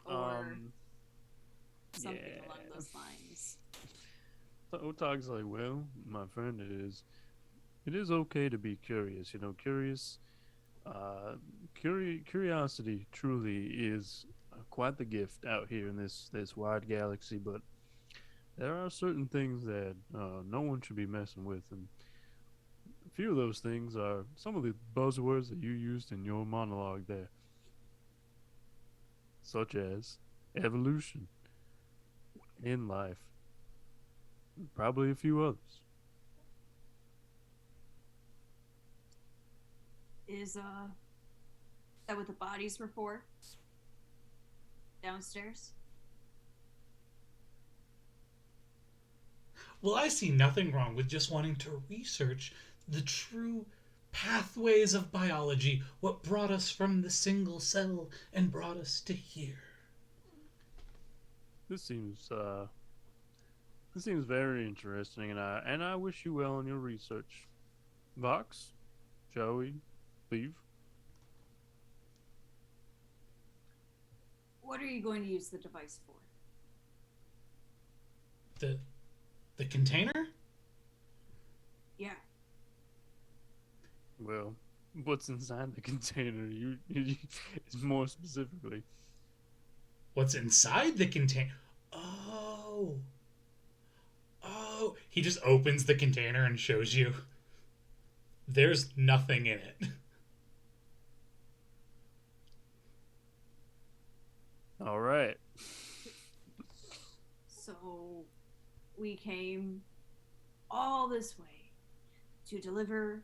Or something Yeah. along those lines. So Otak's like, well, my friend, it is okay to be curious. Curiosity truly is quite the gift out here in this wide galaxy. But there are certain things that no one should be messing with, and a few of those things are some of the buzzwords that you used in your monologue there, such as evolution in life, and probably a few others. Is that what the bodies were for? Downstairs? well, I see nothing wrong with just wanting to research the true pathways of biology, what brought us from the single cell and brought us to here. This seems very interesting, and I wish you well in your research. Vox, shall we leave? What are you going to use the device for? The container? Yeah. Well, what's inside the container? You more specifically. What's inside the container? Oh. Oh. He just opens the container and shows you. There's nothing in it. All right. So we came all this way to deliver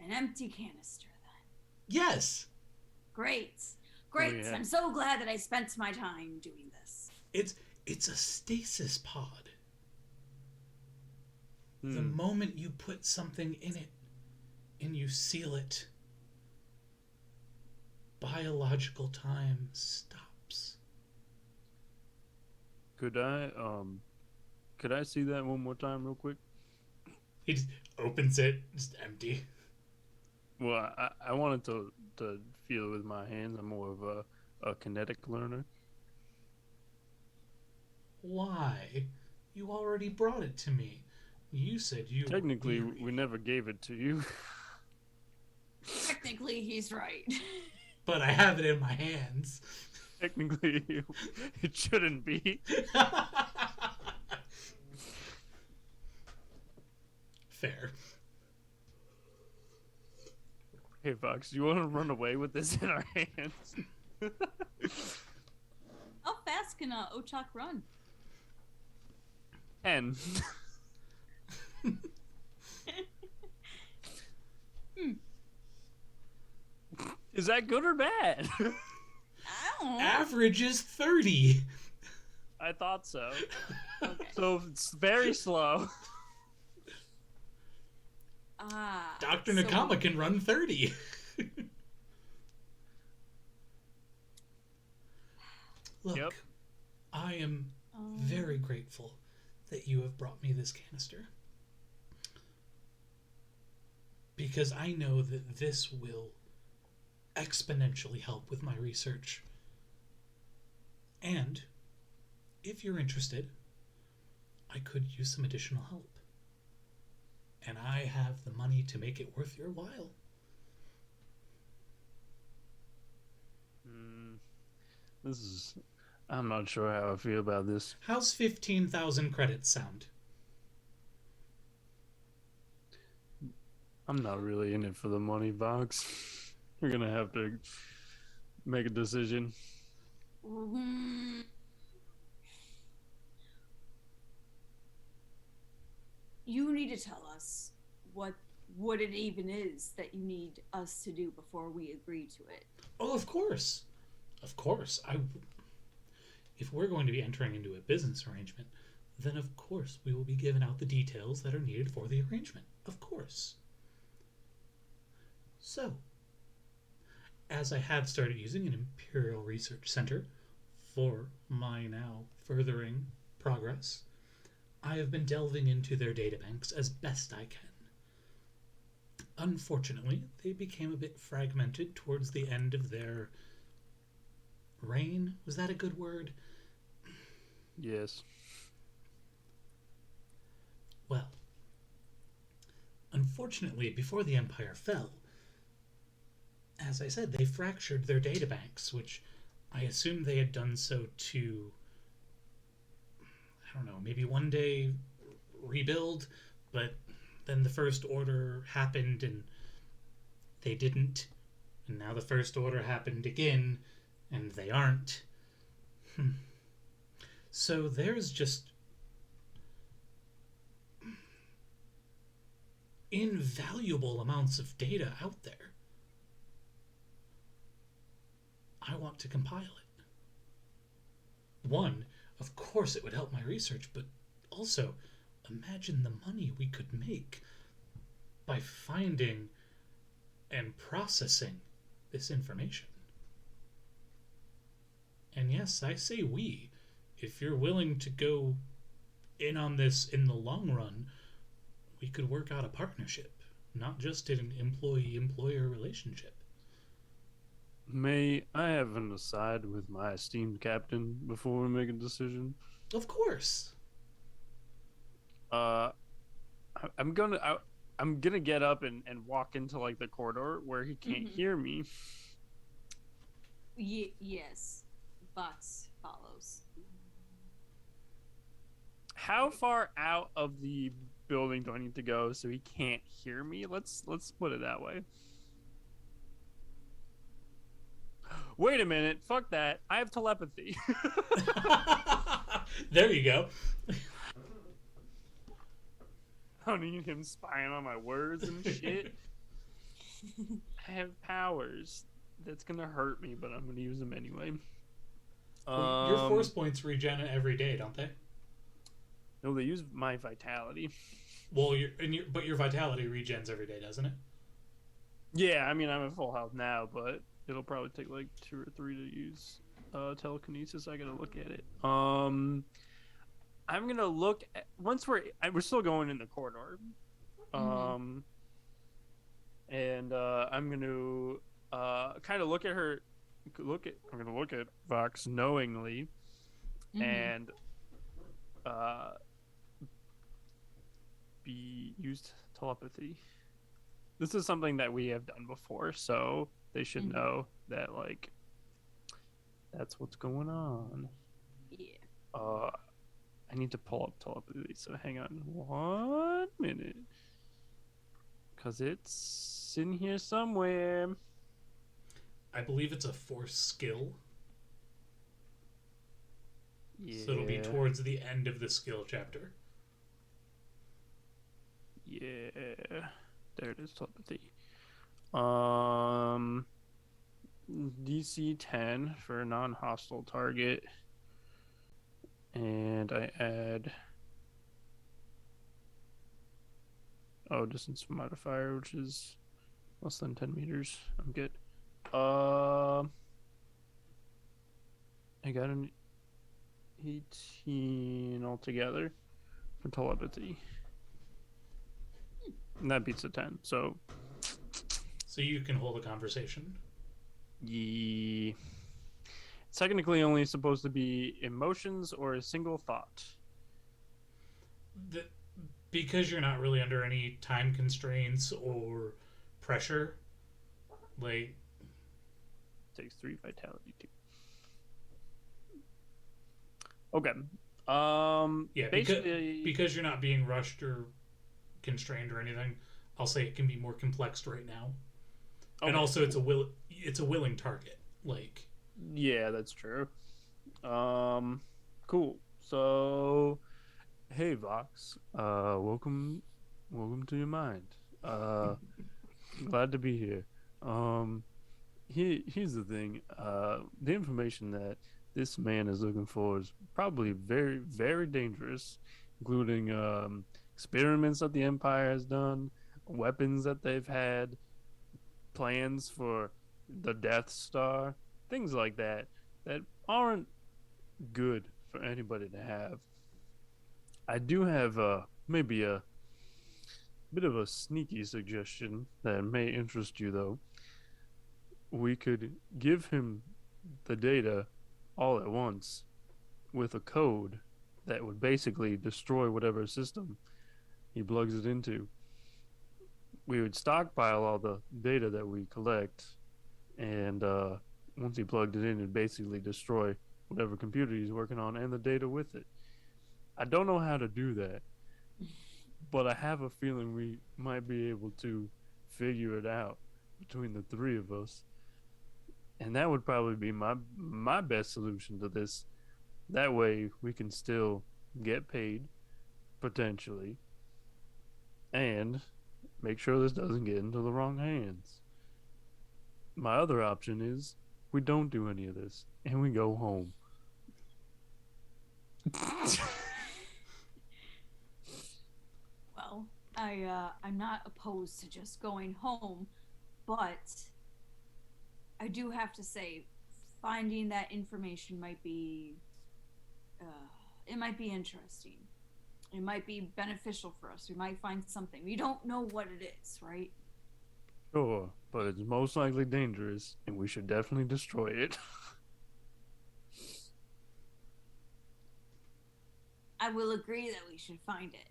an empty canister then. Yes. Great. Great. Oh, yeah. I'm so glad that I spent my time doing this. It's a stasis pod. The Hmm. moment you put something in it and you seal it, biological time stops. Could I see that one more time real quick? He just opens it, just empty. Well, I wanted to feel it with my hands. I'm more of a kinetic learner. Why? You already brought it to me. You said you were Technically, weary. we never gave it to you. Technically, he's right. But I have it in my hands. Technically, it shouldn't be. Fair. Hey, Fox, you want to run away with this in our hands? How fast can Ochak run? 10. Is that good or bad? I don't know. Average is 30. I thought so. Okay. So it's very slow. Dr. so- Nakama can run 30. Look, Yep. I am very grateful that you have brought me this canister. Because I know that this will exponentially help with my research. And if you're interested, I could use some additional help. And I have the money to make it worth your while. I'm not sure how I feel about this. How's 15,000 credits sound? I'm not really in it for the money, Vox. You're gonna have to make a decision. Mm, you need to tell us what it even is that you need us to do before we agree to it. Oh, of course. Of course. If we're going to be entering into a business arrangement, then of course we will be given out the details that are needed for the arrangement. Of course. So, as I have started using an Imperial Research Center for my now furthering progress, I have been delving into their databanks as best I can. Unfortunately, they became a bit fragmented towards the end of their reign. Was that a good word? Yes. Well, unfortunately, before the Empire fell, as I said, they fractured their databanks, which I assume they had done so to, I don't know, maybe one day rebuild, but then the First Order happened and they didn't, and now the First Order happened again, and they aren't. So there's just invaluable amounts of data out there. I want to compile it. One, of course it would help my research, but also imagine the money we could make by finding and processing this information. And yes, I say we. If you're willing to go in on this in the long run, we could work out a partnership, not just an employee-employer relationship. May I have an aside with my esteemed captain before we make a decision? Of course. I- I'm gonna get up and walk into like the corridor where he can't Mhm. hear me. Yes. Vox follows. How far out of the building do I need to go so he can't hear me? Let's put it that way. Wait a minute, fuck that. I have telepathy. There you go. I don't need him spying on my words and shit. I have powers. That's gonna hurt me, but I'm gonna use them anyway. Well, your force points regen every day, don't they? No, they use my vitality. Well, but your vitality regens every day, doesn't it? Yeah, I mean I'm at full health now, but it'll probably take like 2 or 3 to use telekinesis. I gotta look at it. I'm gonna look at, once we're still going in the corridor. Mhm. And I'm gonna kind of look at her. I'm gonna look at Vox knowingly, Mhm. and be used telepathy. This is something that we have done before, so they should Mhm. know that like that's what's going on. Yeah. I need to pull up telepathy, so hang on 1 minute, cause it's in here somewhere. I believe it's a force skill, Yeah. so it'll be towards the end of the skill chapter. Yeah, there it is, telepathy. DC 10 for a non-hostile target, and I add distance modifier, which is less than 10 meters. I'm good. I got an 18 altogether for telepathy. And that beats a 10. So, So you can hold a conversation. yeah. It's technically only supposed to be emotions or a single thought. Because you're not really under any time constraints or pressure, like Takes 3 vitality too. Okay. yeah, because you're not being rushed or constrained or anything, I'll say it can be more complex right now. Okay. And also it's a willing target. Like Yeah, that's true. Cool. So, hey Vox, welcome to your mind. Glad to be here. Here's the thing. The information that this man is looking for is probably very, very dangerous, including experiments that the Empire has done, weapons that they've had, plans for the Death Star, things like that aren't good for anybody to have. I do have maybe a bit of a sneaky suggestion that may interest you, though. We could give him the data all at once with a code that would basically destroy whatever system he plugs it into. We would stockpile all the data that we collect, and once he plugged it in, it'd basically destroy whatever computer he's working on and the data with it. I don't know how to do that, but I have a feeling we might be able to figure it out between the 3 of us. And that would probably be my best solution to this. That way we can still get paid, potentially, and make sure this doesn't get into the wrong hands. My other option is we don't do any of this and we go home. Well, I'm not opposed to just going home, but I do have to say, finding that information might be, it might be interesting. It might be beneficial for us. We might find something. We don't know what it is, right? Sure, but it's most likely dangerous, and we should definitely destroy it. I will agree that we should find it.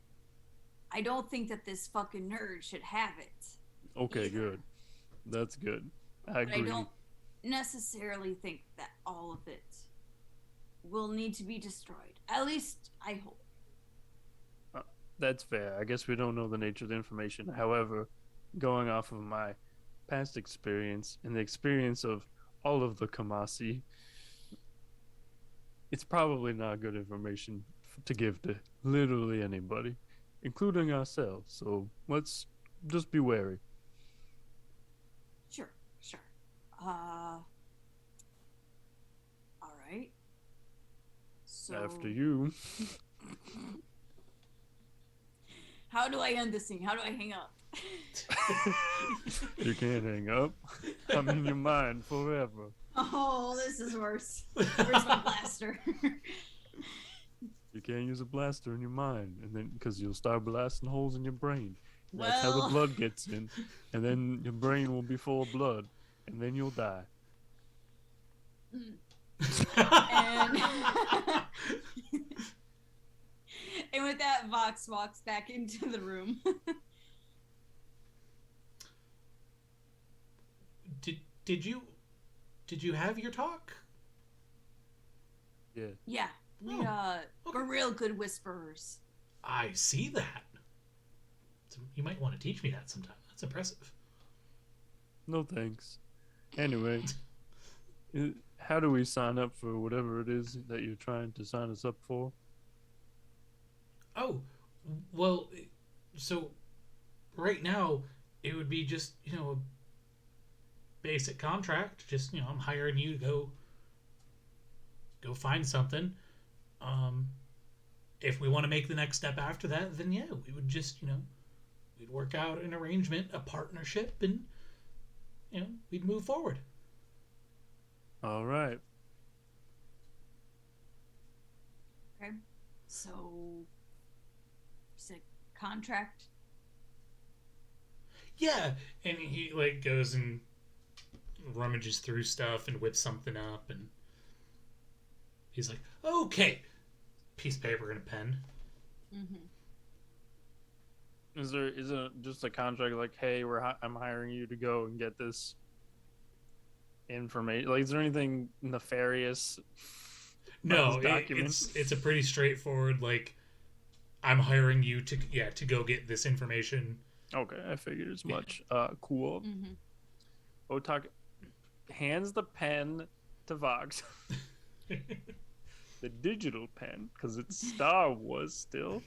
I don't think that this fucking nerd should have it. Okay, either. good. That's good. I But agree. I don't necessarily think that all of it will need to be destroyed. At least I hope. That's fair. I guess we don't know the nature of the information. However, going off of my past experience and the experience of all of the Kamasi, it's probably not good information to give to literally anybody, including ourselves. So let's just be wary. Sure, sure. All right. So After you. how do I end this thing? How do I hang up? You can't hang up. I'm in your mind forever. Oh, this is worse. Where's my blaster? You can't use a blaster in your mind, and then because you'll start blasting holes in your brain. And that's how the Well- blood gets in, and then your brain will be full of blood, and then you'll die. and and with that, Vox walks back into the room. Did you have your talk? Yeah. Yeah, we okay. we're real good whisperers. I see that. So you might want to teach me that sometime. That's impressive. No thanks. Anyway, how do we sign up for whatever it is that you're trying to sign us up for? Oh, well, so right now it would be just, a basic contract. Just, I'm hiring you to go find something. If we want to make the next step after that, then yeah, we would just, we'd work out an arrangement, a partnership, and, we'd move forward. All right. Okay, so it's a contract. Yeah, and he goes and rummages through stuff and whips something up, and he's like, "Okay," piece of paper and a pen. Mm-hmm. Is it just a contract like, hey, I'm hiring you to go and get this information? Like, is there anything nefarious? No, this document? it's a pretty straightforward. I'm hiring you to go get this information. Okay, I figured as much. Cool. Mm-hmm. Otak hands the pen to Vox. The digital pen, because it's Star Wars still.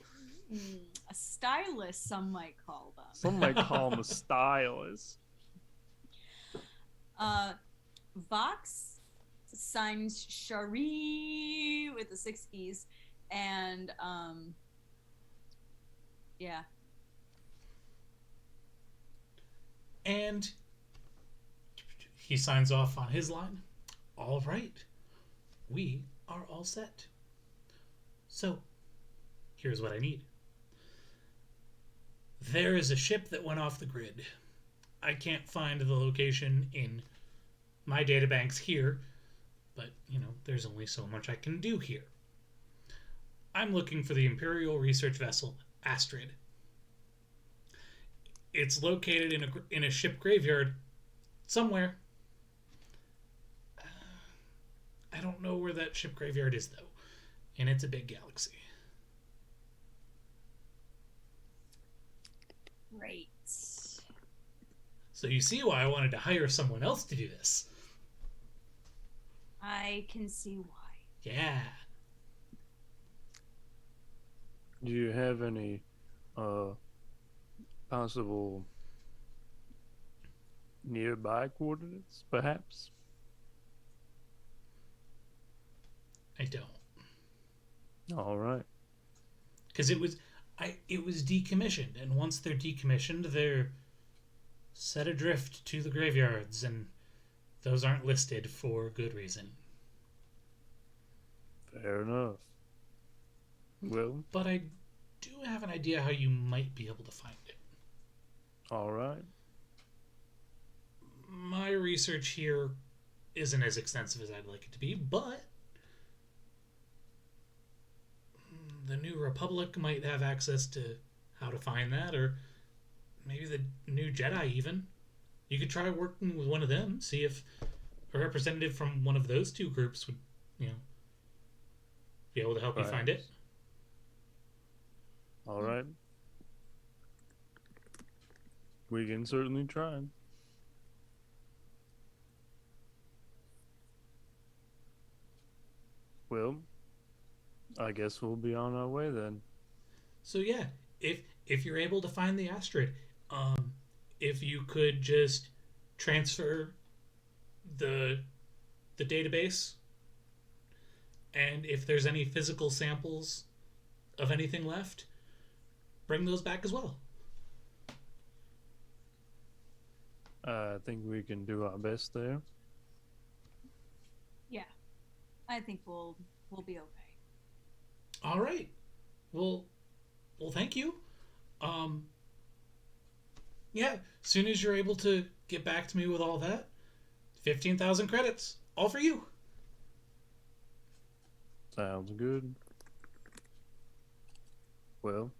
A stylus, some might call them. Some might call him a stylist. Vox signs Shari with the 6 E's, and yeah. And he signs off on his line. All right, we are all set. So, here's what I need. There is a ship that went off the grid. I can't find the location in my databanks here, but, there's only so much I can do here. I'm looking for the Imperial research vessel, Astrid. It's located in a ship graveyard somewhere. I don't know where that ship graveyard is, though, and it's a big galaxy. Great. So you see why I wanted to hire someone else to do this. I can see why. Yeah. Do you have any possible nearby coordinates, perhaps? I don't. All right. Because it was decommissioned, and once they're decommissioned, they're set adrift to the graveyards, and those aren't listed for good reason. Fair enough. Well, But I do have an idea how you might be able to find it. all right. My research here isn't as extensive as I'd like it to be, but the New Republic might have access to how to find that, or maybe the New Jedi even. You could try working with one of them, see if a representative from one of those two groups would, be able to help you find it. All right. We can certainly try. Well, I guess we'll be on our way then. So yeah, if you're able to find the asteroid, if you could just transfer the database, and if there's any physical samples of anything left, bring those back as well. I think we can do our best there. Yeah, I think we'll be okay. All right. Well, thank you. Yeah, as soon as you're able to get back to me with all that, 15,000 credits, all for you. Sounds good. Well,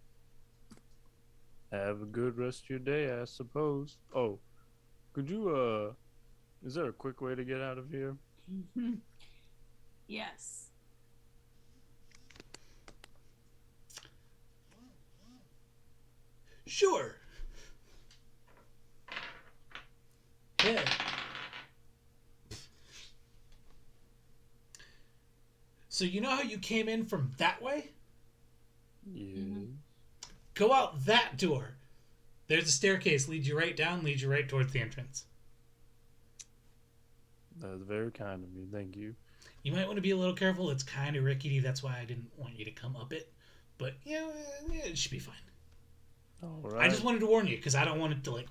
have a good rest of your day, I suppose. Oh, could you, is there a quick way to get out of here? Yes. Sure. Yeah. So you know how you came in from that way? Yeah. Go out that door. There's a staircase, leads you right down, leads you right towards the entrance. That's very kind of you. Thank you. You might want to be a little careful. It's kind of rickety. That's why I didn't want you to come up it. But, it should be fine. All right. I just wanted to warn you, because I don't want it to,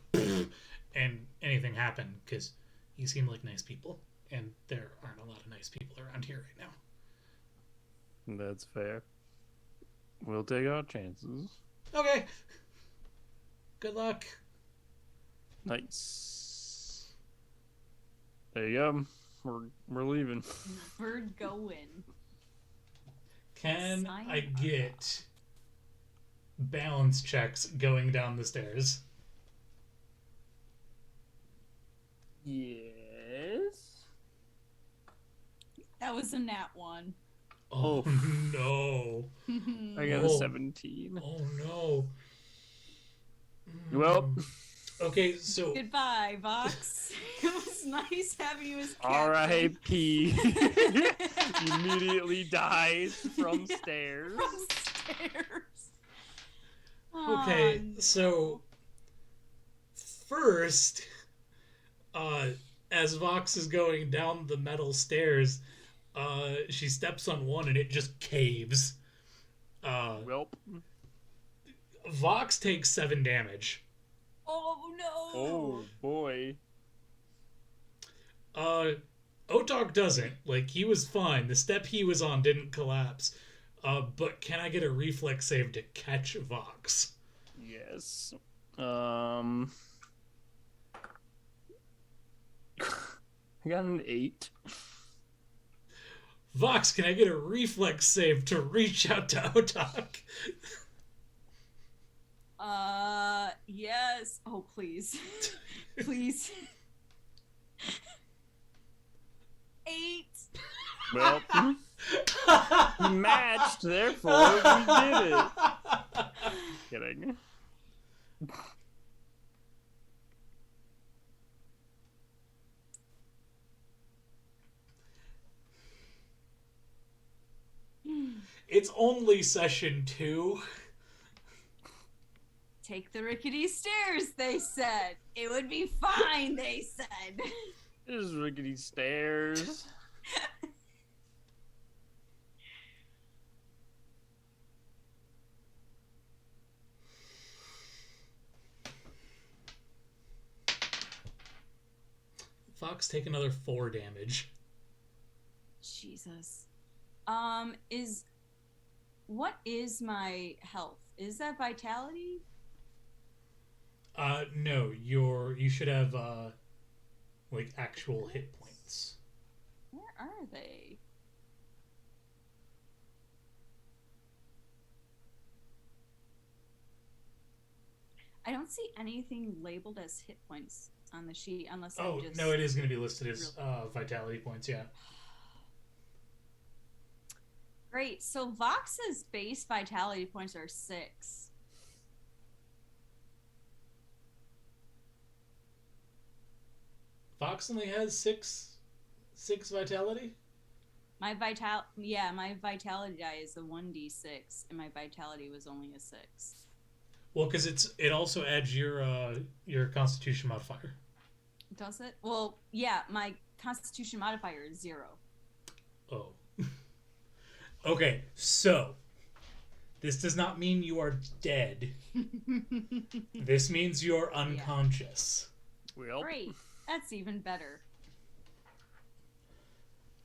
and anything happen, because you seem like nice people, and there aren't a lot of nice people around here right now. That's fair. We'll take our chances. Okay. Good luck. Nice. There you go. We're leaving. We're going. Can Sign I up. get balance checks going down the stairs? Yes. That was a nat one. Oh, no. I got a Oh. 17. Oh, no. Well, Okay, so Goodbye, Vox. It was nice having you as captain. R.I.P. Immediately dies from stairs. From stairs. okay, Oh, so first, as Vox is going down the metal stairs, she steps on one and it just caves. Welp. Vox takes 7 damage. oh no. Oh, boy. Otok doesn't. Like, he was fine. The step he was on didn't collapse. But can I get a reflex save to catch Vox? Yes. I got an 8. Vox, can I get a reflex save to reach out to Otok? Yes. Oh, please. Please. 8. Well, we matched, therefore we did it. Kidding. It's only session 2. Take the rickety stairs, they said. It would be fine, they said. There's rickety stairs. Vox, take another 4 damage. Jesus. What is my health? Is that vitality? No, you should have like actual hit points. Where are they? I don't see anything labeled as hit points on the sheet unless Oh, I just... no, it is going to be listed as vitality points, yeah. Great. So Vox's base vitality points are 6. Vox only has six vitality? My vitality die is a 1d6, and my vitality was only a 6. Well, because it also adds your Constitution modifier. Does it? Well, yeah, my Constitution modifier is 0. Oh. Okay, so this does not mean you are dead. This means you're unconscious. Well, Great. That's even better.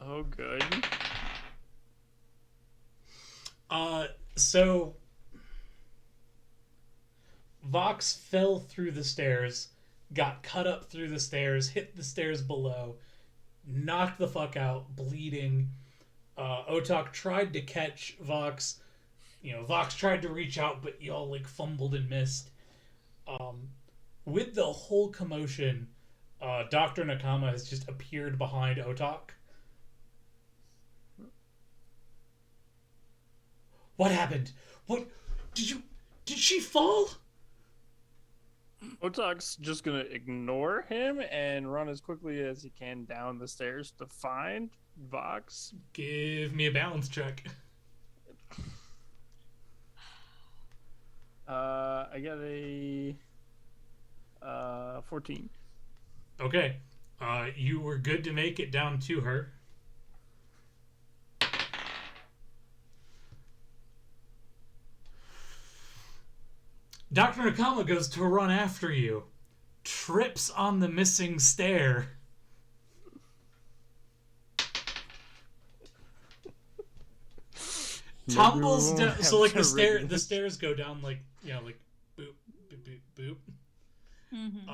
oh, good. So Vox fell through the stairs, got cut up through the stairs, hit the stairs below, knocked the fuck out, bleeding. Otak tried to catch Vox. Vox tried to reach out, but y'all like fumbled and missed. With the whole commotion, Dr. Nakama has just appeared behind Otak. What happened? What did she fall? Otak's just gonna ignore him and run as quickly as he can down the stairs to find Vox. Give me a balance check. I got a 14. Okay. You were good to make it down to her. Dr. Nakama goes to run after you. Trips on the missing stair. Tumbles down. So like the stairs go down like like boop boop boop boop. Mm-hmm.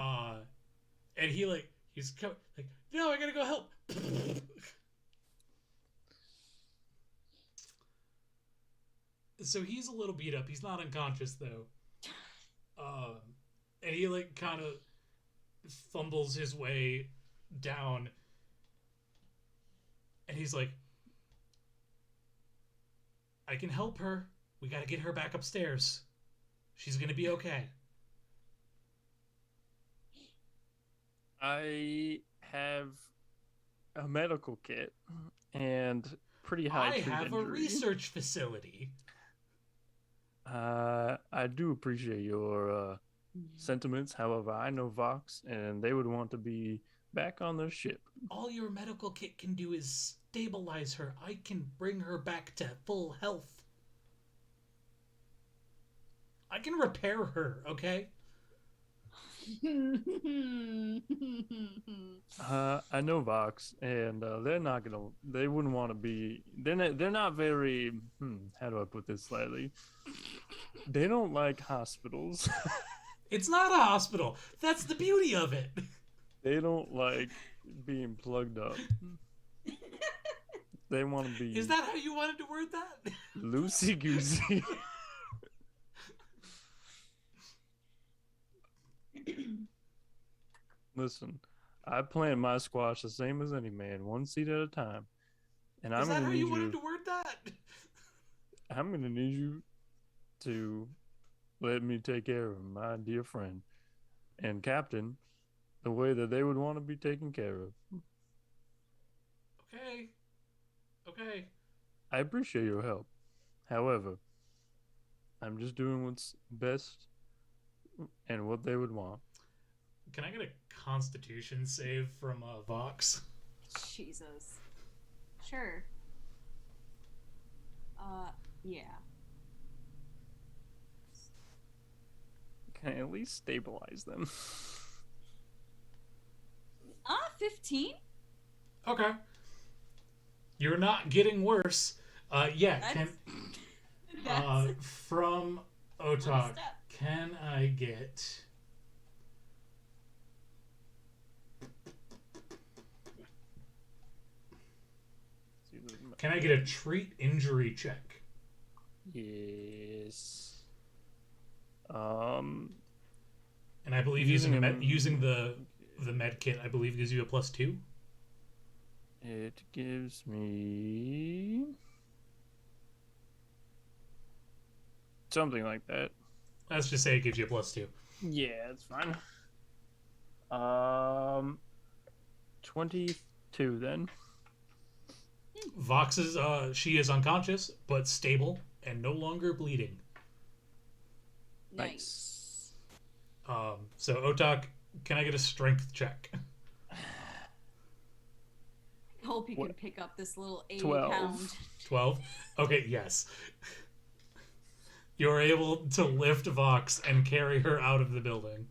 And he's like, no, I gotta go help. So he's a little beat up. He's not unconscious though. And he like kind of fumbles his way down, and he's like, I can help her. We gotta get her back upstairs. She's gonna be okay. I have a medical kit and pretty high I treat have a injury. research facility. I do appreciate your sentiments. However, I know Vox, and they would want to be back on their ship. All your medical kit can do is stabilize her. I can bring her back to full health. I can repair her, okay? I know Vox, and they wouldn't want to be. They're not very. How do I put this slightly? They don't like hospitals. It's not a hospital. That's the beauty of it. They don't like being plugged up. They want to be. Is that how you wanted to word that? Loosey goosey. Listen, I plant my squash the same as any man, one seed at a time. And Is that how you wanted to word that? I'm gonna need you to let me take care of my dear friend and captain the way that they would want to be taken care of. Okay. I appreciate your help. However, I'm just doing what's best and what they would want. Can I get a Constitution save from Vox? Jesus. Sure. Yeah. Can I at least stabilize them? 15? Okay. You're not getting worse. Yeah, That's from one Otak, step. can I get... Can I get a treat injury check? Yes. And I believe Using using the med kit, I believe, gives you a +2. It gives me something like that. Let's just say it gives you a +2. Yeah, it's fine. 22 then. Vox is she is unconscious but stable and no longer bleeding. Nice. So Otak, can I get a strength check? I hope you can pick up this little 12. 80-pound. 12. Okay, yes. You're able to lift Vox and carry her out of the building.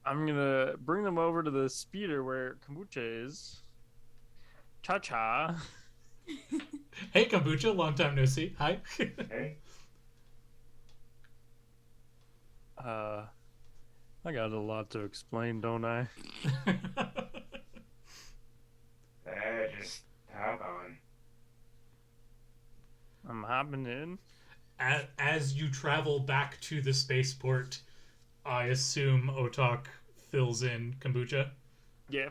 I'm gonna bring them over to the speeder where Kombucha is. Cha-cha. Hey, Kombucha, long time no see. Hi. Hey, I got a lot to explain, don't I? just hop on. I'm hopping in. As you travel back to the spaceport, I assume Otak fills in Kombucha. Yeah.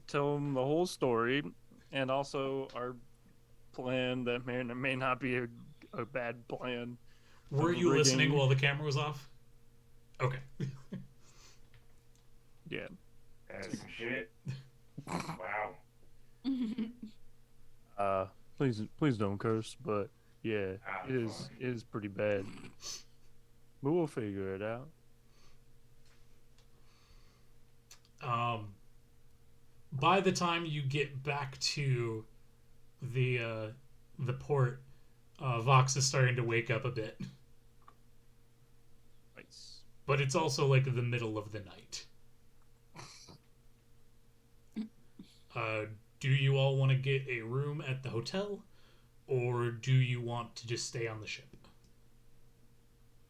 Tell them the whole story, and also our plan that may or may not be a bad plan. Were you rigging. listening while the camera was off? Okay. Yeah. That's some shit. Wow. Please don't curse, but yeah, Ah, it is pretty bad. But we'll figure it out. By the time you get back to the port, Vox is starting to wake up a bit. Nice. But it's also like the middle of the night. Do you all want to get a room at the hotel, or do you want to just stay on the ship?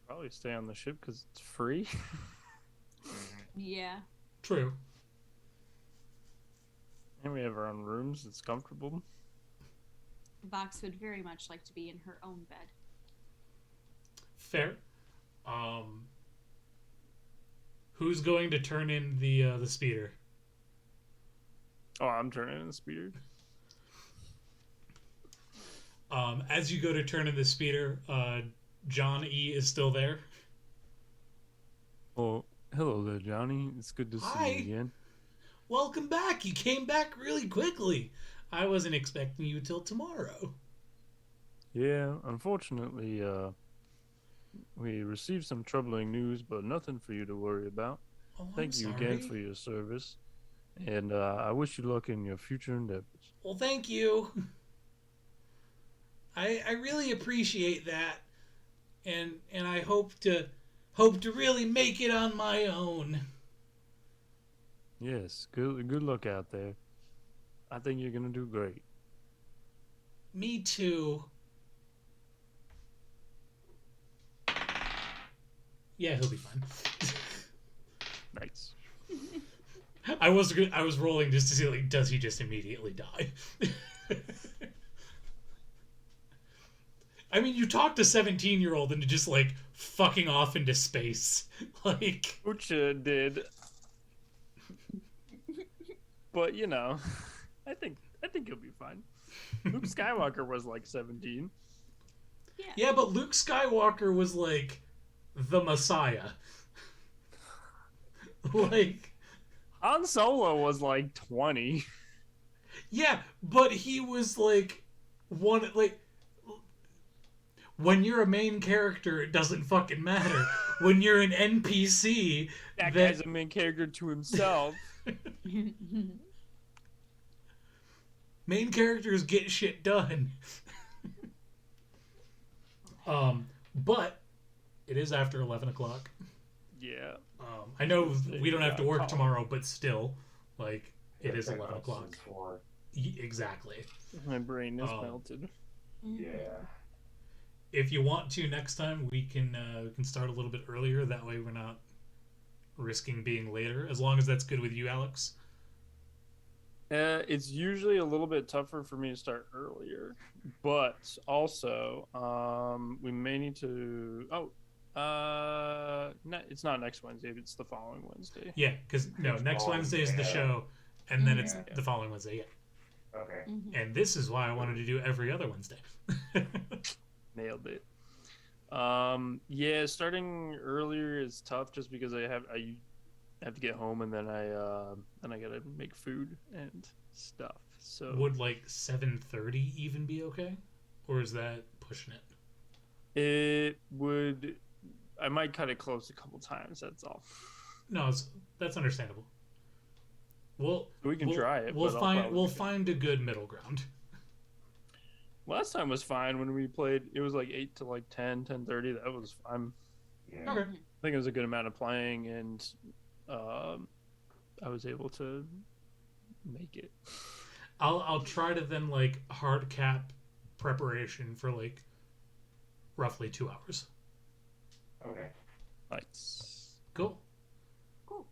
Probably stay on the ship because it's free. Yeah. True. And we have our own rooms. It's comfortable. Vox would very much like to be in her own bed. Fair. Who's going to turn in the speeder? Oh, I'm turning in the speeder. As you go to turn in the speeder, John E is still there. Oh, hello there, Johnny. It's good to Hi. see you again. Welcome back. You came back really quickly. I wasn't expecting you till tomorrow. Yeah, unfortunately, we received some troubling news, but nothing for you to worry about. Oh, I'm Thank you sorry. again for your service, and I wish you luck in your future endeavors. Well, thank you. I really appreciate that, and I hope to really make it on my own. Yes, good luck out there. I think you're gonna do great. Me too. Yeah, he'll be fine. Nice. I was rolling just to see, like, does he just immediately die? I mean, you talked a 17-year-old into just, like, fucking off into space. Like, Ucha did. But you know, I think he'll be fine. Luke Skywalker was like 17. yeah, but Luke Skywalker was, like, the Messiah. Like, Han Solo was like 20. yeah, but he was, like, when you're a main character, it doesn't fucking matter. When you're an NPC, That guy's a main character to himself. main characters get shit done. But it is after 11 o'clock. Yeah. I know we don't have to work Call. tomorrow, but still, like, it is Check 11 out o'clock. since 4. Exactly. My brain is Oh. melted. Yeah. If you want to, next time we can start a little bit earlier. That way we're not risking being later. As long as that's good with you, Alex. It's usually a little bit tougher for me to start earlier, but also we may need to. It's not next Wednesday. It's the following Wednesday. Yeah, because next Oh, Wednesday is the yeah. show, and then it's Yeah. the following Wednesday. Yeah, Okay. and this is why I wanted to do every other Wednesday. Nailed it. Starting earlier is tough just because I have to get home and then I gotta make food and stuff. So Would like 7:30 even be okay, or is that pushing it? it would. I might cut it close a couple times. That's all. No, that's understandable. We can try it. We'll but I'll find probably find a good middle ground. Last time was fine when we played. It was like 8 to like 10, 10:30. That was fine. Yeah. Okay. I think it was a good amount of playing, and I was able to make it. I'll try to then like hard cap preparation for like roughly 2 hours. Okay. Nice. Cool. Cool.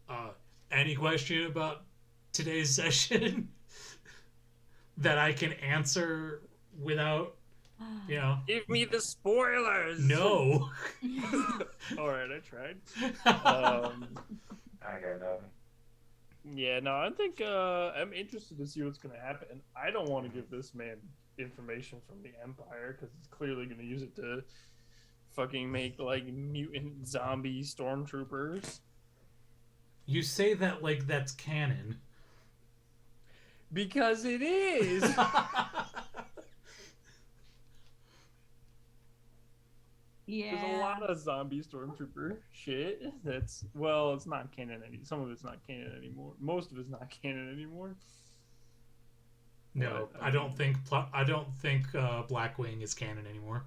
Any question about today's session that I can answer without, Give me the spoilers. no. All right, I tried. I got nothing. Yeah, no, I think I'm interested to see what's going to happen. I don't want to give this man information from the Empire because he's clearly going to use it to fucking make like mutant zombie stormtroopers. You say that like that's canon. Because it is. Yeah. There's a lot of zombie stormtrooper shit. It's not canon some of it's not canon anymore. Most of it's not canon anymore. No, But, I don't think Blackwing is canon anymore.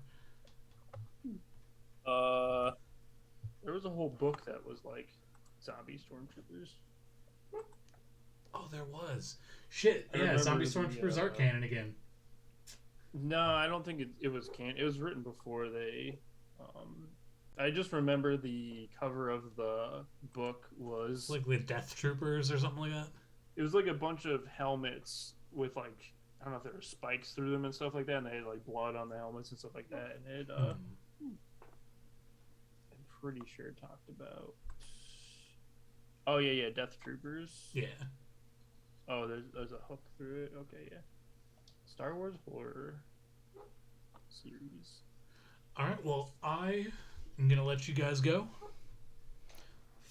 There was a whole book that was like zombie stormtroopers. Oh, there was. Shit. I Yeah, remember zombie the, stormtroopers are canon again. No, I don't think it was canon. It was written before they. I just remember the cover of the book was Like the Death Troopers or something like that. it was like a bunch of helmets with like I don't know if there were spikes through them and stuff like that, and they had like blood on the helmets and stuff like that. And it, I'm pretty sure it talked about. Oh yeah, Death Troopers. Yeah. Oh, there's a hook through it. Okay, yeah. Star Wars horror series. All right. Well, I am gonna let you guys go.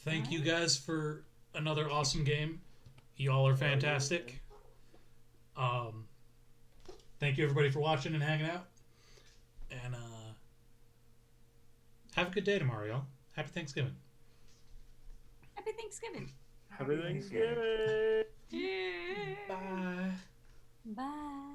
Thank you guys for another awesome game. Y'all are fantastic. Thank you everybody for watching and hanging out. And have a good day tomorrow, y'all. Happy Thanksgiving. Happy Thanksgiving. Happy Thanksgiving. Yeah. Bye. Bye.